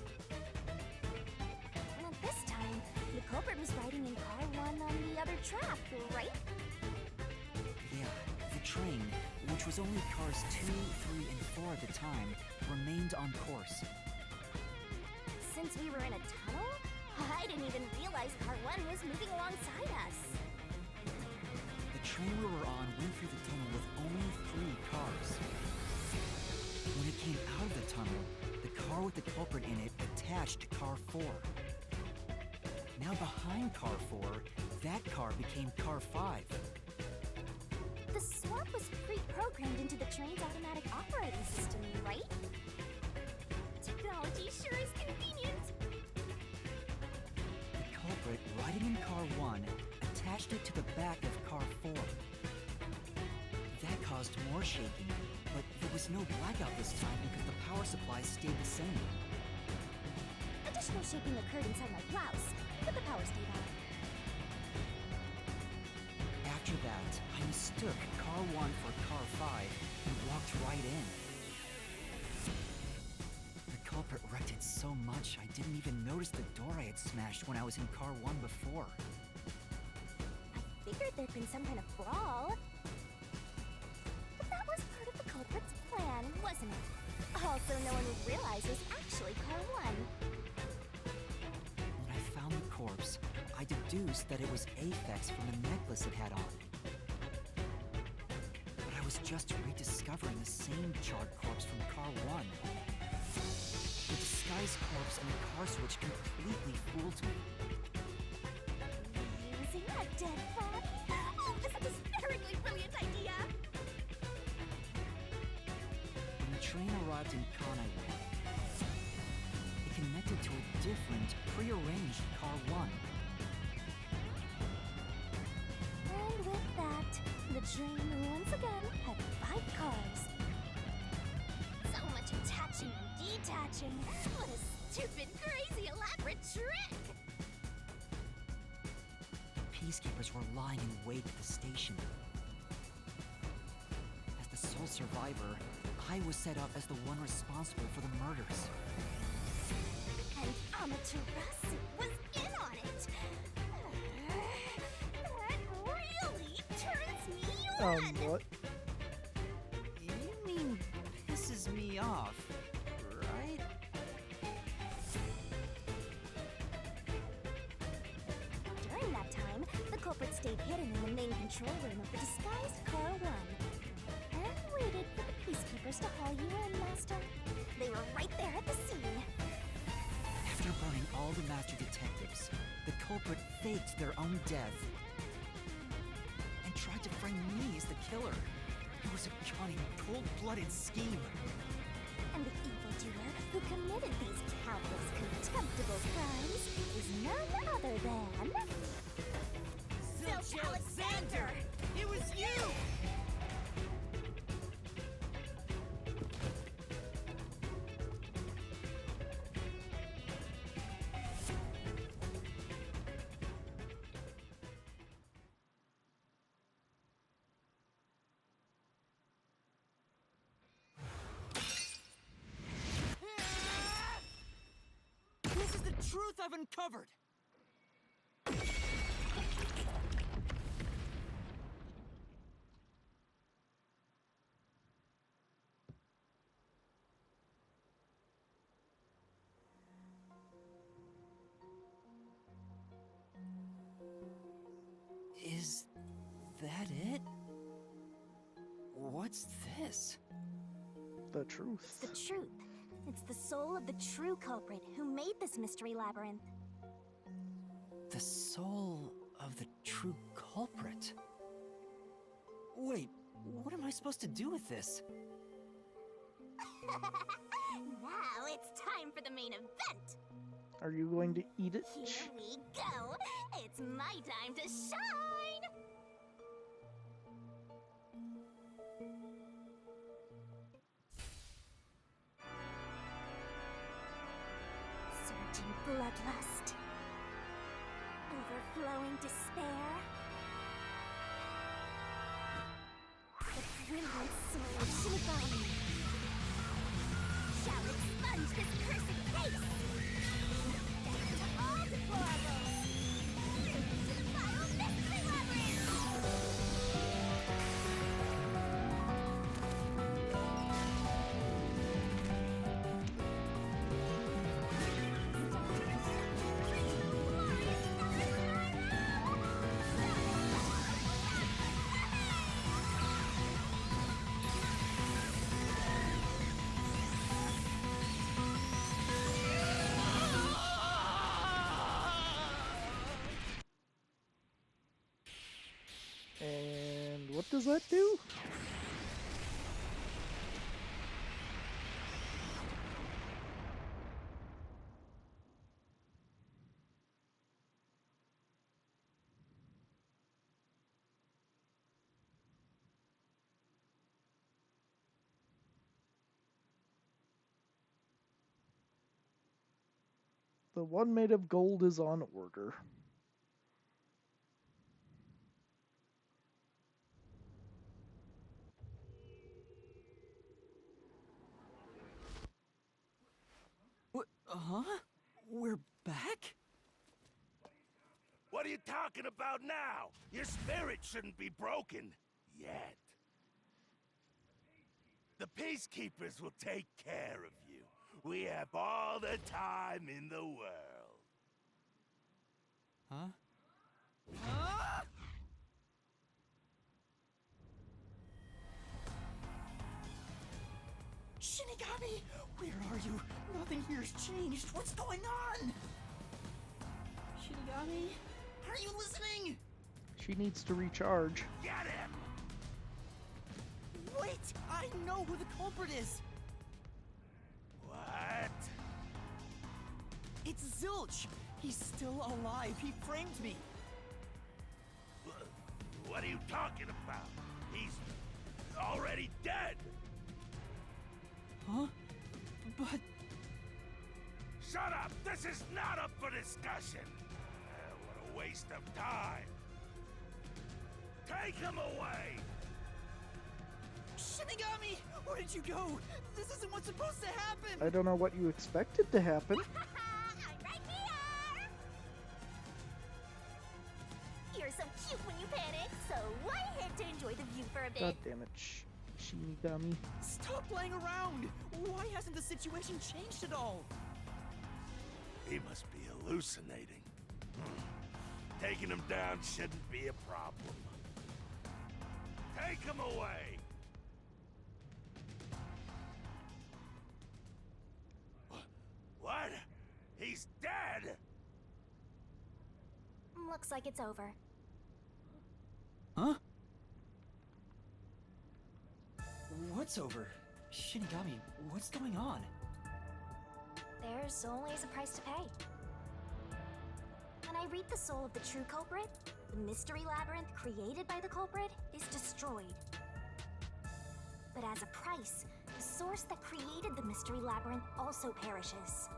B: And at this time, the culprit was riding in Car 1 on the other track, right?
L: Yeah, the train, which was only cars 2, 3, and 4 at the time, remained on course.
B: Since we were in a tunnel, I didn't even realize Car 1 was moving alongside us.
L: The train we were on went through the tunnel with only 3 cars. When it came out of the tunnel, the car with the culprit in it attached to Car 4. Now behind Car 4, that car became Car 5.
B: The swap was pre-programmed into the train's automatic operating system, right? Technology sure is convenient.
L: The culprit, riding in Car 1, attached it to the back of Car 4. That caused more shaking, but there was no blackout this time because the power supply stayed the same.
B: Additional shaking occurred inside my blouse, but the power stayed on.
L: After that, I mistook Car 1 for Car 5 and walked right in. The culprit wrecked it so much I didn't even notice the door I had smashed when I was in Car 1 before.
B: I figured there'd been some kind of brawl. But that was part of the culprit's plan, wasn't it? Also, no one would realize it was actually Car 1.
L: When I found the corpse, I deduced that it was Aphex from the necklace it had on. But I was just rediscovering the same charred corpse from Car 1. The disguised corpse and the car switch completely fooled me.
B: Using a dead body? Oh, this is a hysterically brilliant idea!
L: When the train arrived in Kanaiware, it connected to a different, prearranged Car 1.
B: And with that, the train once again had 5 cars. So much attaching and detaching. What a stupid, crazy, elaborate trick!
L: The peacekeepers were lying in wait at the station. As the sole survivor, I was set up as the one responsible for the murders.
B: And Amaterasu was in on it! That really turns me on!
A: What?
L: You mean pisses me off, right?
B: During that time, the culprit stayed hidden in the main control room of the disguised Car 1 and waited for the peacekeepers to haul you in, Master. They were right there at the scene.
L: After burning all the master detectives, the culprit faked their own death and tried to frame me as the killer. It was a cunning, cold-blooded scheme.
B: And the evildoer who committed these countless contemptible crimes is none other than... Zilch Alexander!
M: It was you! This is the truth I've uncovered!
L: What's this?
A: The truth.
B: The truth. It's the soul of the true culprit who made this mystery labyrinth.
L: The soul of the true culprit? Wait, what am I supposed to do with this?
B: Now it's time for the main event.
A: Are you going to eat it?
B: Here we go. It's my time to shine. Surging bloodlust. Overflowing despair. The brilliant soul of Shinigami shall expunge this cursed case. Death to all deplorables. To the final mystery labyrinth.
A: And what does that do? The one made of gold is on order.
L: Huh? We're back?
K: What are you talking about now? Your spirit shouldn't be broken yet. The Peacekeepers will take care of you. We have all the time in the world.
L: Huh? Shinigami! Where are you? Nothing here's changed. What's going on? Shinigami? Are you listening?
A: She needs to recharge.
K: Get him!
L: Wait! I know who the culprit is!
K: What?
L: It's Zilch! He's still alive. He framed me.
K: What are you talking about? He's already dead.
L: Huh? But...
K: Shut up! This is not up for discussion! What a waste of time! Take him away!
L: Shinigami! Where did you go? This isn't what's supposed to happen!
A: I don't know what you expected to happen.
B: I'm right here! You're so cute when you panic, so I had to enjoy the view for a bit.
A: God damn it, Shinigami.
L: Stop playing around! Why hasn't the situation changed at all?
K: He must be hallucinating. Taking him down shouldn't be a problem. Take him away! What? He's dead?
B: Looks like it's over.
L: Huh? What's over? Shinigami, what's going on?
B: There's always a price to pay. When I read the soul of the true culprit, the mystery labyrinth created by the culprit is destroyed. But as a price, the source that created the mystery labyrinth also perishes.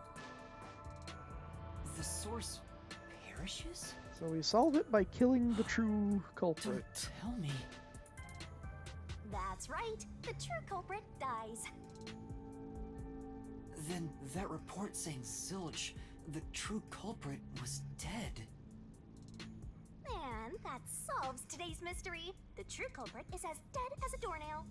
L: The source perishes?
A: So we solve it by killing the true culprit.
L: Don't tell me.
B: That's right, the true culprit dies.
L: Then that report saying Zilch, the true culprit, was dead.
B: And that solves today's mystery. The true culprit is as dead as a doornail.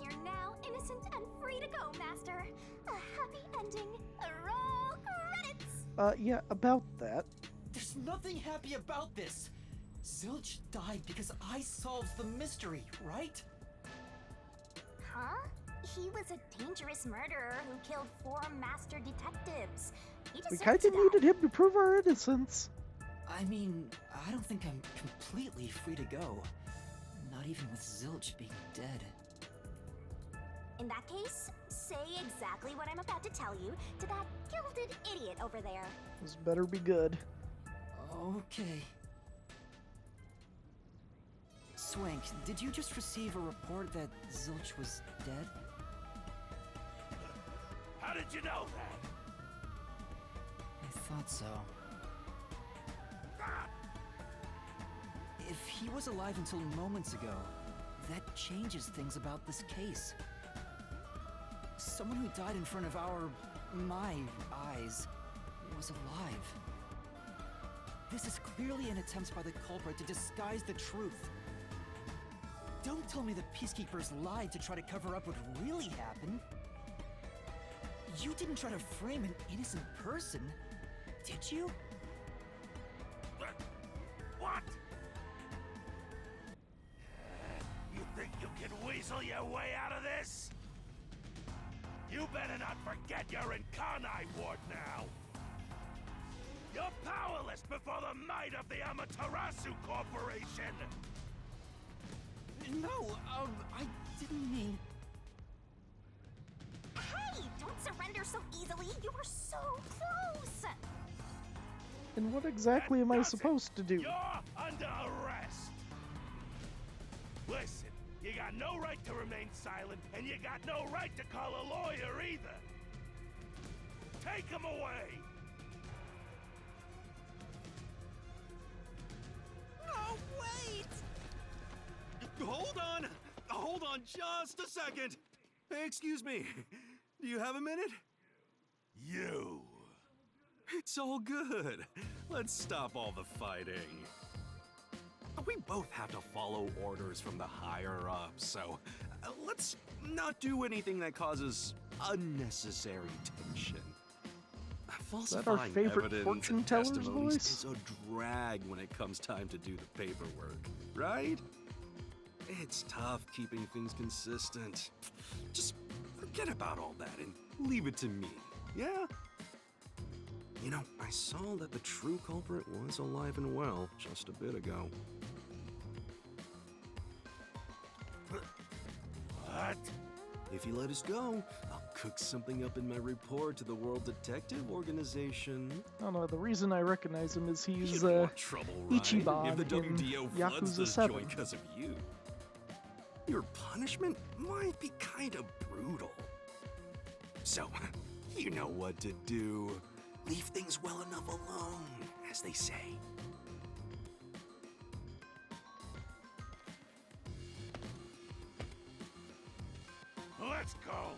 B: You're now innocent and free to go, Master. A happy ending. Roll credits!
A: Yeah, about that.
L: There's nothing happy about this. Zilch died because I solved the mystery, right?
B: Huh? He was a dangerous murderer who killed 4 master detectives. He
A: We
B: deserved
A: kind of
B: that.
A: needed him to prove our innocence.
L: I mean, I don't think I'm completely free to go. Not even with Zilch being dead.
B: In that case, say exactly what I'm about to tell you to that gilded idiot over there.
A: This better be good.
L: Okay. Swank, did you just receive a report that Zilch was dead?
K: How did you know that?
L: I thought so. If he was alive until moments ago, that changes things about this case. Someone who died in front of my eyes, was alive. This is clearly an attempt by the culprit to disguise the truth. Don't tell me the Peacekeepers lied to try to cover up what really happened. You didn't try to frame an innocent person, did you?
K: What? You think you can weasel your way out of this? You better not forget you're in Kanai Ward now. You're powerless before the might of the Amaterasu Corporation.
L: No, I didn't mean...
B: Hey, don't surrender so easily. You were so close.
A: And what exactly am I supposed to do?
K: You're under arrest. Listen, you got no right to remain silent, and you got no right to call a lawyer either. Take him away.
N: No, wait! Hold on just a second. Hey, excuse me. Do you have a minute?
K: You.
N: It's all good. Let's stop all the fighting. We both have to follow orders from the higher-ups, so let's not do anything that causes unnecessary tension.
A: Is that our favorite fortune teller's voice?
N: Is a drag when it comes time to do the paperwork, right? It's tough keeping things consistent. Just forget about all that and leave it to me, yeah? You know, I saw that the true culprit was alive and well just a bit ago.
K: What?
N: If you let us go, I'll cook something up in my report to the World Detective Organization.
A: Oh no, the reason I recognize him is he's
N: You'd want trouble, right?
A: Ichiban
N: If the
A: in
N: WDO floods
A: Yakuza
N: this
A: 7.
N: joint because of you. Your punishment might be kind of brutal. So, you know what to do. Leave things well enough alone, as they say.
K: Let's go.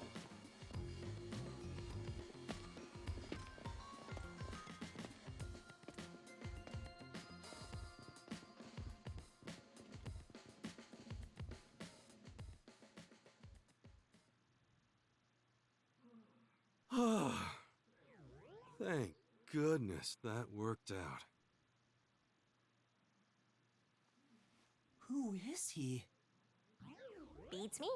N: Thank goodness that worked out.
L: Who is he?
B: Beats me?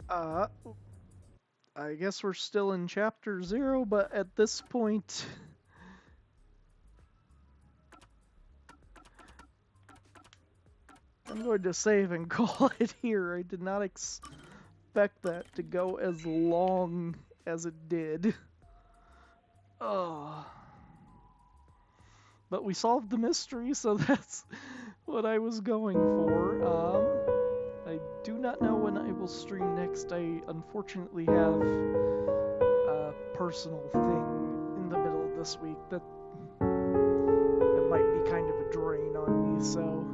A: I guess we're still in chapter 0, but at this point... I'm going to save and call it here. I did not expect that to go as long as it did. Oh. But we solved the mystery, so that's what I was going for. I do not know when I will stream next. I unfortunately have a personal thing in the middle of this week that might be kind of a drain on me, so...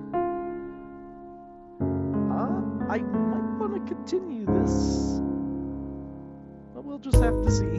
A: I might want to continue this, but we'll just have to see.